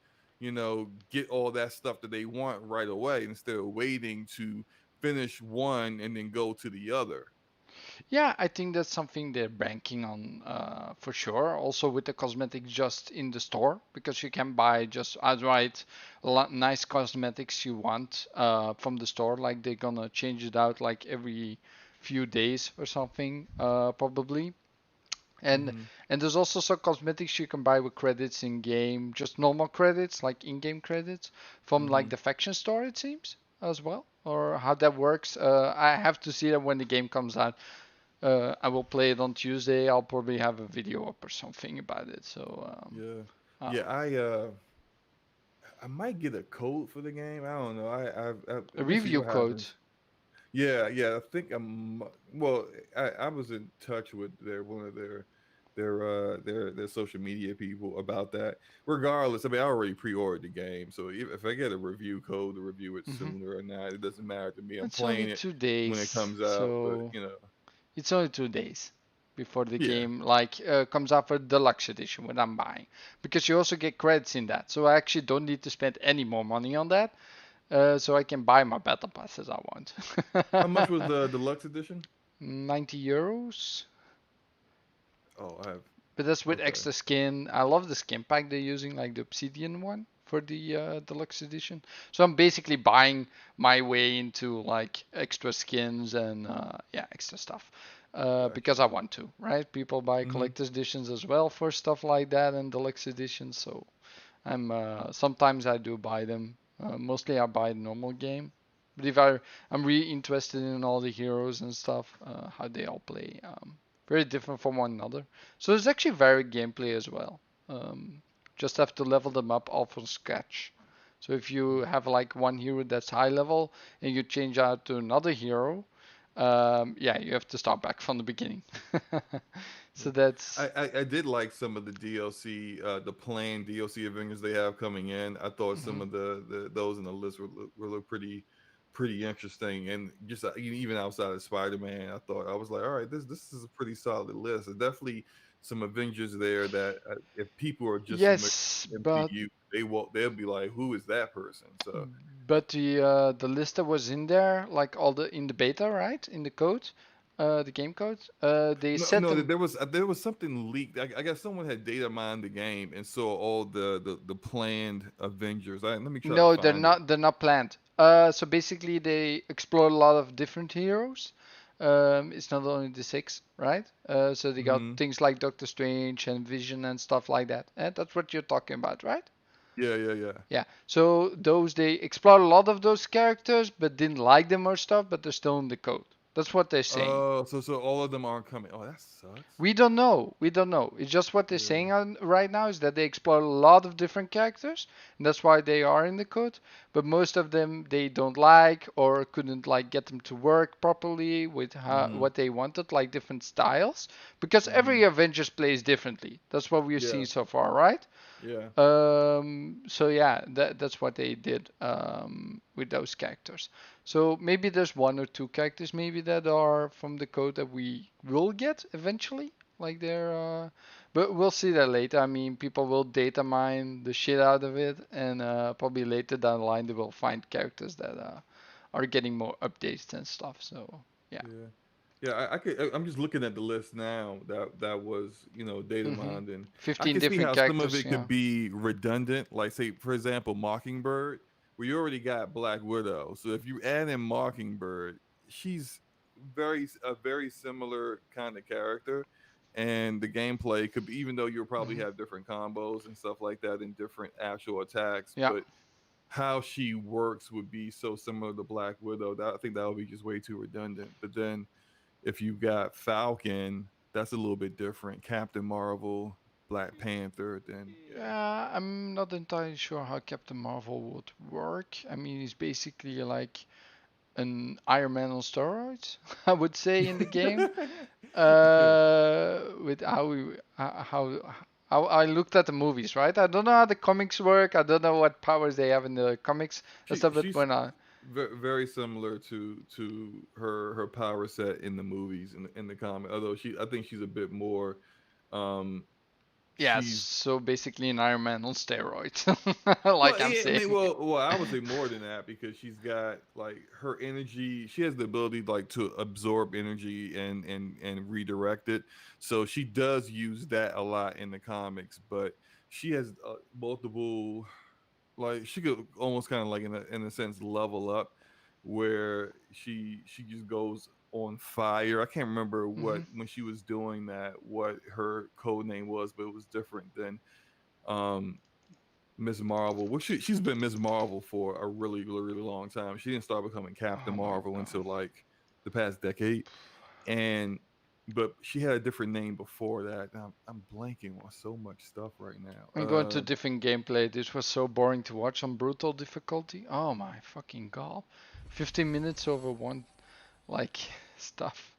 get all that stuff that they want right away instead of waiting to finish one and then go to the other. Yeah, I think that's something they're banking on for sure. Also with the cosmetics just in the store, because you can buy just outright nice cosmetics you want from the store. Like they're gonna change it out like every few days or something, probably. And Mm-hmm. and there's also some cosmetics you can buy with credits in game, just normal credits, like in-game credits from like Mm-hmm. the faction store, it seems as well, or how that works. I have to see that when the game comes out. I will play it on Tuesday. I'll probably have a video up or something about it. So Yeah. Yeah, um, I might get a code for the game. I don't know. a we'll see review what code. happens. Yeah, yeah. I think well, I was in touch with one of their social media people about that. Regardless, I mean, I already pre-ordered the game, so if I get a review code to review it Hmm. sooner or not, it doesn't matter to me. I'm It's only playing it two when it days, comes out, but so it's only 2 days before the yeah. game like comes out for deluxe edition when I'm buying, because you also get credits in that. So I actually don't need to spend any more money on that. So I can buy my battle passes I want. How much was the deluxe edition? €90. Oh, I have. But that's with Okay. extra skin. I love the skin pack they're using, like the obsidian one for the deluxe edition. So I'm basically buying my way into like extra skins and yeah, extra stuff. Gotcha. Because I want to, right? People buy Mm-hmm. collector's editions as well for stuff like that and deluxe editions. So I'm sometimes I do buy them. Mostly I buy the normal game. But if I'm really interested in all the heroes and stuff, how they all play, very different from one another. So there's actually varied gameplay as well. Um, just have to level them up all from scratch. So if you have like one hero that's high level and you change out to another hero, yeah, you have to start back from the beginning. Yeah. So that's. I did like some of the DLC, the planned DLC Avengers they have coming in. I thought some Mhm. of the those in the list were look pretty interesting, and just even outside of Spider-Man, I thought I was like, all right, this is a pretty solid list. There's definitely some Avengers there that if people are just familiar Yes, with but MCU, they'll be like, who is that person? So the list that was in there, like all the in the beta, right? In the code, the game code, they no, set no, them. there was something leaked. I guess someone had data mined the game and saw all the planned Avengers. Let me try to No, they're find it. not. They're not planned. So basically, they explore a lot of different heroes. It's not only the six, right? So they got Hmm. things like Doctor Strange and Vision and stuff like that. And that's what you're talking about, right? Yeah, yeah, yeah. Yeah. So those they explored a lot of those characters, but didn't like them or stuff. But they're still in the code. That's what they're saying. Oh, so all of them aren't coming. Oh, that sucks. We don't know. We don't know. It's just what they're Yeah. saying right now is that they explore a lot of different characters, and that's why they are in the code. But most of them they don't like or couldn't like get them to work properly with Hmm. what they wanted, like different styles. Because Hmm. every Avengers plays differently. That's what we've Yeah. seen so far, right? Yeah. So yeah, that's what they did with those characters. So maybe there's one or two characters maybe that are from the code that we will get eventually. Like they're, but we'll see that later. I mean, people will data mine the shit out of it, and probably later down the line they will find characters that are getting more updates and stuff. So yeah. Yeah. Yeah, I could. I'm just looking at the list now that was data Hmm. mined, and I 15 can see different how some of characters. it Yeah. could be redundant. Like say, for example, Mockingbird. We already got Black Widow, so if you add in Mockingbird, she's a very similar kind of character, and the gameplay could be, even though you'll probably Hmm. have different combos and stuff like that and different actual attacks, Yeah. but how she works would be so similar to Black Widow that I think that would be just way too redundant. But then if you got Falcon, that's a little bit different. Captain Marvel, Black Panther, then yeah. Yeah, I'm not entirely sure how Captain Marvel would work. I mean, he's basically like an Iron Man on steroids, I would say, in the game. Yeah. With how I looked at the movies, right? I don't know how the comics work. I don't know what powers they have in the comics and stuff. But She's when I very similar to her power set in the movies in the comic. Although I think she's a bit more. Um, yeah, she's so basically an Iron Man on steroids, like Well, I'm yeah, I mean, saying. well, I would say more than that because she's got like her energy. She has the ability like to absorb energy and redirect it. So she does use that a lot in the comics. But she has multiple, like she could almost kind of like in a sense level up, where she just goes on fire. I can't remember what Hmm. when she was doing that what her code name was, but it was different than um Ms. Marvel. Well, she's been Ms. Marvel for a really long time. She didn't start becoming Captain Oh my Marvel until god. like the past decade, and but she had a different name before that. I'm blanking on so much stuff right now. I'm going to different gameplay. This was so boring to watch on brutal difficulty. Oh my fucking god. 15 minutes over one like stuff.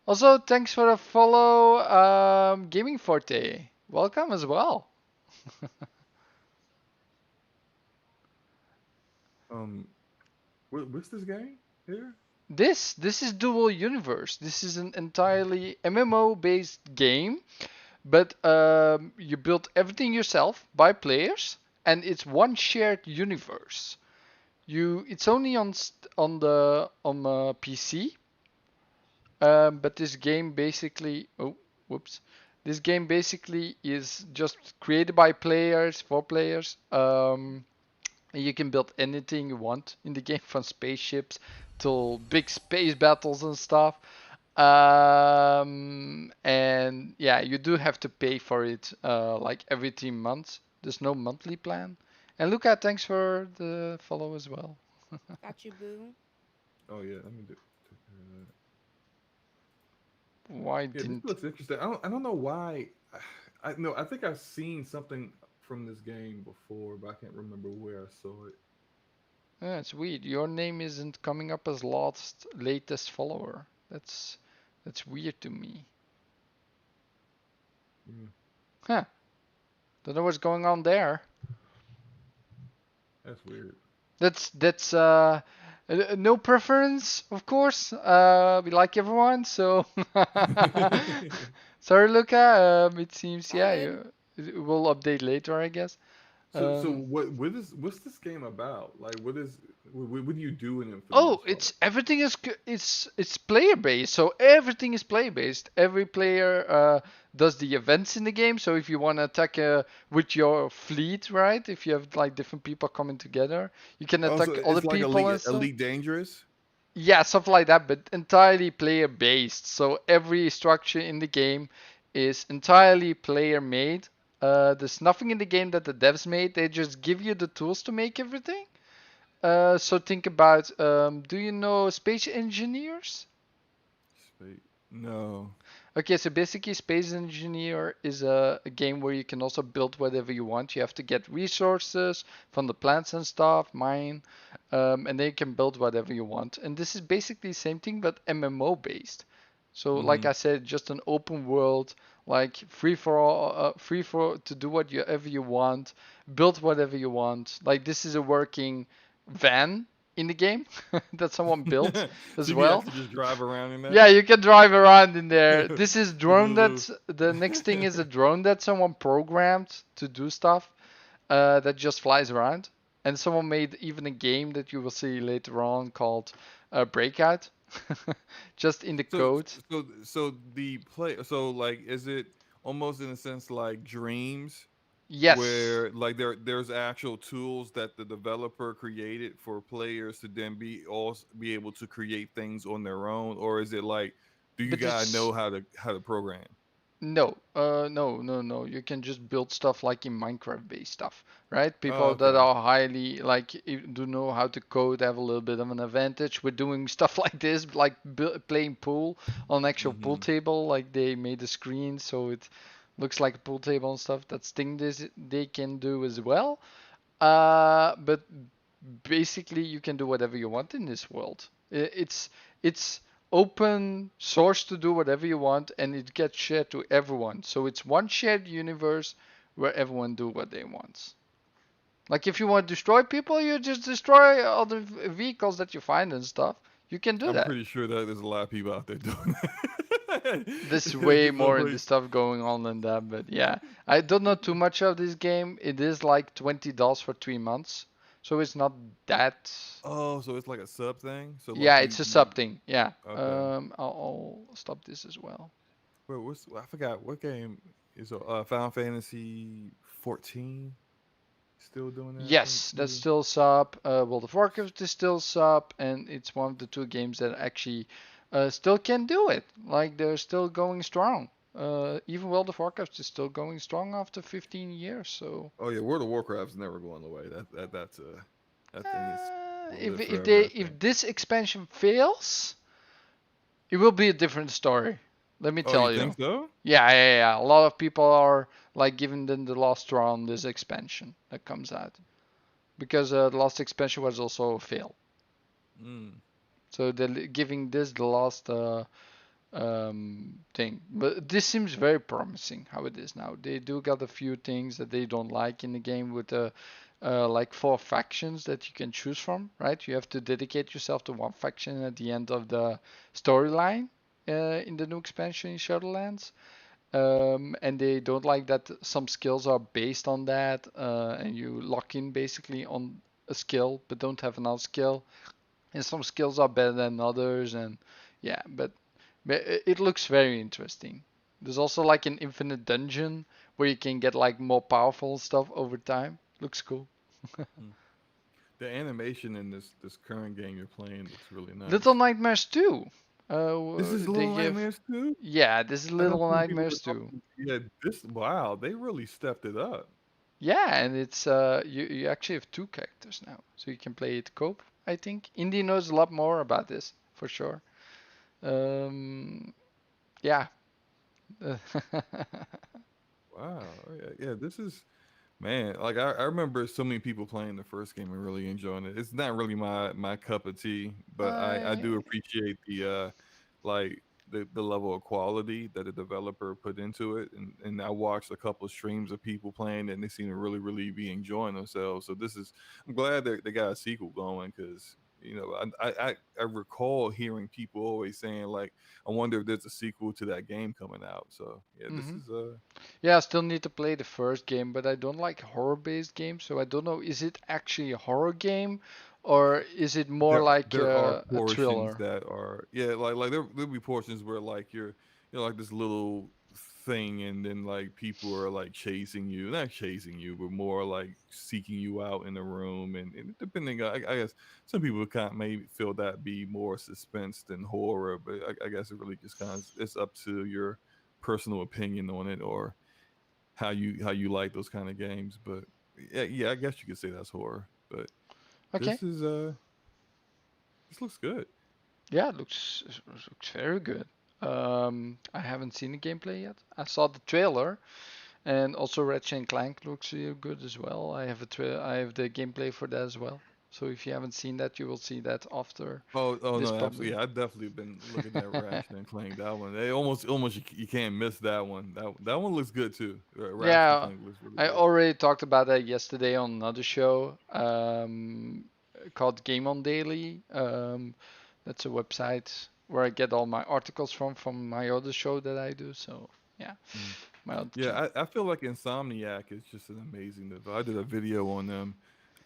Also, thanks for the follow, Gaming Forte. Welcome as well. um, what's this game here? This is Dual Universe. This is an entirely MMO based game, but you build everything yourself by players, and it's one shared universe. It's only on PC, but this game basically whoops, this game basically is just created by players for players. You can build anything you want in the game, from spaceships to big space battles and stuff. And yeah, you do have to pay for it like every 3 months. There's no monthly plan. And Luca, thanks for the follow as well. Got you, boo. Oh yeah, let me do. Take care of that. Why Yeah, this didn't? looks interesting. I don't know why. I know I think I've seen something from this game before, but I can't remember where I saw it. It's weird. Your name isn't coming up as last latest follower. That's weird to me. Mm, Huh. Don't know what's going on there. that's weird. That's no preference, of course. We like everyone, so sorry, Luca. It seems, All yeah, good. we'll update later, I guess. So Um, what's this game about? Like what do you do in it for the oh, most it's part? everything is it's player based, so everything is player based. Every player does the events in the game. So if you want to attack with your fleet, right? If you have like different people coming together, you can Oh, so attack other it's like people and stuff. Elite Dangerous. Yeah, stuff like that, but entirely player based. So every structure in the game is entirely player made. There's nothing in the game that the devs made. They just give you the tools to make everything. So think about, do you know Space Engineers? Sweet. No. Okay, so basically, Space Engineer is a game where you can also build whatever you want. You have to get resources from the plants and stuff, mine, and then you can build whatever you want. And this is basically the same thing, but MMO based. So, like Mm-hmm. I said, just an open world, like free for all, free for to do whatever you want, build whatever you want. Like this is a working van in the game that someone built So as you can well. actually just drive around in Yeah, that. you can drive around in there. This is drone With that's the next thing is a drone that someone programmed to do stuff that just flies around. And someone made even a game that you will see later on called Breakout, just in the so code. so like is it almost in a sense like Dreams Yes, where like there's actual tools that the developer created for players to then be able to create things on their own, or is it like do you but guys it's know how to program? no, no. You can just build stuff like in Minecraft-based stuff, right? Oh, People that okay. are highly like do know how to code have a little bit of an advantage. We're doing stuff like this, like playing pool on an actual pool Mm-hmm. table. Like they made a screen so it looks like a pool table and stuff. That's thing they can do as well. But basically you can do whatever you want in this world. It's open source to do whatever you want, and it gets shared to everyone. So it's one shared universe where everyone do what they want. Like if you want to destroy people, you just destroy all the vehicles that you find and stuff. You can do I'm that. pretty sure that there's a lot of people out there doing that. There's way Get more in the somebody. stuff going on than that, but yeah, I don't know too much of this game. It is like $20 for 3 months, so it's not that. Oh, so it's like a sub thing. So Yeah, like it's a you sub thing. Yeah. okay. I'll stop this as well. Wait, what's I forgot what game is Final Fantasy 14 still doing that? I think Yes, that's too. still sub. World of Warcraft is still sub, and it's one of the two games that actually still can do it. Like they're still going strong. Even World of Warcraft is still going strong after 15 years. So Oh yeah, World of Warcraft's never going away. That's that thing is will live they forever. I think. if this expansion fails, it will be a different story. Let me Oh, you tell think you. so? Yeah. A lot of people are like giving them the last straw on this expansion that comes out because the last expansion was also a fail. Mm. So they're giving this the last thing. But this seems very promising how it is now. They do got a few things that they don't like in the game with like 4 factions that you can choose from, right? You have to dedicate yourself to one faction at the end of the storyline in the new expansion in Shadowlands. And they don't like that some skills are based on that, and you lock in basically on a skill but don't have another skill, and some skills are better than others, and yeah, but it looks very interesting. There's also like an infinite dungeon where you can get like more powerful stuff over time. Looks cool. Mm. The animation in this current game you're playing looks really Little nice. Nightmares 2. This is They Little give, Nightmares too. yeah, this is I know Little some people were Nightmares 2. talking. Yeah, this wow, they really stepped it up. Yeah, and it's you actually have two characters now, so you can play it co-op. I think Indy knows a lot more about this for sure. Yeah. Wow. Oh, yeah, yeah. This is man. Like I remember so many people playing the first game and really enjoying it. It's not really my cup of tea, but I I do appreciate the like the level of quality that the developer put into it. And I watched a couple of streams of people playing it, and they seem to really be enjoying themselves. So this is I'm glad that they got a sequel going because you know I recall hearing people always saying like I wonder if there's a sequel to that game coming out. So yeah, this hmm is Yeah, I still need to play the first game, but I don't like horror-based games, so I don't know. Is it actually a horror game, or is it more like there are a portions thriller? that are yeah like there'll be portions where like you're like this little thing and then like people are like chasing you, not chasing you but more like seeking you out in the room, and depending I guess some people kind of maybe feel that be more suspense than horror, but I guess it really just kind of it's up to your personal opinion on it or how you like those kind of games. But yeah, I guess you could say that's horror, but Okay. this is this looks good. Yeah, it looks very good. I haven't seen the gameplay yet. I saw the trailer, and also Ratchet and Clank looks really good as well. I have the gameplay for that as well. So if you haven't seen that, you will see that after Oh this no, public. absolutely. Yeah, I definitely been looking at Ratchet and Clank. That one, they almost you can't miss that one. That one looks good too. Ratchet and Yeah, Clank looks really I good. already talked about that yesterday on another show called Game on Daily. That's a website where I get all my articles from my other show that I do. So yeah, Mm. my other channel. Yeah, I feel like Insomniac is just an amazing dev. I did a video on them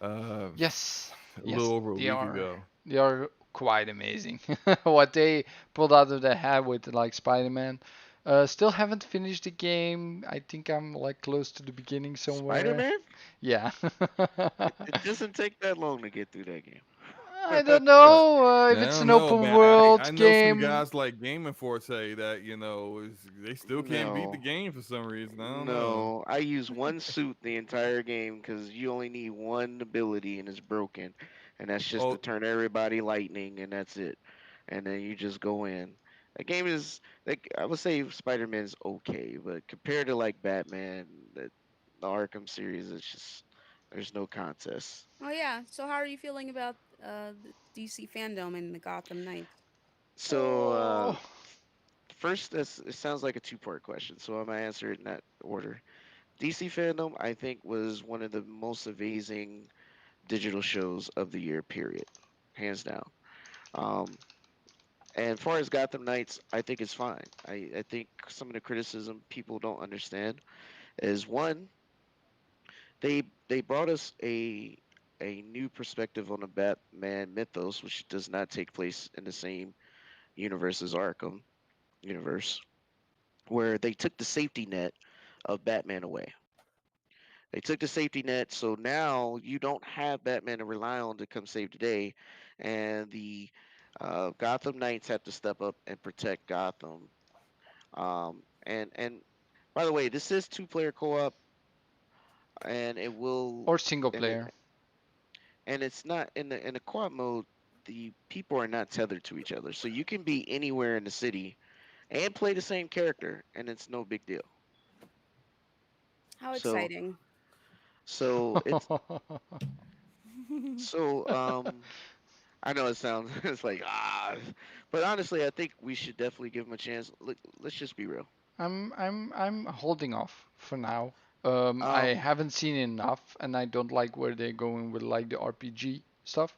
uh, Yes, a little yes, over a week ago. they are quite amazing. What they pulled out of their hat with like Spider-Man. Still haven't finished the game. I think I'm like close to the beginning Spider somewhere. Man? Yeah. It doesn't take that long to get through that I don't game. know if Yeah, I it's don't an know, open man. I world know some game. guys like Gaming Forte that they still can't beat the No. game for some reason. I don't know. No, I use one suit the entire game because you only need one ability and it's broken, and that's just to Oh, turn everybody lightning, and that's it. And then you just go in. The game is like I would say Spider-Man's okay, but compared to like Batman, the Arkham series, it's just There's no contest. Oh yeah. So how are you feeling about the DC fandom and the Gotham Knights? So Oh, first, it sounds like a two-part question, so I'm gonna answer it in that order. DC fandom, I think, was one of the most amazing digital shows of the year. Period, hands down. Um, and far as Gotham Knights, I think it's fine. I think some of the criticism people don't understand is one, they brought us a new perspective on the Batman mythos, which does not take place in the same universe as Arkham universe, where they took the safety net of Batman away. They took the safety net, so now you don't have Batman to rely on to come save the day, and the Gotham Knights have to step up and protect Gotham. And by the way, this is two-player co-op, and it will or single and it player. and it's not in the co-op mode. The people are not tethered to each other, so you can be anywhere in the city and play the same character, and it's no big deal. How So exciting. so it's so I know it sounds it's like but honestly, I think we should definitely give them a chance. Look, let's just be real. I'm holding off for now. I Um, haven't seen enough, and I don't like where they're going with like the RPG stuff.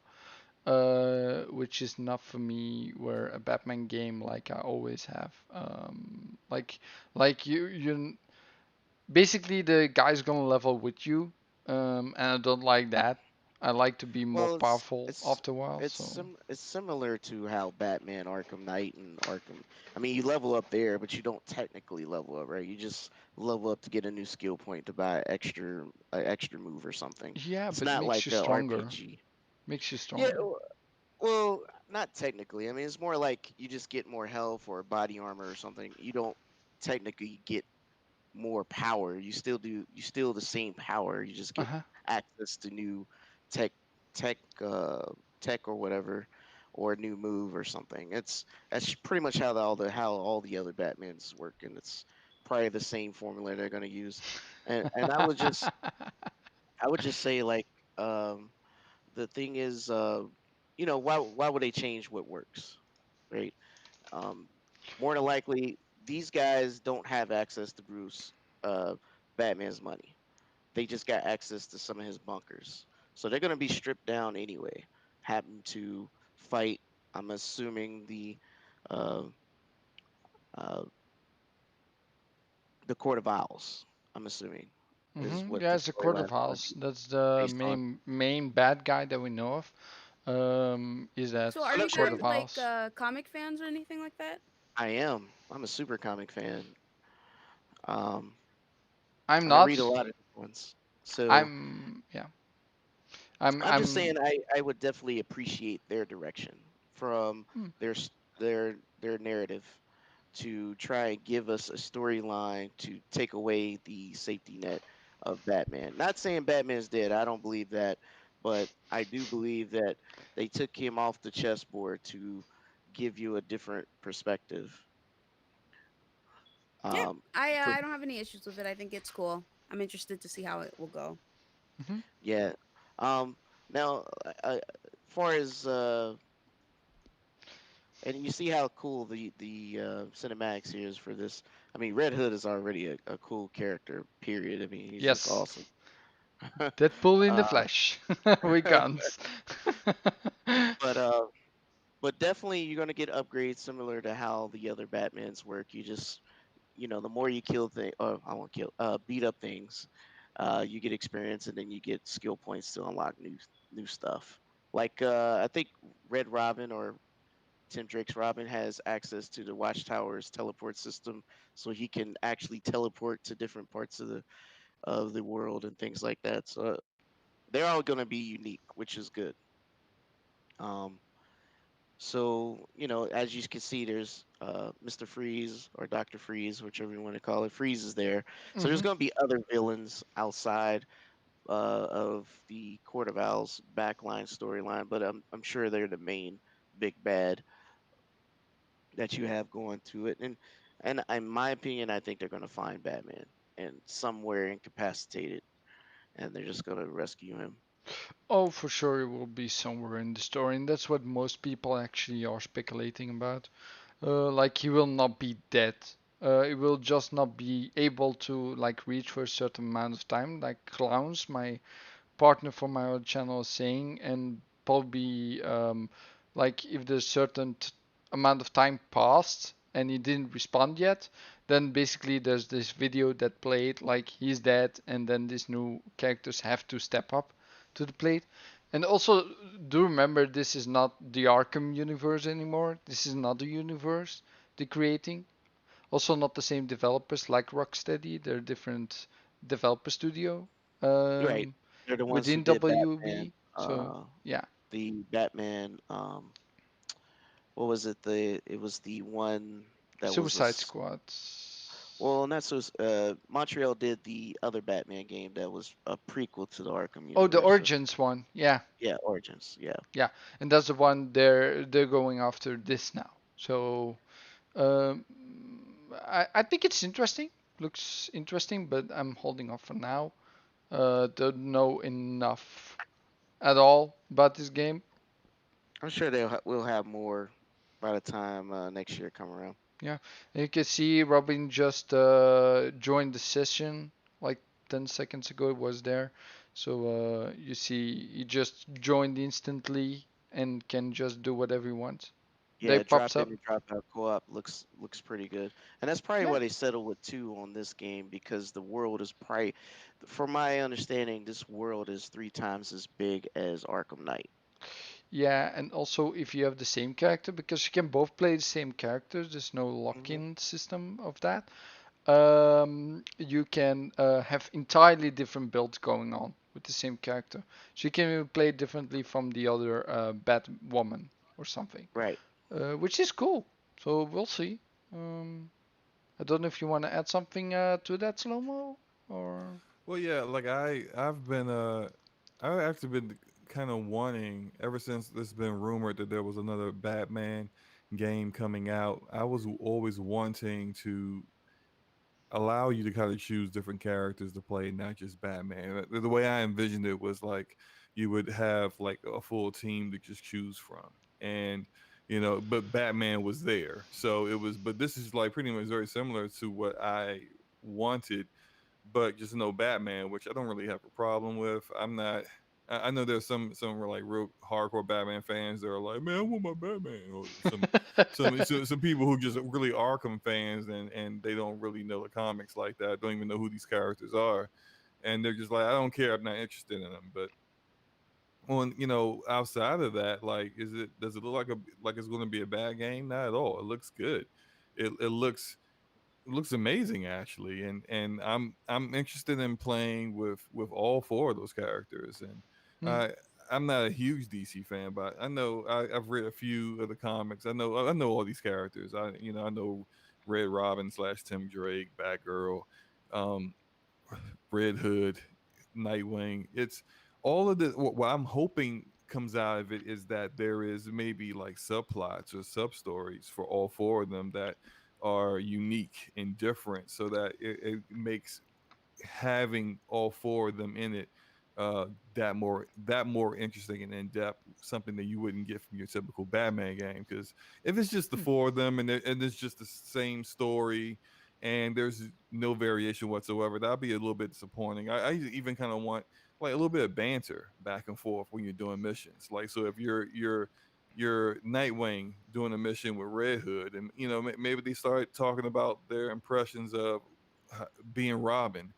Which is not for me. Where a Batman game like I always have. Like you basically the guy's gonna level with you, and I don't like that. I like to be more well, powerful after a while. it's similar to how Batman Arkham Knight and Arkham. I mean, you level up there, but you don't technically level up, right? You just level up to get a new skill point to buy extra move or something. Yeah, It's but it not makes like you a stronger. RPG. Makes you Yeah, stronger. well, not technically. I mean, it's more like you just get more health or body armor or something. You don't technically get more power. You still the same power. You just Uh get huh. access to new tech tech tech or whatever or a new move or something. That's pretty much how all the other Batmans work, and it's probably the same formula they're gonna use. And I would just say like um the thing is why would they change what works, right? Um More than likely these guys don't have access to Bruce Batman's money. They just got access to some of his bunkers. So they're going to be stripped down anyway. Happen to fight, I'm assuming uh, uh, the Court of Owls. I'm assuming is Mm-hmm. what Yeah, the it's the Court storyline of is going to Owls. be That's the based on. main bad guy that we know of. Is that So are But I'm you sure Court guys of like Owls? comic fans or anything like that? I am. I'm a super comic fan. Um, I'm and I read not. a lot of different ones. So I'm yeah. I'm I'm just saying I'm I would definitely appreciate their direction from hmm, their narrative to try and give us a storyline to take away the safety net of Batman. Not saying Batman's dead, I don't believe that, but I do believe that they took him off the chessboard to give you a different perspective. Yeah, Um, for I don't have any issues with it. I think it's cool. I'm interested to see how it will go. mhm. yeah. Um, Now, far as and you see how cool the cinematics here is for this. I mean, Red Hood is already a cool character. Period. I mean, he's just Yes. awesome. Deadpool in the uh, flesh with guns. but uh, but definitely you're gonna get upgrades similar to how the other Batmans work. You just the more you kill things, or I won't kill, beat up things, you get experience, and then you get skill points to unlock new stuff. Like I think Red Robin or Tim Drake's Robin has access to the Watchtower's teleport system, so he can actually teleport to different parts of the world and things like that. So they're all going to be unique, which is good. Um, so as you can see, there's Mr. Freeze or Doctor Freeze, whichever you want to call it. Freeze is there, so there's Hmm. going to be other villains outside of the Court of Owls backline storyline, but I'm sure they're the main big bad that you have going to it. And in my opinion, I think they're going to find Batman and somewhere incapacitated, and they're just gonna rescue him. Oh, for sure it will be somewhere in the story, and that's what most people actually are speculating about. Like he will not be dead. He will just not be able to like reach for a certain amount of time, like clowns, my partner for my other channel is saying, and probably like if there's certain amount of time passed and he didn't respond yet, then basically there's this video that played like he's dead, and then these new characters have to step up to the plate. And also do remember this is not the Arkham universe anymore. This is another universe they're creating. Also not the same developers like Rocksteady. They're different developer studio. Right. Um, They're the ones who within did Batman. WB. So yeah, The Batman. What was it? It was the one that was Suicide Squad. well, not so. Montreal did the other Batman game that was a prequel to the Arkham Oh, the universe. So Origins one. Yeah, yeah, Origins. Yeah. yeah, and that's the one they're going after this now. So um, I think it's interesting. Looks interesting, but I'm holding off for now. Don't know enough at all about this game. I'm sure we'll have more by the time next year come around. Yeah, and you can see Robin just joined the session like 10 seconds ago. It was there, so you see he just joined instantly and can just do whatever he wants. They Yeah, pops drop up. in and drop out co-op looks pretty good, and that's probably Yeah, why they settled with two on this game because the world is probably, from my understanding, this world is three times as big as Arkham Knight. yeah, and also if you have the same character, because you can both play the same characters, there's no Hmm. lock-in system of that. You can have entirely different builds going on with the same character. So you can even play differently from the other Batwoman or something, Right. which is cool. So we'll see. I don't know if you want to add something to that, Slomo, or Well, yeah, like I've actually been kind of wanting ever since there's been rumored that there was another Batman game coming out. I was always wanting to allow you to kind of choose different characters to play, not just Batman. The way I envisioned it was like you would have like a full team to just choose from, and but Batman was there, so it was. But this is like pretty much very similar to what I wanted, but just no Batman, which I don't really have a problem with. I'm not. I know there's some like real hardcore Batman fans that are like, man, I want my Batman, or some people who just really Arkham fans and they don't really know the comics like that, don't even know who these characters are, and they're just like, I don't care, I'm not interested in them. But on outside of that, like, does it look like it's going to be a bad game? Not at all. It looks good. It looks amazing actually, and I'm interested in playing with all four of those characters. And Hmm. I I'm not a huge DC fan, but I've read a few of the comics. I know all these characters. I know Red Robin slash Tim Drake, Batgirl, um, Red Hood, Nightwing. It's all of the what I'm hoping comes out of it is that there is maybe like subplots or sub stories for all four of them that are unique and different, so that it makes having all four of them in it uh that more interesting and in depth, something that you wouldn't get from your typical Batman game. Because if it's just the four of them and it's just the same story and there's no variation whatsoever, that'll be a little bit disappointing. I even kind of want like a little bit of banter back and forth when you're doing missions. Like, so if you're Nightwing doing a mission with Red Hood, and maybe they start talking about their impressions of being Robin,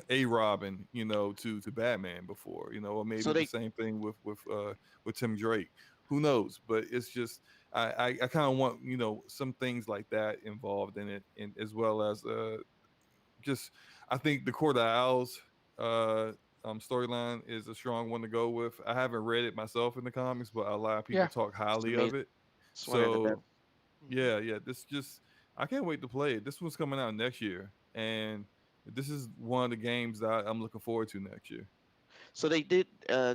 a Robin, to Batman before, or So maybe the they same thing with Tim Drake. Who knows? But it's just I kind of want some things like that involved in it, and as well as just I think the Court of Owls uh, storyline is a strong one to go with. I haven't read it myself in the comics, but a lot of people yeah, talk it's highly of amazing. it. It's one of the best. So Mhm. yeah, this just I can't wait to play it. This one's coming out next year, and this is one of the games that I'm looking forward to next year. So they did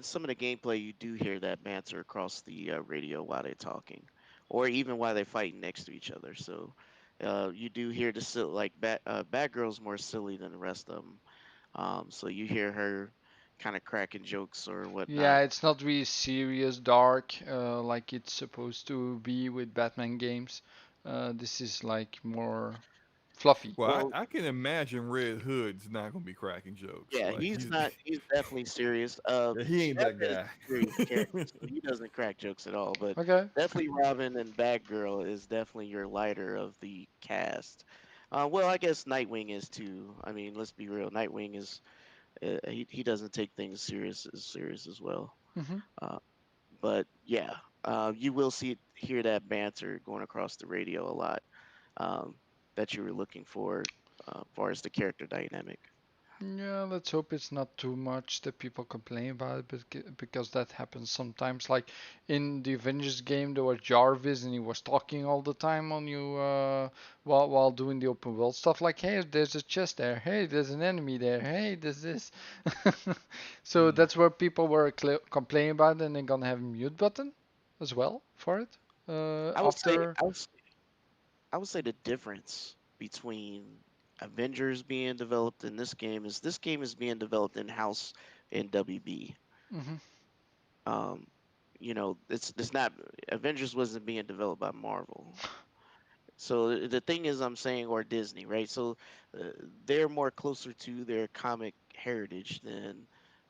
some of the gameplay. You do hear that banter across the radio while they're talking, or even while they're fighting next to each other. So you do hear like Batgirl's more silly than the rest of them. So you hear her. kind of cracking jokes or Yeah, whatnot. it's not really serious, dark, like it's supposed to be with Batman games. This is like more fluffy. Well, Well, I can imagine Red Hood's not gonna be cracking jokes. yeah, Like he's he's not. He's definitely serious. yeah, he ain't that Batman is guy. a serious character, so he doesn't crack jokes at all. But Okay. definitely Robin and Batgirl is definitely your lighter of the cast. Well, I guess Nightwing is too. I mean, let's be real. Nightwing is he doesn't take things serious as well. Hmm. Uh, but yeah, you will hear that banter going across the radio a lot, um, that you were looking for, far as the character dynamic. Yeah, let's hope it's not too much that people complain about it, because that happens sometimes. Like in the Avengers game, there was Jarvis and he was talking all the time on you while doing the open world stuff. Like, hey, there's a chest there. Hey, there's an enemy there. Hey, there's this. So Mm. that's where people were complaining about, and they're gonna have a mute button as well for it. I would say After. I would say the difference between Avengers being developed in this game is being developed in house in WB. Hmm. Um, it's not Avengers wasn't being developed by Marvel. So the thing is, I'm saying, or Disney, right? So uh, they're more closer to their comic heritage than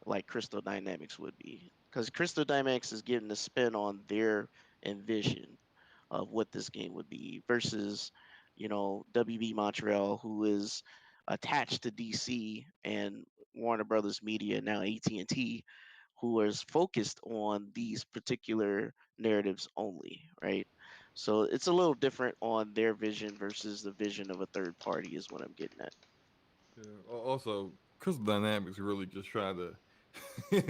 like Crystal Dynamics would be, because Crystal Dynamics is getting the spin on their envision of what this game would be versus, WB Montreal, who is attached to DC and Warner Brothers Media, now AT&T, who is focused on these particular narratives only, right? So it's a little different on their vision versus the vision of a third party, is what I'm getting at. Yeah. Also, Crystal Dynamics really just trying to.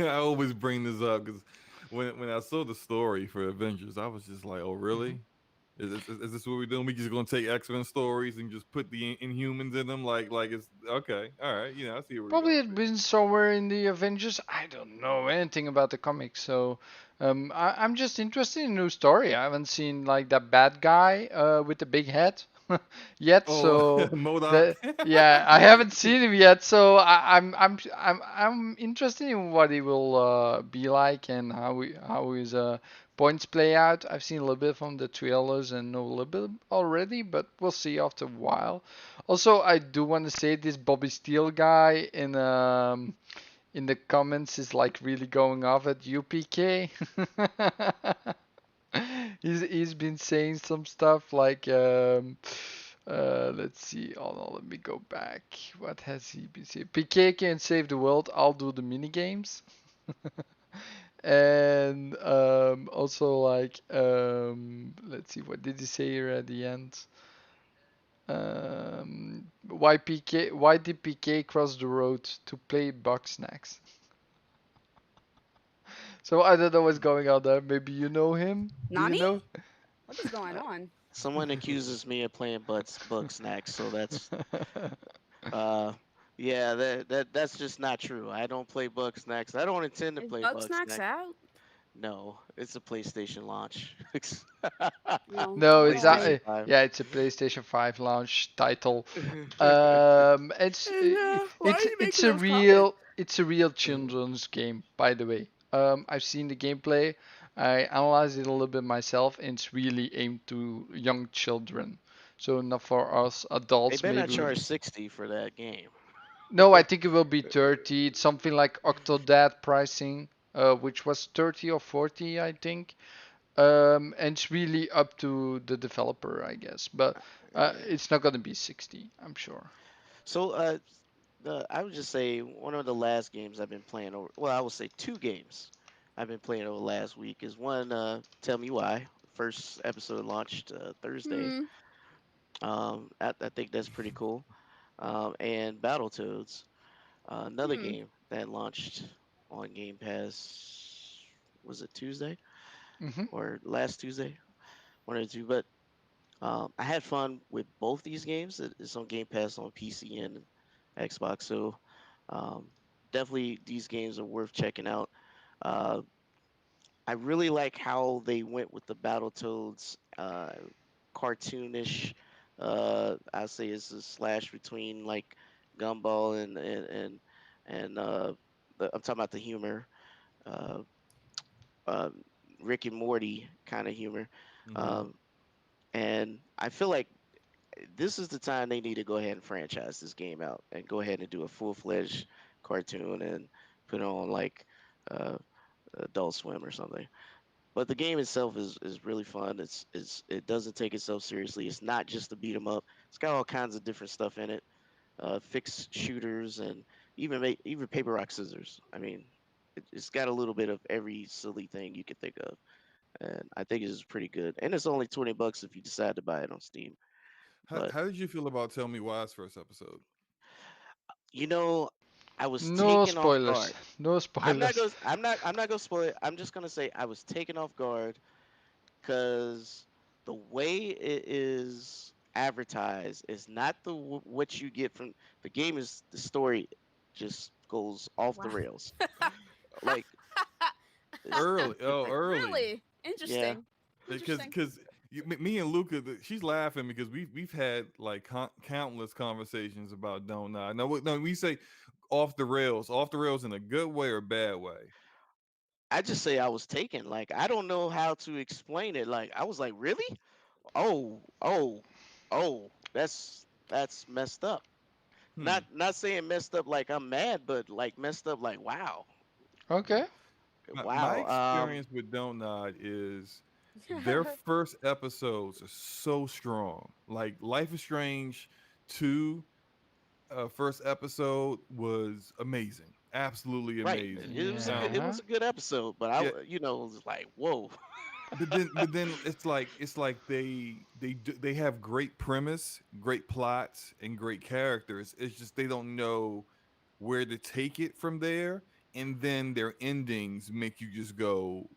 I always bring this up because when I saw the story for Avengers, I was just like, oh Hmm. really? Is this what we're doing? We just gonna take X-Men stories and just put the Inhumans in them? Like it's okay, all right. I see where we're Probably going it with this. been somewhere in the Avengers. I don't know anything about the comics, so I'm just interested in a new story. I haven't seen like that bad guy with the big head yet, Oh, so Modoc. the yeah, I haven't seen him yet, so I'm interested in what he will be like and how his points play out. I've seen a little bit from the trailers and know a little bit already, but we'll see after a while. Also, I do want to say this Bobby Steele guy in the comments is like really going off at UPK. He's been saying some stuff like let's see. Oh no, let me go back. What has he been saying? PK can save the world. I'll do the mini games. And also like let's see, what did he say here at the end? Why did PK cross the road to play Bugsnax? So I don't know what's going on there. Maybe you know him? Do you Nani? know? What is going Uh, on? Someone accuses me of playing bug snacks, so uh yeah, that's just not true. I don't play bug snacks. I don't intend to Is play Bug bug Snacks snacks. out? No, it's a PlayStation launch. It's No. No, it's PlayStation Oh. 5. yeah, it's a PlayStation 5 launch title. And why are you It's making a those comments? real children's game, by the way. I've seen the gameplay. I analyzed it a little bit myself, and it's really aimed to young children. So not for us They adults, better not maybe. charge 60 for that game. No, I think it will be 30. It's something like Octodad pricing, which was 30 or 40, I think. And it's really up to the developer, I guess. But Yeah. it's not gonna be 60, I'm sure. So, I would just say one of the last games I've been playing over. Well, I would say two games I've been playing over last week is one. Tell Me Why. First episode launched Thursday. Hmm. I think that's pretty cool. And Battletoads, another Hmm. game that launched on Game Pass. Was it Tuesday Hmm. or last Tuesday? One or two. But I had fun with both these games. It's on Game Pass on PC and Xbox, so um, definitely these games are worth checking out. Uh, I really like how they went with the Battletoads cartoonish. I say it's a slash between like Gumball and I'm talking about the humor, uh, uh, Rick and Morty kind of humor, Mm-hmm. um, and I feel like this is the time they need to go ahead and franchise this game out and go ahead and do a full fledged cartoon and put it on like uh, Adult Swim or something. But the game itself is really fun. It doesn't take itself seriously. It's not just a beat 'em up. It's got all kinds of different stuff in it. Fixed shooters and even paper rock scissors. I mean, it's got a little bit of every silly thing you could think of, and I think it's pretty good. And it's only $20 if you decide to buy it on Steam. But How did you feel about Tell Me Why's first episode? you know, I was No taken off spoilers. guard. No spoilers. I'm not gonna spoil it. I'm just gonna say I was taken off guard because the way it is advertised is not what you get from the game. Is the story just goes off the Wow. rails? Like Early, oh, like early. Really yeah. interesting. Because Interesting. me and Luca, she's laughing because we've had like countless conversations about Don't Nod. No, no, we say off the rails in a good way or bad way. I just say I was taken. Like I don't know how to explain it. Like I was like, really? Oh, oh, oh. That's messed up. Hmm. Not saying messed up like I'm mad, but like messed up like wow, Okay. My wow. experience with Don't Nod is their first episodes are so strong. Like Life is Strange 2 first episode was amazing, absolutely Right. amazing. It Yeah. was a good episode, but Yeah, was like whoa. but then it's like they have great premise, great plots, and great characters. It's just they don't know where to take it from there, and then their endings make you just go,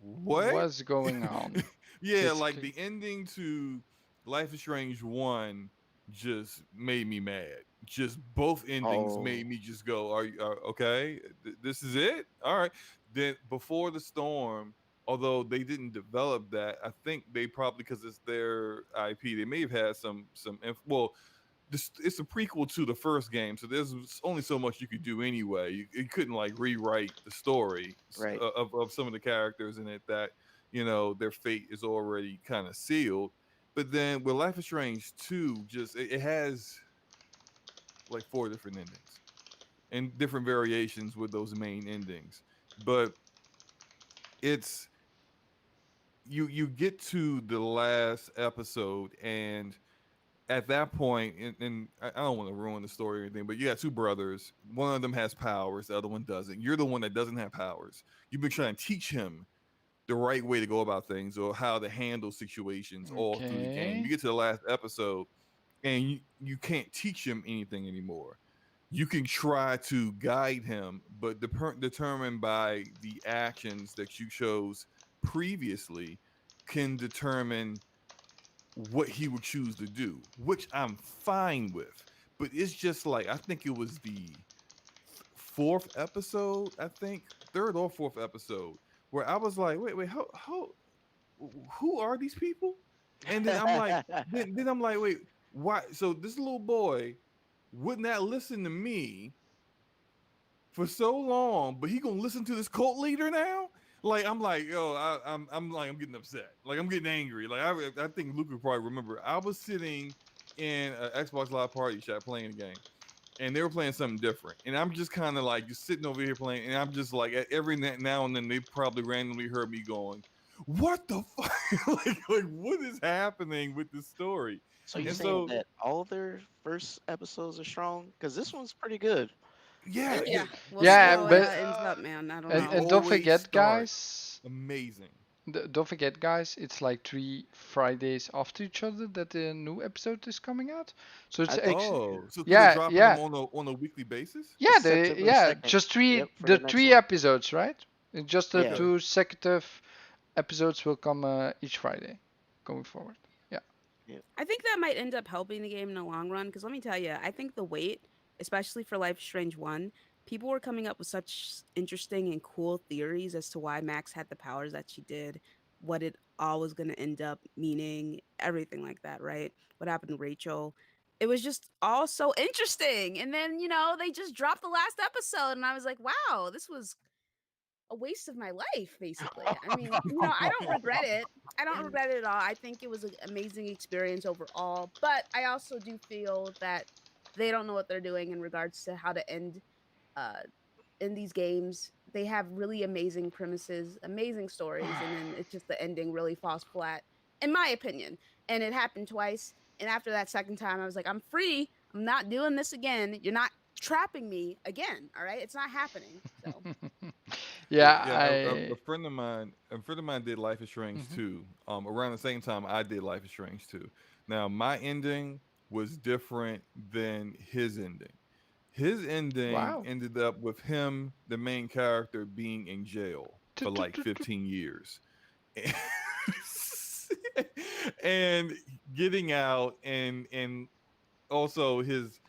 what? What's going on? Yeah, like Basically. the ending to Life is Strange 1 just made me mad. Just both endings made Oh, me just go, are you okay? This is it? All right. Then Before the Storm, although they didn't develop that, I think they probably, because it's their IP, they may have had well, it's a prequel to the first game, so there's only so much you could do anyway. You couldn't like rewrite the story right. of some of the characters in it that their fate is already kind of sealed. But then with Life is Strange 2, just it has like four different endings and different variations with those main endings. But it's you get to the last episode, and at that point, and I don't want to ruin the story or anything, but you got two brothers. One of them has powers, the other one doesn't. You're the one that doesn't have powers. You've been trying to teach him the right way to go about things or how to handle situations all through the game. You Okay. get to the last episode, and you can't teach him anything anymore. You can try to guide him, but determined by the actions that you chose previously can determine what he would choose to do, which I'm fine with. But it's just like I think it was the fourth episode, I think third or fourth episode, where I was like, wait, how who are these people? And then I'm like, then I'm like, wait, why? So this little boy would not listen to me for so long, but he gonna listen to this cult leader now? Like I'm like, yo, I'm like I'm getting upset. Like I'm getting angry. Like I think Luke would probably remember. I was sitting in an Xbox Live party chat playing a game, and they were playing something different. And I'm just kind of like just sitting over here playing, and I'm just like every now and then they probably randomly heard me going, "What the fuck? like what is happening with this story?" So you And saying so that all their first episodes are strong? Because this one's pretty good. yeah, Yeah, we'll see Yeah, how it but ends up, man. I don't they know. and don't always forget, start guys. amazing. Don't forget, guys. It's like 3 Fridays after each other that the new episode is coming out. So it's I think Oh, so they're yeah, dropping them yeah, on a weekly basis? yeah. it's The September yeah, 2nd. just Yep, three for the the next three one. episodes, right? Just the Yeah. Okay. two consecutive episodes will come each Friday going forward. Yeah. Yeah. I think that might end up helping the game in the long run because let me tell you, I think the wait, especially for Life is Strange 1, people were coming up with such interesting and cool theories as to why Max had the powers that she did, what it all was going to end up meaning, everything like that, right? What happened to Rachel? it was just all so interesting. And then, they just dropped the last episode and I was like, wow, this was a waste of my life, basically. I mean, I don't regret it. I don't regret it at all. I think it was an amazing experience overall, but I also do feel that they don't know what they're doing in regards to how to end uh in these games. They have really amazing premises, amazing stories, and then it's just the ending really falls flat, in my opinion. And it happened twice. And after that second time, I was like, I'm free. I'm not doing this again. You're not trapping me again. All right. It's not happening. So, Yeah, Yeah, yeah. A I. friend of mine did Life is Strange Mhm. too. Around the same time I did Life is Strange too. Now my ending was different than his ending. His ending Wow. ended up with him, the main character, being in jail for like Tut. 15 years. And getting out, and also his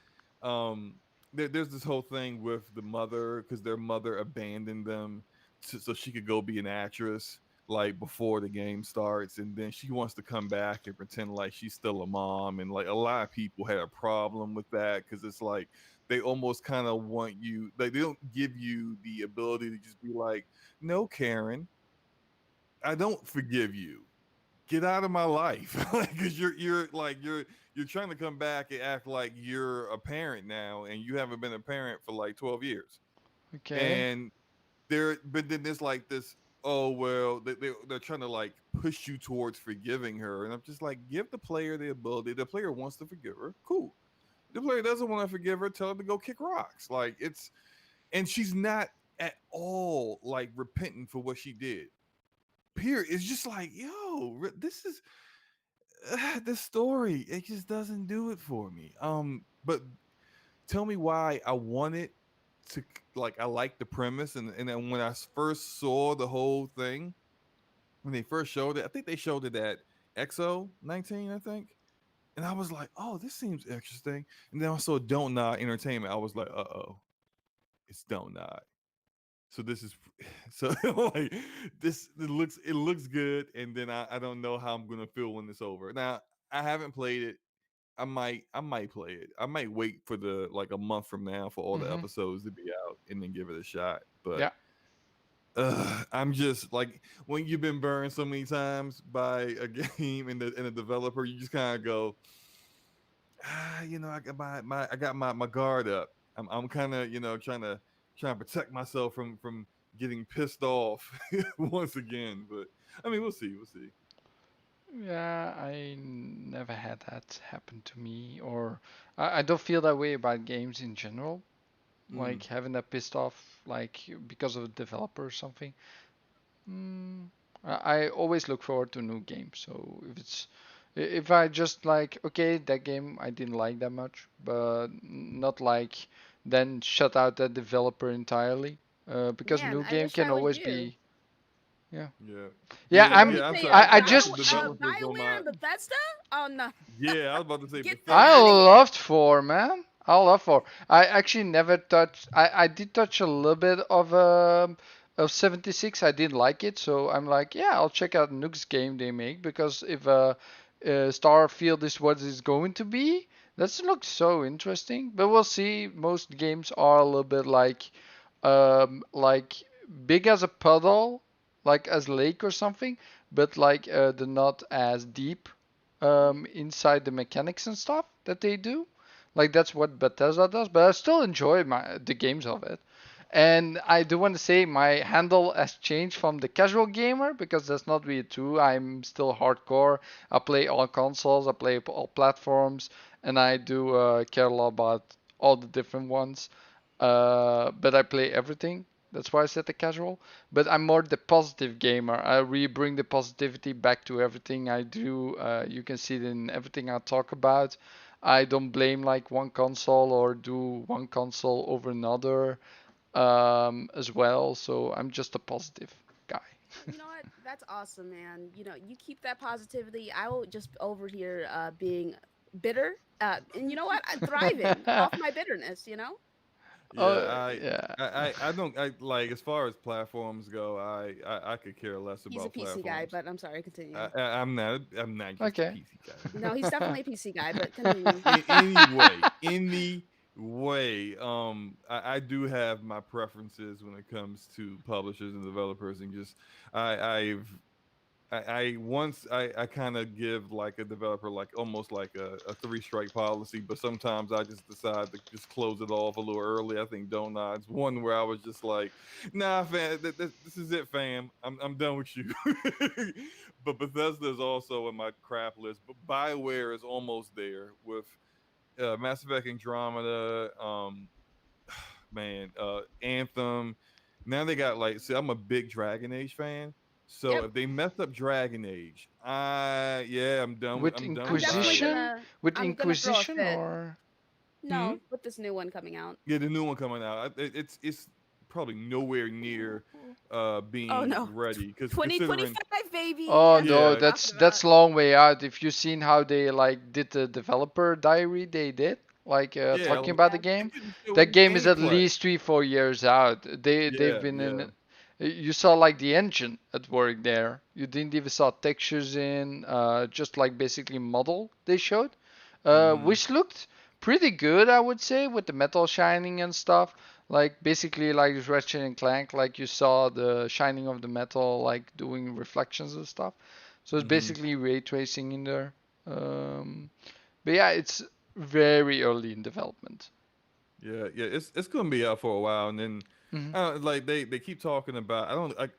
there's this whole thing with the mother, because their mother abandoned them so she could go be an actress like before the game starts, and then she wants to come back and pretend like she's still a mom, and like a lot of people had a problem with that because it's like they almost kind of want you, like they don't give you the ability to just be like, no, Karen, I don't forgive you, get out of my life. Because you're trying to come back and act like you're a parent now, and you haven't been a parent for like 12 years. Okay. And but then there's like this, oh well, they're trying to like push you towards forgiving her, and I'm just like, give the player the ability. The player wants to forgive her, cool. The player doesn't want to forgive her, tell her to go kick rocks. Like it's And she's not at all like repentant for what she did. Period. It's just like, yo, this is the story. It just doesn't do it for me. But tell me why I want it to, like, I like the premise, and then when I first saw the whole thing, when they first showed it, I think they showed it at XO 19, I think. And I was like, oh, this seems interesting. And then I saw Don't Nod Entertainment. I was like, uh-oh, it's Don't Nod. So this is so like it looks good, and then I don't know how I'm gonna feel when it's over. Now I haven't played it. I might play it. I might wait for the like a month from now for all the Mhm. episodes to be out and then give it a shot. But Yeah. I'm just like, when you've been burned so many times by a game and a developer, you just kind of go, I got my guard up. I'm kind of trying to protect myself from getting pissed off once again. But I mean, we'll see. Yeah, I never had that happen to me, or I don't feel that way about games in general. Mm. Like having that pissed off, like because of a developer or something. Mm, I always look forward to new games. So if I just like, okay, that game I didn't like that much, but not like then shut out that developer entirely. Because man, new I game wish can I was always you. be, yeah. Yeah, Yeah, yeah, Let I'm me yeah. I'm tell you, sorry. I I got the just developers on BioWare my. and Bethesda? Oh, no. Yeah, I was about to say Get them I out of Bethesda. here. loved four, man. I love four. I actually never touched. I did touch a little bit of 76. I didn't like it, so I'm like, yeah, I'll check out Nook's game they make, because if Starfield is what it's going to be, that looks so interesting. But we'll see. Most games are a little bit like big as a puddle, like as lake or something, but like they're not as deep Mhm. inside the mechanics and stuff that they do. Like that's what Bethesda does, but I still enjoy the games of it. And I do want to say my handle has changed from the casual gamer, because that's not really true. I'm still hardcore. I play all consoles, I play all platforms, and I do care a lot about all the different ones. But I play everything. That's why I said the casual. But I'm more the positive gamer. I really bring the positivity back to everything I do. You can see it in everything I talk about. I don't blame like one console or do one console over another as well. So I'm just a positive guy. You know what? That's awesome, man. You keep that positivity. I will just over here being bitter. And you know what? I'm thriving off my bitterness. Yeah, Oh yeah. I don't I like as far as platforms go. I could care less He's a about PC guy, platforms. but I'm sorry, continue. I'm not just a Okay. PC No, he's guy. definitely a PC guy, but continue. Anyway, I do have my preferences when it comes to publishers and developers, and just I've I once I kind of give like a developer like almost like a three strike policy, but sometimes I just decide to just close it off a little early. I think don't I? It's one where I was just like, nah, fam, this is it, fam. I'm done with you. But Bethesda is also in my crap list. But Bioware is almost there with Mass Effect Andromeda. Man, Anthem. Now they got like, see, I'm a big Dragon Age fan. So Yep. if they mess up Dragon Age, yeah, With I'm done I'm with definitely Bioware. Inquisition? gonna With I'm gonna throw a Inquisition fit. or Hmm? No, with this new one coming out. Yeah, the new one coming out. It's probably nowhere near Oh being no. ready because considering 2025 baby. Oh That's what no, I'm yeah. talking that's about. long way out. If you seen how they like did the developer diary they did, like Yeah, talking like about the Yeah. they game, didn't show that any game is at gameplay. least 3 4 years out. They've Yeah, been yeah. in. You saw like the engine at work there. You didn't even saw textures in, just like basically model they showed, Hmm. which looked pretty good, I would say, with the metal shining and stuff. Like basically like Ratchet and Clank, like you saw the shining of the metal, like doing reflections and stuff. So it's Hmm. basically ray tracing in there. Um, but yeah, it's very early in development. Yeah, yeah, it's gonna be out for a while, and then Hmm. like they keep talking about.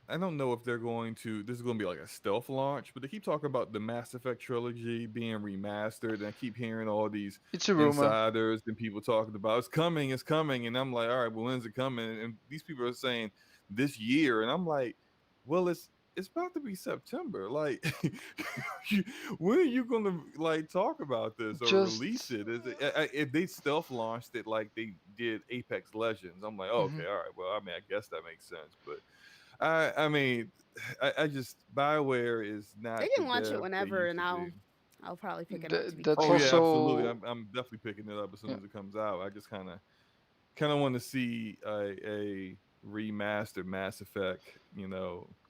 I don't know if they're going to. This is gonna be like a stealth launch, but they keep talking about the Mass Effect trilogy being remastered, and I keep hearing all these It's a rumor. insiders and people talking about it's coming, and I'm like, all right, well, when's it coming? And these people are saying this year, and I'm like, well, it's about to be September. Like, when are you gonna like talk about this or release Just. it? Is it if they stealth launched it like they did Apex Legends? I'm like, oh, Hmm. okay, all right. Well, I mean, I guess that makes sense. But I mean, I just Bioware is They not the can launch it dev they whenever used and to be. I'll probably pick it up to be That's Oh quite yeah, honest. absolutely. also. I'm definitely picking it up as soon Yeah. as it comes out. I just kind of want to see a remastered Mass Effect,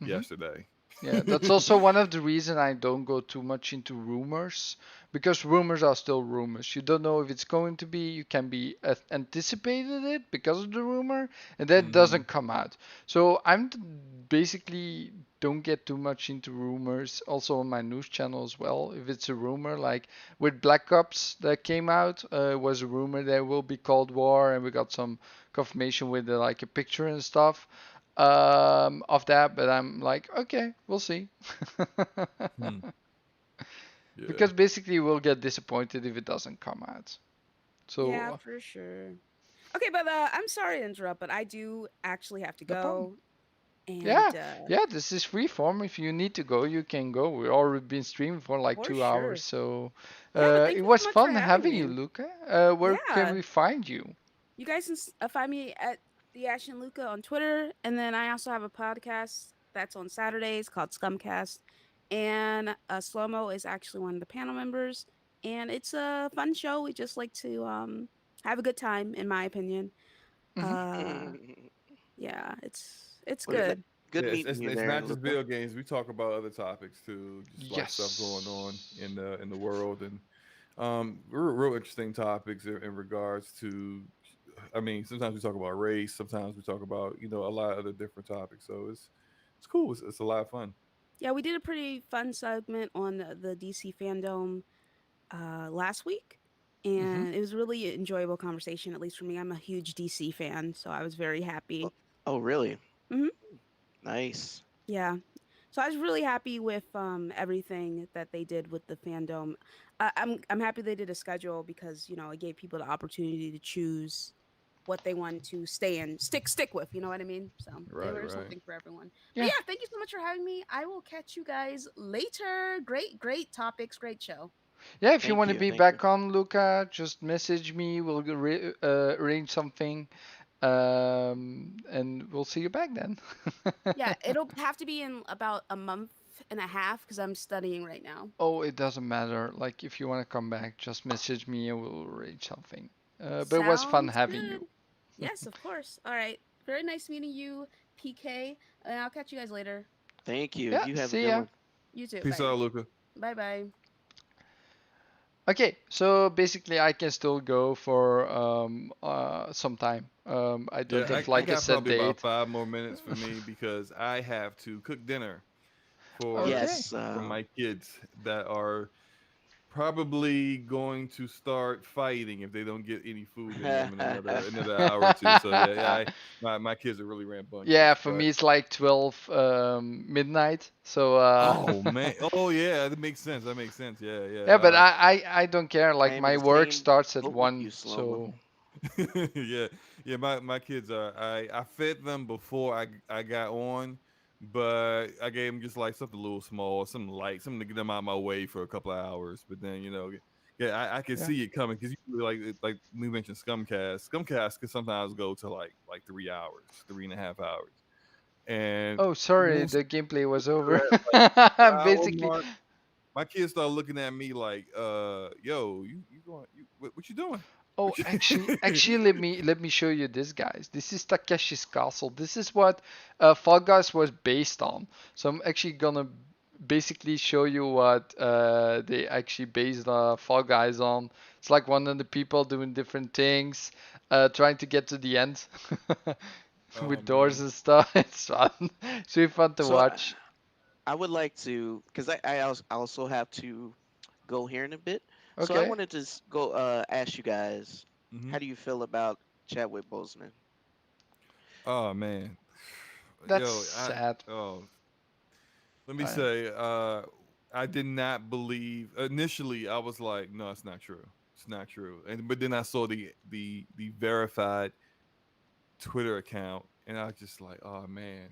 Hmm. yesterday. Yeah, that's also one of the reasons I don't go too much into rumors because rumors are still rumors. You don't know if it's going to be. You can be anticipated it because of the rumor, and then it Hmm. doesn't come out. So basically don't get too much into rumors. Also on my news channel as well. If it's a rumor, like with Black Ops that came out, it was a rumor there will be Cold War, and we got some confirmation with like a picture and stuff of that, but I'm like, okay, we'll see. Hmm. Yeah. Because basically we'll get disappointed if it doesn't come out. Yeah, So for sure. Okay, but I'm sorry to interrupt, but I do actually have to no problem. go. And Yeah, yeah, this is free form. If you need to go, you can go. We've already been streaming for like for 2 hours, sure. so Yeah, but it thank you so was much for fun having having you, me. Luca. Where can Yeah. we find you? You guys can find me at TheAshenLuca on Twitter. And then I also have a podcast that's on Saturdays called Scumcast. And Slomo is actually one of the panel members. And it's a fun show. We just like to have a good time, in my opinion. Hmm. Uh, yeah, it's Well, good. good Yeah, meeting you it's there, not just Luca. video games. We talk about other topics too, just like stuff going on Yes. in the world, and real interesting topics in regards to. I mean, sometimes we talk about race, sometimes we talk about a lot of other different topics. So it's cool. It's a lot of fun. Yeah, we did a pretty fun segment on the DC fandom last week. Hmm. And it was a really enjoyable conversation, at least for me. I'm a huge DC fan, so I was very Oh, happy. oh, really? Hmm. Nice. Yeah. So I was really happy with everything that they did with the fandom. I'm happy they did a schedule because it gave people the opportunity to choose what they wanted to stay and stick with. You know what I mean? So there Right, was right. something for everyone. But Yeah, yeah, thank you so much for having me. I will catch you guys later. Great topics, great show. yeah. If you Thank want to you. be Thank you. back on, Luca, just message me. We'll arrange something, and we'll see you back then. Yeah, it'll have to be in about a month and a half because I'm studying right now. Oh, it doesn't matter. Like, if you want to come back, just message me and we'll arrange something. But it was fun Sounds having good. you. Yes, of course. All right. Very nice meeting you, PK. And I'll catch you guys later. Thank you. Yeah, You have a see good ya. one. You too. Peace Bye. out, Luca. Bye bye. Okay, so basically I can still go for some time. I don't Yeah, have I like a got set probably about date. 5 more minutes for me because I have to cook dinner for Okay. Yes. for my kids that are probably going to start fighting if they don't get any food in them in another hour or two. So yeah, yeah, my kids are really Yeah, rambunctious. for But me it's like 12 midnight. So oh man, oh yeah, that makes sense. That makes sense. Yeah, yeah, but yeah. I don't care. I Like am in my the work same starts at boat with 1, you, Slomo. so Yeah, yeah. My kids are. I fed them before I got on, but I gave them just like something a little small, something light, something to get them out of my way for a couple of hours. But then yeah, I can yeah. see it coming because you like we mentioned Scumcast. Scumcast could sometimes go to like 3 hours, 3.5 hours, and Oh, sorry, once the gameplay was we're over. at like the hour Basically, mark, my kids start looking at me like, yo, you going, what you doing? oh, What you actually, let me show you this, guys. This is Takeshi's Castle. This is what Fall Guys was based on. So I'm actually gonna basically show you what they actually based Fall Guys on. It's like one of the people doing different things, trying to get to the end Oh with doors man. and stuff. It's fun. It's really fun to So watch. I would like to, because I also have to go here in a bit. So I Okay, wanted to go ask you guys, Hmm. how do you feel about Chadwick Boseman? Oh man. that's Yo, I sad. oh let me I, say, I did not believe initially. I was like, no, it's not true. It's not true. And but then I saw the verified Twitter account, and I was just like, oh man,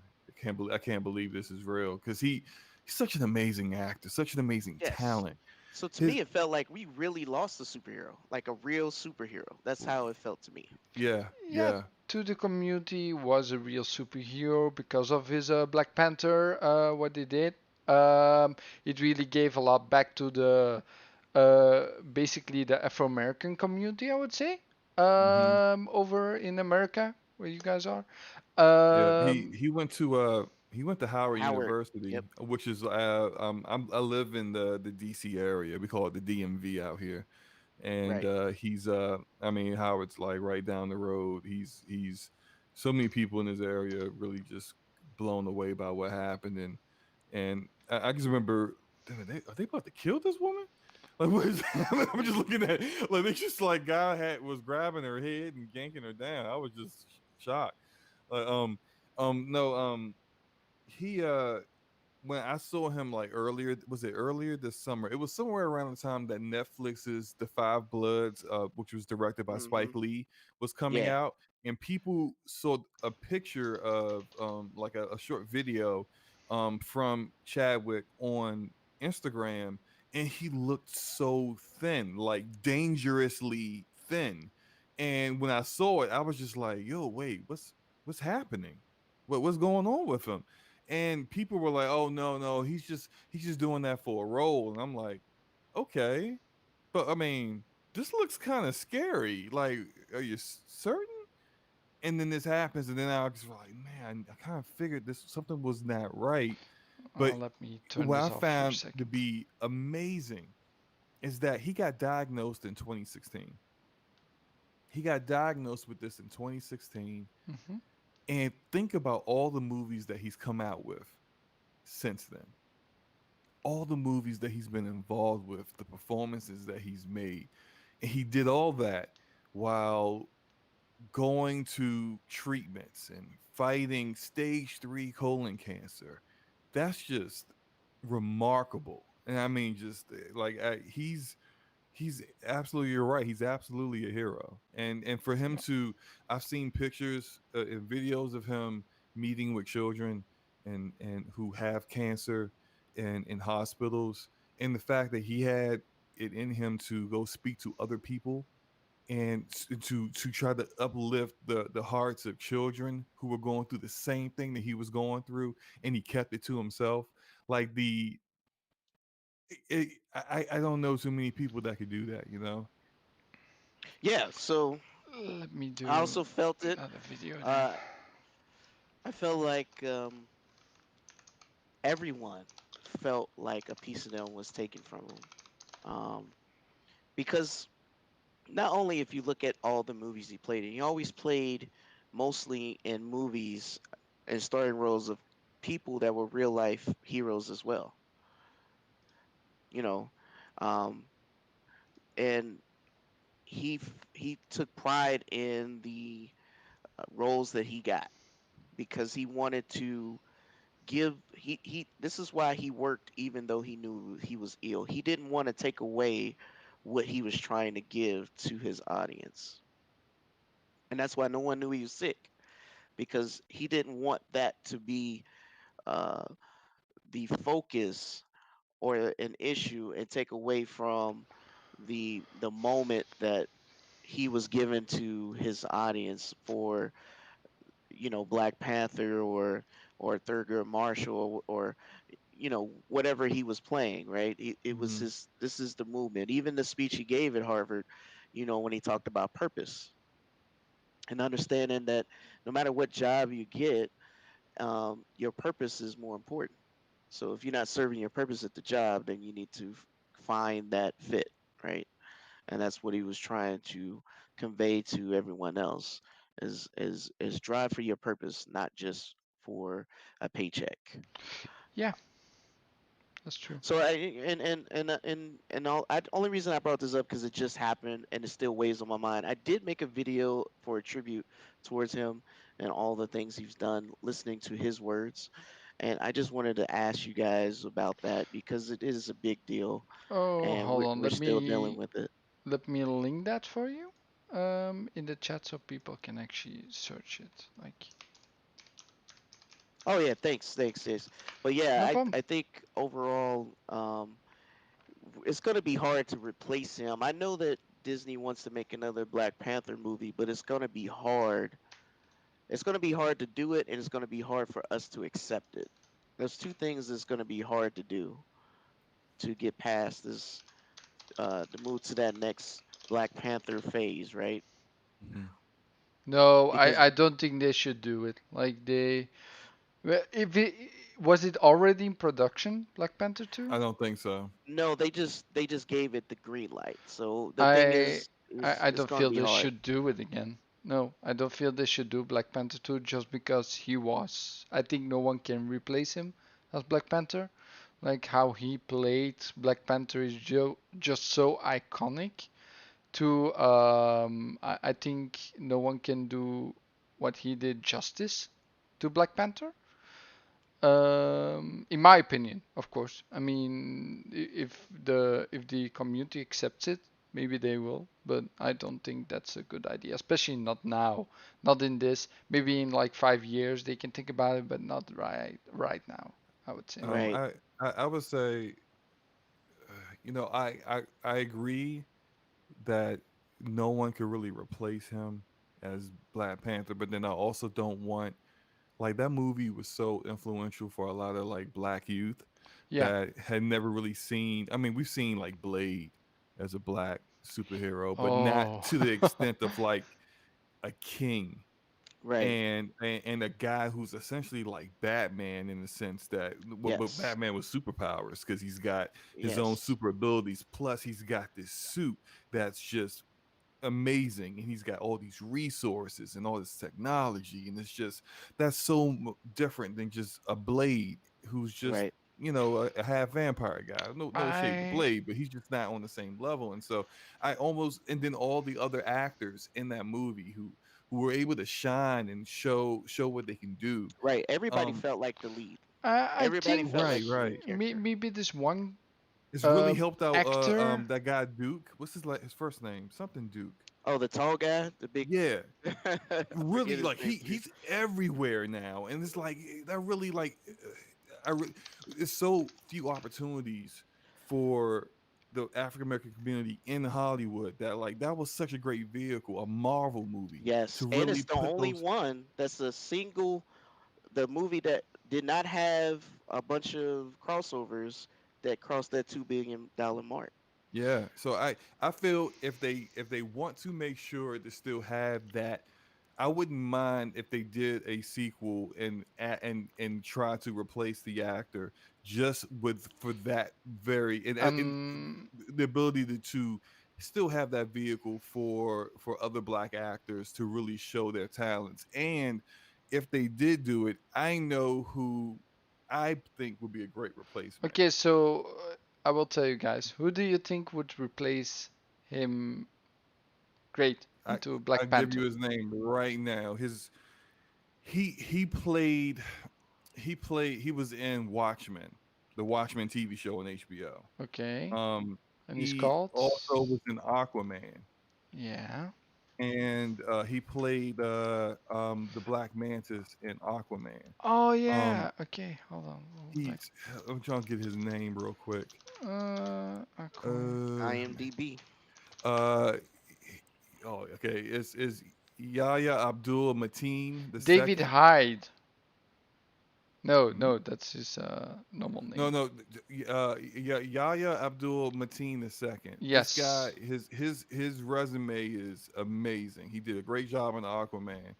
I can't believe this is real because he's such an amazing actor, such an amazing Yes. talent. So to His me, it felt like we really lost a superhero, like a real superhero. That's how it felt to me. yeah, yeah, yeah. to the community was a real superhero because of his Black Panther, what they did. It really gave a lot back to the basically the Afro American community, I would say, Hmm. over in America where you guys are. Yeah, Um, he went to Howard Howard. University, Yep. which is I live in the DC area. We call it the DMV out here, and Right. he's I mean Howard's like right down the road. He's so many people in his area really just blown away by what happened, and I just remember, damn, are they about to kill this woman? Like what is I'm just looking at like they just like guy had was grabbing her head and yanking her down. I was just shocked. Like no he when I saw him like earlier, was it earlier this summer? It was somewhere around the time that Netflix's The Five Bloods, which was directed by Mm-hmm. Spike Lee, was coming Yeah. out, and people saw a picture of like a short video from Chadwick on Instagram, and he looked so thin, like dangerously thin. And when I saw it, I was just like, "Yo, wait, what's happening? What's going on with him?" And people were like, "Oh no, no, he's just doing that for a role." And I'm like, "Okay, but I mean, this looks kind of scary. Like, are you certain?" And then this happens, and then I was like, "Man, I kind of figured this something was not right." But let me turn what I this off for a found to second. be amazing is that he got diagnosed in 2016. He got diagnosed with this in 2016, Hmm. and think about all the movies that he's come out with since then, all the movies that he's been involved with, the performances that he's made. And he did all that while going to treatments and fighting stage 3 colon cancer. That's just remarkable. And I mean, just like he's absolutely, you're right. He's absolutely a hero. And for him Yeah. to, I've seen pictures and videos of him meeting with children and who have cancer and in hospitals, and the fact that he had it in him to go speak to other people and to try to uplift the hearts of children who were going through the same thing that he was going through, and he kept it to himself. Like I don't know too many people that could do that. Yeah. So Let me I do also felt it. another video then. Uh, I felt like everyone felt like a piece of them was taken from them. Because not only if you look at all the movies he played in, he always played mostly in movies and starring roles of people that were real life heroes as well. You know, um, and he took pride in the roles that he got because he wanted to give he this is why he worked even though he knew he was ill. He didn't want to take away what he was trying to give to his audience. And that's why no one knew he was sick because he didn't want that to be uh, the focus or an issue and take away from the moment that he was given to his audience for Black Panther or Thurgood Marshall or whatever he was playing, right? It was Hmm. his this is the movement. Even the speech he gave at Harvard, when he talked about purpose and understanding that no matter what job you get, your purpose is more important. So if you're not serving your purpose at the job, then you need to find that fit, right? And that's what he was trying to convey to everyone else is drive for your purpose, not just for a paycheck. Yeah, that's true. So I and all only reason I brought this up because it just happened and it still weighs on my mind. I did make a video for a tribute towards him and all the things he's done, listening to his words, and I just wanted to ask you guys about that because it is a big deal Oh, and hold we're on. we're still dealing with it. Let me link that for you in the chat so people can actually search it. Like, Oh yeah, thanks, sis. But yeah, no I problem. I think overall, it's gonna be hard to replace him. I know that Disney wants to make another Black Panther movie, but it's gonna be hard. It's gonna be hard to do it, and it's gonna be hard for us to accept it. There's two things that's gonna be hard to do to get past this, to move to that next Black Panther phase, right? Hmm. No, Because I don't think they should do it. Like they, well, if it was it already in production, Black Panther 2? I don't think so. no, they just gave it the green light. So the thing I, is, is I it's don't gonna feel be they hard, should do it again. No, I don't feel they should do Black Panther 2 just because he was. I think no one can replace him as Black Panther. Like how he played Black Panther is just so iconic. To I think no one can do what he did justice to Black Panther. In my opinion, of course. I mean, if the community accepts it, maybe they will. But I don't think that's a good idea, especially not now, not in this. Maybe in like 5 years they can think about it, but not right now. I would say. Um, right? I, I would say, I agree that no one could really replace him as Black Panther, but then I also don't want, like, that movie was so influential for a lot of like black youth Yeah. that had never really seen. I mean, we've seen like Blade as a black superhero, but not Oh. to the extent of like a king Right. and a guy who's essentially like Batman in the sense that but Yes. Batman with superpowers because he's got his own Yes. super abilities. Plus, he's got this suit that's just amazing, and he's got all these resources and all this technology, and it's just that's so different than just a Blade who's just Right. a half vampire guy. No shade to I Blade, but he's just not on the same level. And so I almost and then all the other actors in that movie who were able to shine and show what they can do. Right. Everybody Um, felt like the lead. I Everybody think felt like right, the main right. character. maybe this one It's really helped out actor. that guy Duke. What's his first name? Something Duke. Oh, the tall guy, the big. Yeah, I forget really his like name too. he's everywhere now, and it's like that really like I re- it's so few opportunities for the African American community in Hollywood that like that was such a great vehicle, a Marvel movie Yes, to and really it's the put only those. one that's a single. The movie that did not have a bunch of crossovers that crossed that $2 billion mark. Yeah. So I feel if they want to make sure to still have that, I wouldn't mind if they did a sequel and try to replace the actor just with for that very and Um, the ability to still have that vehicle for other black actors to really show their talents. And if they did do it, I know who I think would be a great replacement. okay, so I will tell you guys, who do you think would replace him great I into I Black give you Panther? his name right now. His he played he was in Watchmen, the Watchmen TV show on HBO. Okay, and he's He called? also was in Aquaman, Yeah. and he played the Black Mantis in Aquaman. Oh Um, yeah. Okay, hold on. Black. he's I'm trying to get his name real quick. Aquaman. Uh, IMDb. uh, oh, okay. It's Yahya Abdul Mateen the David second. Hyde. No, no, that's his normal No, name. no, yeah, Yahya Abdul Mateen II. This guy, Yes. his resume is amazing. He did a great job in Aquaman,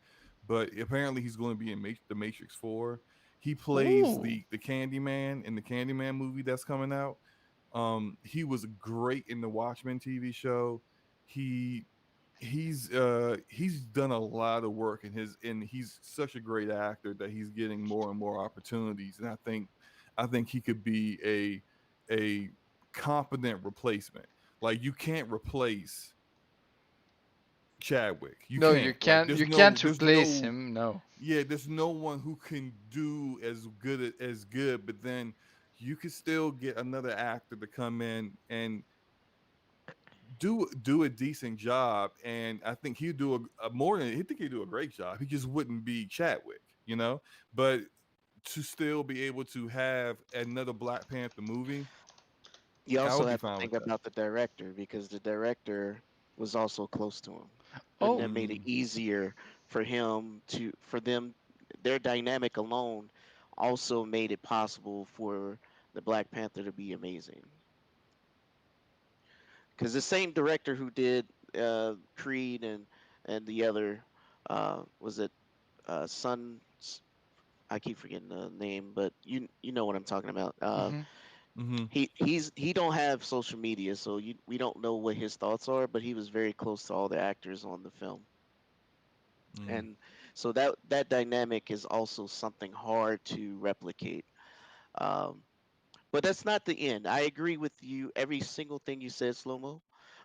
but apparently he's going to be in the Matrix 4. He plays Ooh. the Candyman in the Candyman movie that's coming out. He was great in the Watchmen TV show. He he's done a lot of work in his and he's such a great actor that he's getting more and more opportunities. And I think he could be a competent replacement. Like you can't replace Chadwick. You No, can't. Like you can't there's replace no him. No. yeah, there's no one who can do as good, but then you could still get another actor to come in and do a decent job, and I think he'd do a more than he think he'd do a great job. He just wouldn't be Chadwick, you know. But to still be able to have another Black Panther movie, You I also would be have to fine with think that. about the director because the director was also close to him, and Oh, that made it Mm, easier for him to for them. Their dynamic alone also made it possible for the Black Panther to be amazing. Because the same director who did Creed and the other was it Sun. I keep forgetting the name, but you know what I'm talking about. hmm. mm-hmm, He don't have social media, so we don't know what his thoughts are. But he was very close to all the actors on the film, mm, and so that dynamic is also something hard to replicate. Um, but that's not the end. I agree with you every single thing you said, Slomo.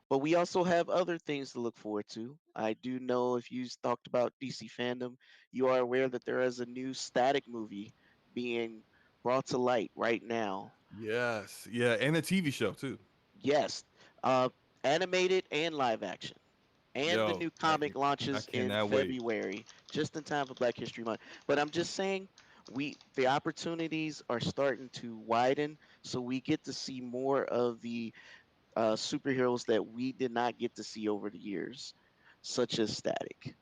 But we also have other things to look forward to. I do know if you talked about DC fandom, you are aware that there is a new Static movie being brought to light right now. yes, yeah, and a TV show too. Yes, uh, animated and live action. And the Yo, new comic I launches in cannot wait. February, just in time for Black History Month. But I'm just saying, the opportunities are starting to widen, so we get to see more of the superheroes that we did not get to see over the years, such as Static.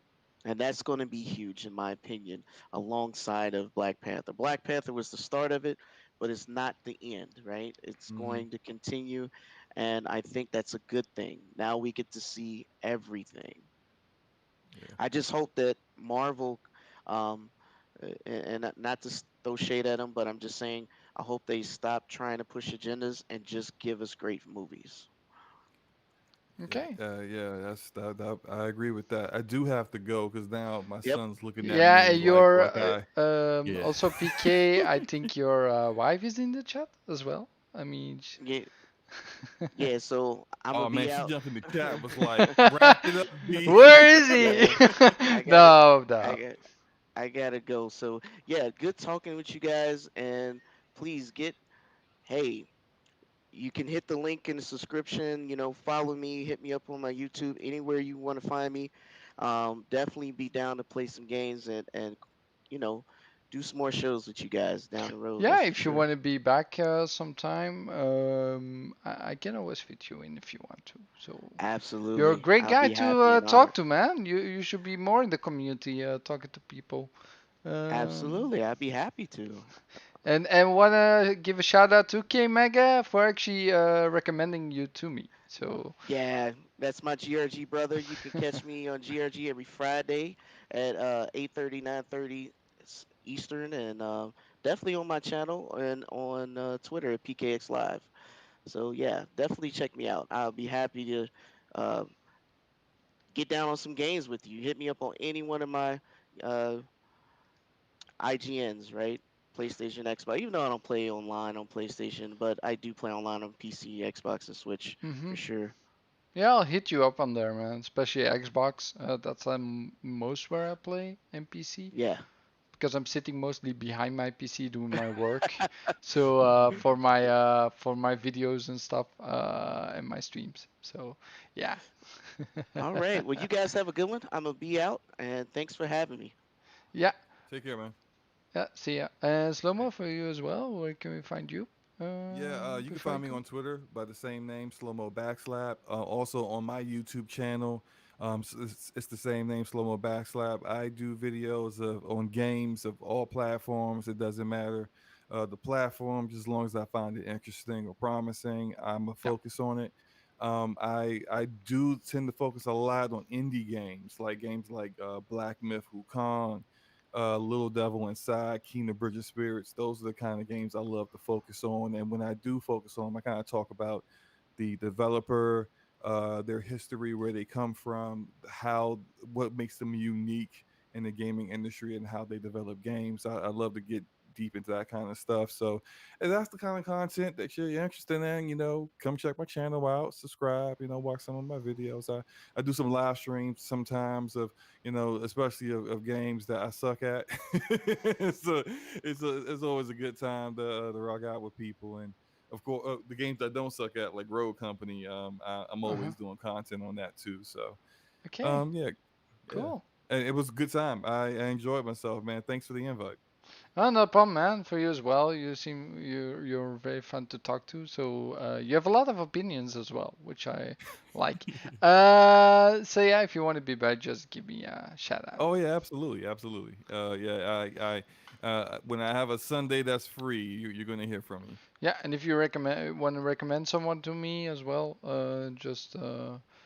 And that's going to be huge, in my opinion, alongside of Black Panther. Black Panther was the start of it, but it's not the end, right? It's Hmm. going to continue, and I think that's a good thing. Now we get to see everything. Yeah. I just hope that Marvel, um, and not to throw shade at them, but I'm just saying, I hope they stop trying to push agendas and just give us great movies. Okay. Yeah, I agree with that. I do have to go because now my Yep. son's looking at Yeah, me and your like I yeah. also PK. I think your wife is in the chat as well. I mean, Yeah, yeah. So I'm gonna Oh man, be she out. jumped in the chat was like, wrap it up, B. where is he? Yeah, I got it. No, I no. got. I gotta go. So yeah, good talking with you guys, and please get. Hey, you can hit the link in the subscription. Follow me, hit me up on my YouTube, anywhere you want to find me. Definitely be down to play some games and you know do some more shows with you guys down the road. Yeah, That's for if you sure. want to be back sometime, I can always fit you in if you want to. So you're a Absolutely, great I'll guy be to happy and talk honored. to, man. You should be more in the community talking to people. Um, Absolutely, I'd be happy to. And wanna give a shout out to K Mega for actually recommending you to me. So Yeah, that's my GRG brother. You can catch me on GRG every Friday at 8:30, 9:30 Eastern, and definitely on my channel and on Twitter at PKX Live. So yeah, definitely check me out. I'll be happy to uh, get down on some games with you. Hit me up on any one of my uh, IGNs, right? PlayStation, Xbox. Even though I don't play online on PlayStation, but I do play online on PC, Xbox, and Switch hmm for sure. yeah, I'll hit you up on there, man. Especially Xbox. That's most where I play in PC Yeah. because I'm sitting mostly behind my PC doing my work. So for my videos and stuff and my streams. So yeah. All right. Well, you guys have a good one. I'm gonna be out, and thanks for having me. Yeah, Take care, man. yeah. See ya. Slomo for you as well. Where can we find you? Yeah, you can Before I find me go. on Twitter by the same name, SloMoBackSlap. Also on my YouTube channel, it's the same name, SloMoBackSlap. I do videos on games of all platforms. It doesn't matter the platform, just as long as I find it interesting or promising, I'm a Yeah. focus on it. I do tend to focus a lot on indie games like Black Myth Wukong, Little Devil Inside, Kingdom Bridge of Spirits. Those are the kind of games I love to focus on. And when I do focus on them, I kind of talk about the developer, their history, where they come from, what makes them unique in the gaming industry, and how they develop games. I love to get deep into that kind of stuff. So if that's the kind of content that you're interested in, come check my channel out, subscribe, watch some of my videos. I do some live streams sometimes of especially of games that I suck at. So it's always a good time to rock out with people, and of course the games I don't suck at, like Road Company. I'm Uh-huh. always doing content on that too. So Okay. yeah, yeah, Cool. and it was a good time. I enjoyed myself, man. Thanks for the invite. Oh, no problem, man. For you as well. You're very fun to talk to. So you have a lot of opinions as well, which I like. So yeah, if you want to be back, just give me a shout out. Oh yeah, absolutely, absolutely. Yeah, when I have a Sunday that's free, you're gonna hear from me. Yeah, and if you recommend want to recommend someone to me as well, just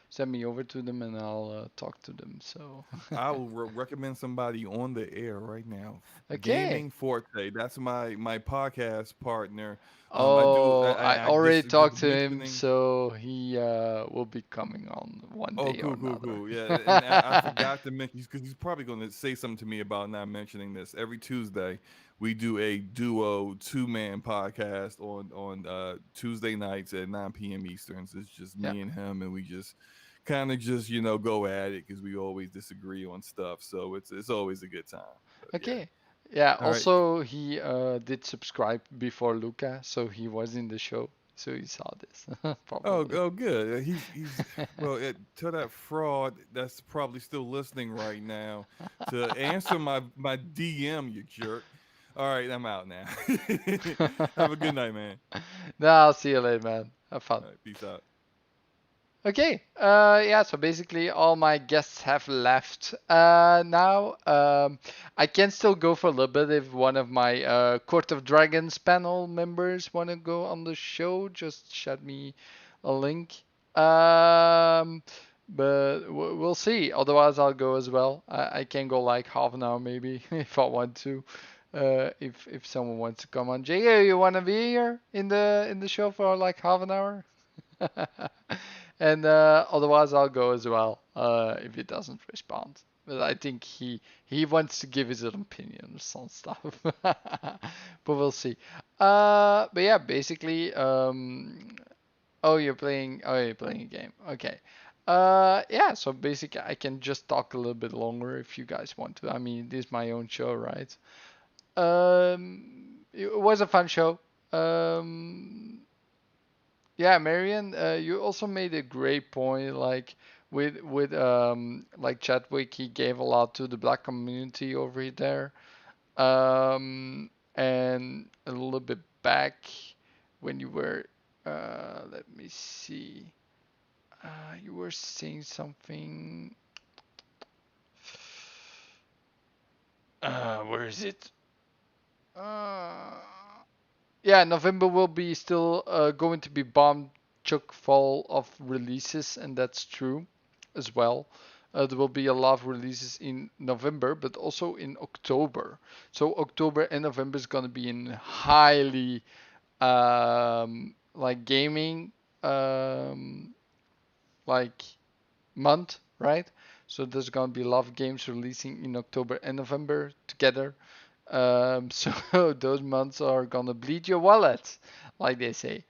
send me over to them and I'll talk to them. So I will recommend somebody on the air right now. okay. Gaming Forte. That's my podcast partner. Oh, I I already just talked to him, mentioning. so he will be coming on one Oh, day or cool, cool, another. cool. Yeah, and I forgot to mention because he's probably going to say something to me about not mentioning this. Every Tuesday, we do a duo two-man podcast on Tuesday nights at 9 p.m. Eastern. So it's just Yeah. me and him, and we just kind of just go at it because we always disagree on stuff. So it's always a good time. But yeah. Okay. Yeah, All right. also he did subscribe before Luca, so he was in the show, so he saw this Oh, probably. oh, good. He's well. Tell that fraud that's probably still listening right now to answer my DM, you jerk. All right, I'm out now. Have a good night, man. No, I'll see you later, man. Have fun. All right, peace out. Okay, yeah, so basically all my guests have left now. I can still go for a little bit if one of my Court of Dragons panel members want to go on the show. Just shoot me a link. Um, but we'll see. Otherwise, I'll go as well. I can go like half an hour maybe if I want to. If someone wants to come on, Jay, you want to be here in the show for like half an hour? And otherwise, I'll go as well if he doesn't respond. But I think he wants to give his own opinions on stuff. But we'll see. But yeah, basically, oh, you're playing. Oh, you're playing a game. Okay. Yeah. So basically, I can just talk a little bit longer if you guys want to. I mean, this is my own show, right? It was a fun show. Yeah, Marion, you also made a great point. Like with like Chadwick, he gave a lot to the black community over there. And a little bit back when you were, let me see, you were saying something. Where is it? Uh, yeah, November will be still going to be bomb chock full of releases, and that's true as well. There will be a lot of releases in November, but also in October. So October and November is gonna be in highly like gaming um, like month, right? So there's gonna be a lot of games releasing in October and November together. So those months are gonna bleed your wallet, like they say.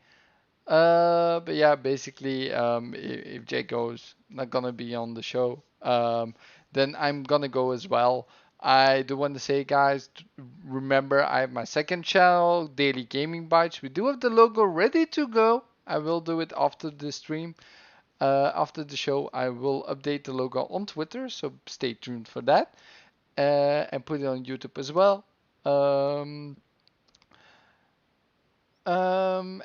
But yeah, basically, if Jay goes, not gonna be on the show, then I'm gonna go as well. I do want to say, guys, remember I have my second channel, Daily Gaming Bites. We do have the logo ready to go. I will do it after the stream. After the show, I will update the logo on Twitter, so stay tuned for that, and put it on YouTube as well. Um,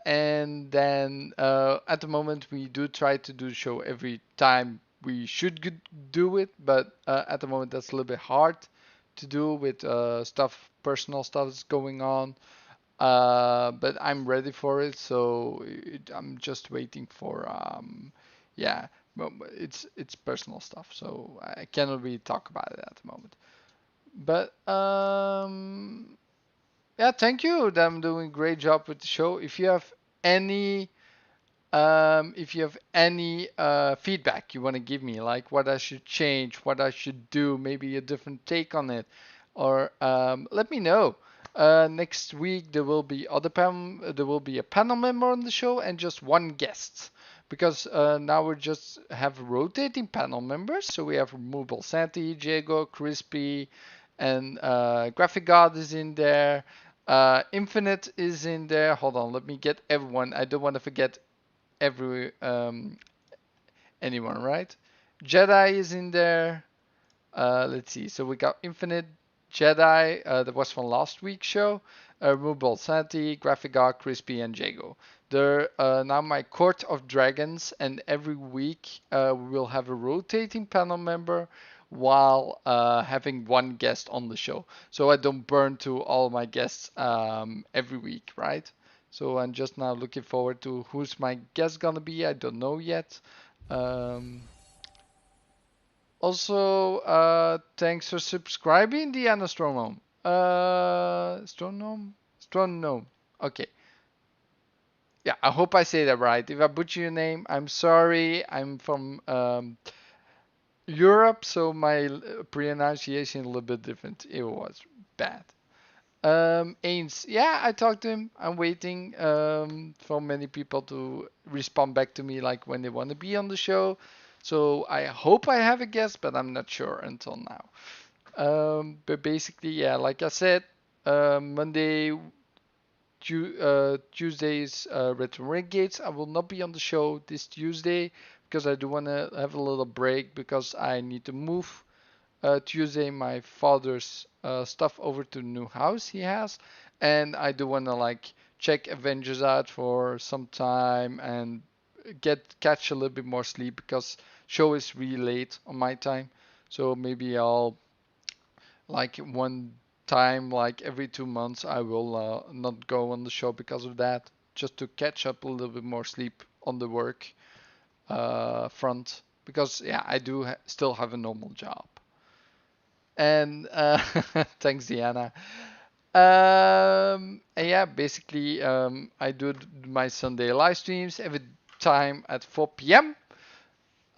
and then at the moment we do try to do the show every time we should do it, but at the moment that's a little bit hard to do with personal stuff that's going on. But I'm ready for it, so I'm just waiting for yeah, it's personal stuff, so I cannot really talk about it at the moment. But yeah, thank you. I'm doing a great job with the show. Any if you have any feedback you want to give me, like what I should change, what I should do, maybe a different take on it, or let me know. Next week there will be a panel member on the show and just one guest because now we just have rotating panel members. So we have Mobile Santi, Diego, Crispy, and Graphic God is in there. Infinite is in there. Hold on, let me get everyone. I don't want to forget every anyone, right? Jedi is in there. Let's see. So we got Infinite Jedi. That was from last week's show. Rubel Santi, Graphic God, Crispy, and Jago. They're now my Court of Dragons, and every week we will have a rotating panel member while having one guest on the show. So I don't burn to all my guests every week, right? So I'm just now looking forward to who's my guest gonna be. I don't know yet. Um, Also, thanks for subscribing, the Astronome. Astronome? Astronome. Okay. Yeah, I hope I say that right. If I butcher your name, I'm sorry. I'm from Europe, so my pronunciation is a little bit different. It was bad. Ains, yeah, I talked to him. I'm waiting for many people to respond back to me, like when they want to be on the show. So I hope I have a guest, but I'm not sure until now. But basically, yeah, like I said, Monday, Tuesdays, Retro Renegades. I will not be on the show this Tuesday because I do want to have a little break because I need to move Tuesday my father's stuff over to the new house he has, and I do want to like check Avengers out for some time and catch a little bit more sleep because show is really late on my time. So maybe I'll like one time like every 2 months I will not go on the show because of that, just to catch up a little bit more sleep on the work front because yeah I do still have a normal job. And thanks, Diana. And yeah, basically, I do my Sunday live streams every time at 4 p.m.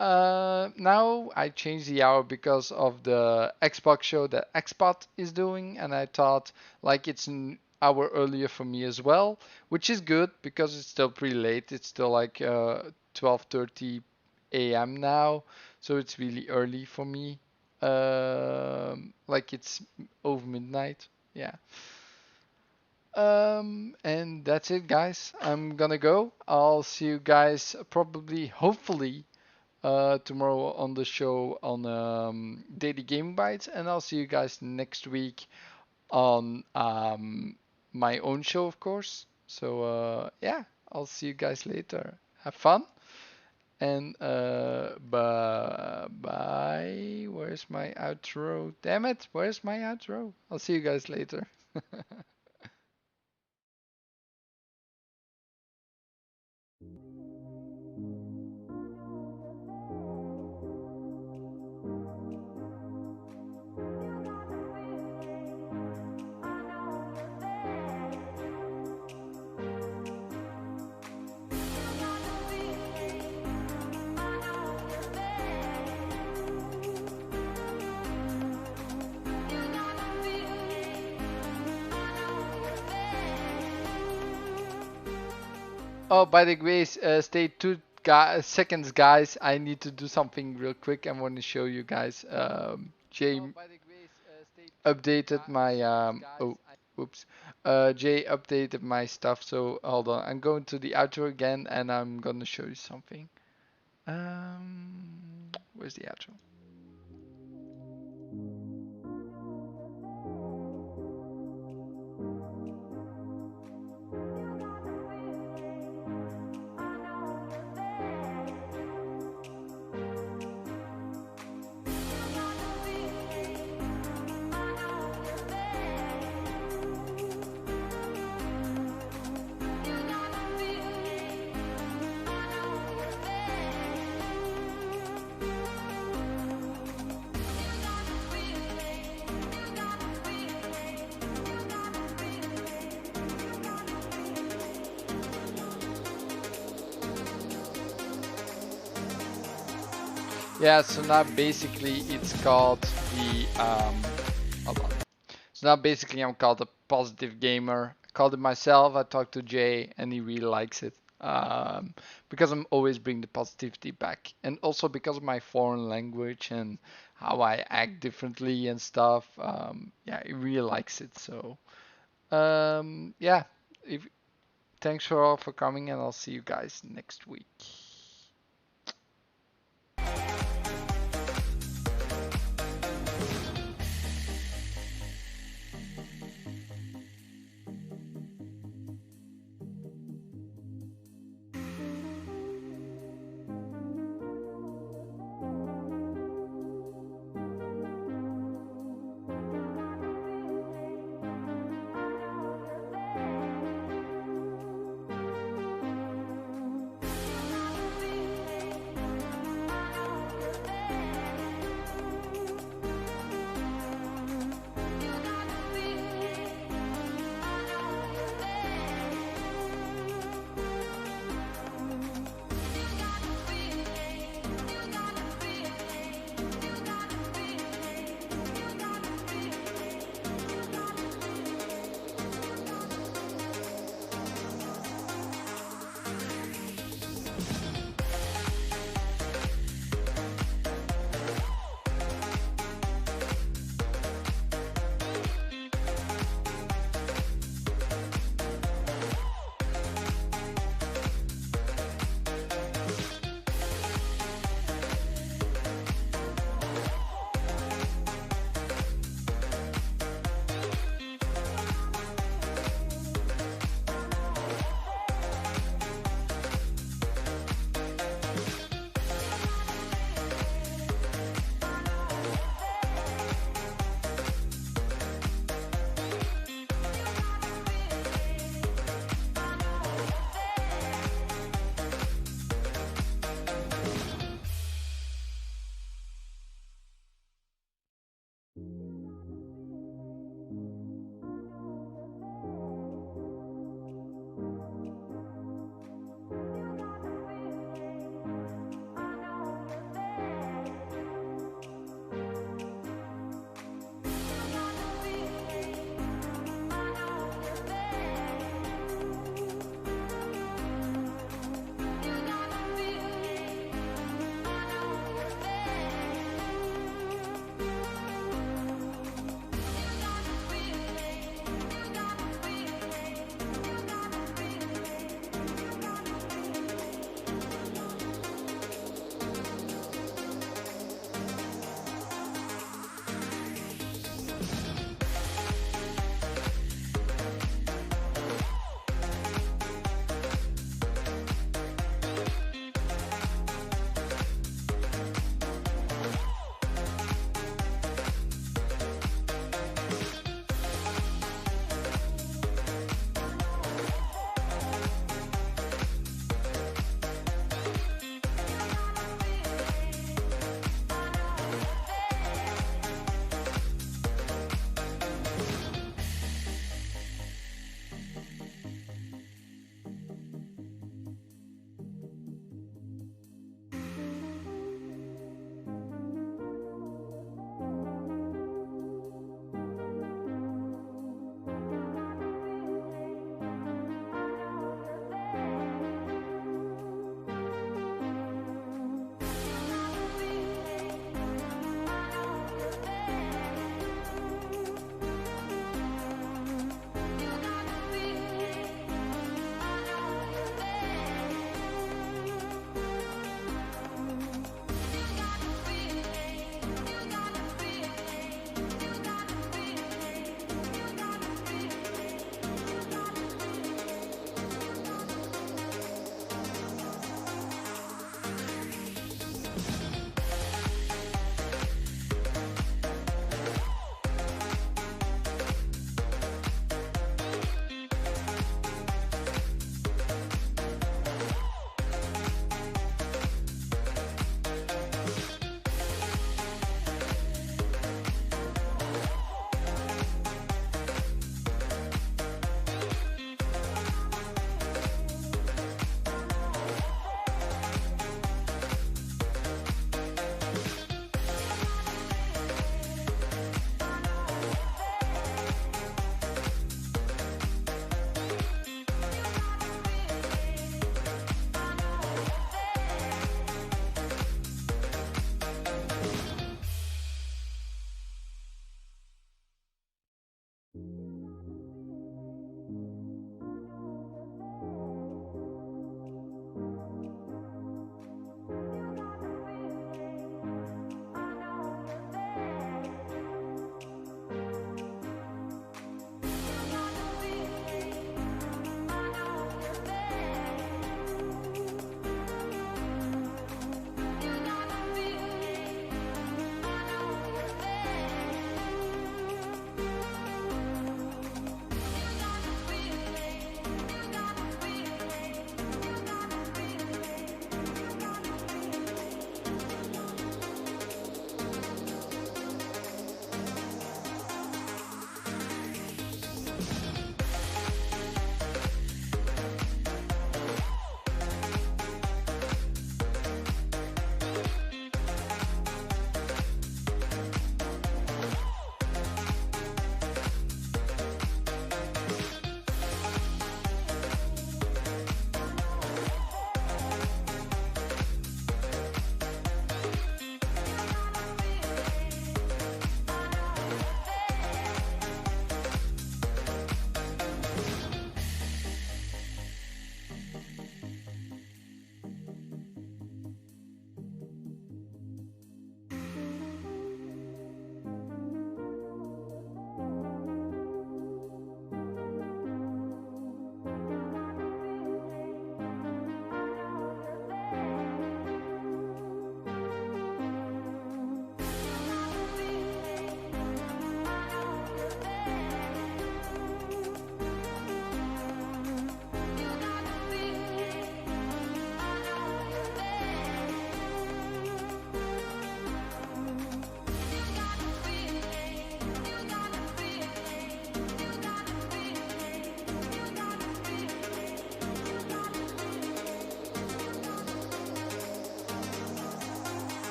Now I changed the hour because of the Xbox show that Xbot is doing, and I thought like it's an hour earlier for me as well, which is good because it's still pretty late. It's still like 12:30 a.m. now, so it's really early for me. Like it's over midnight. Yeah. And that's it, guys. I'm gonna go. I'll see you guys probably, hopefully, tomorrow on the show on Daily Game Bites, and I'll see you guys next week on my own show, of course. So yeah, I'll see you guys later. Have fun and bye. Where's my outro? Damn it! Where's my outro? I'll see you guys later. Oh, by the way, stay 2 seconds, guys. I need to do something real quick. I want to show you guys. Jay updated my oh, oops. Jay updated my stuff. So hold on. I'm going to the outro again, and I'm gonna show you something. Where's the outro? Yeah, so now basically it's called the hold on. So now basically I'm called a positive gamer. I called it myself. I talked to Jay and he really likes it. Because I'm always bring the positivity back, and also because of my foreign language and how I act differently and stuff. Yeah, he really likes it. So yeah, if thanks for all for coming, and I'll see you guys next week.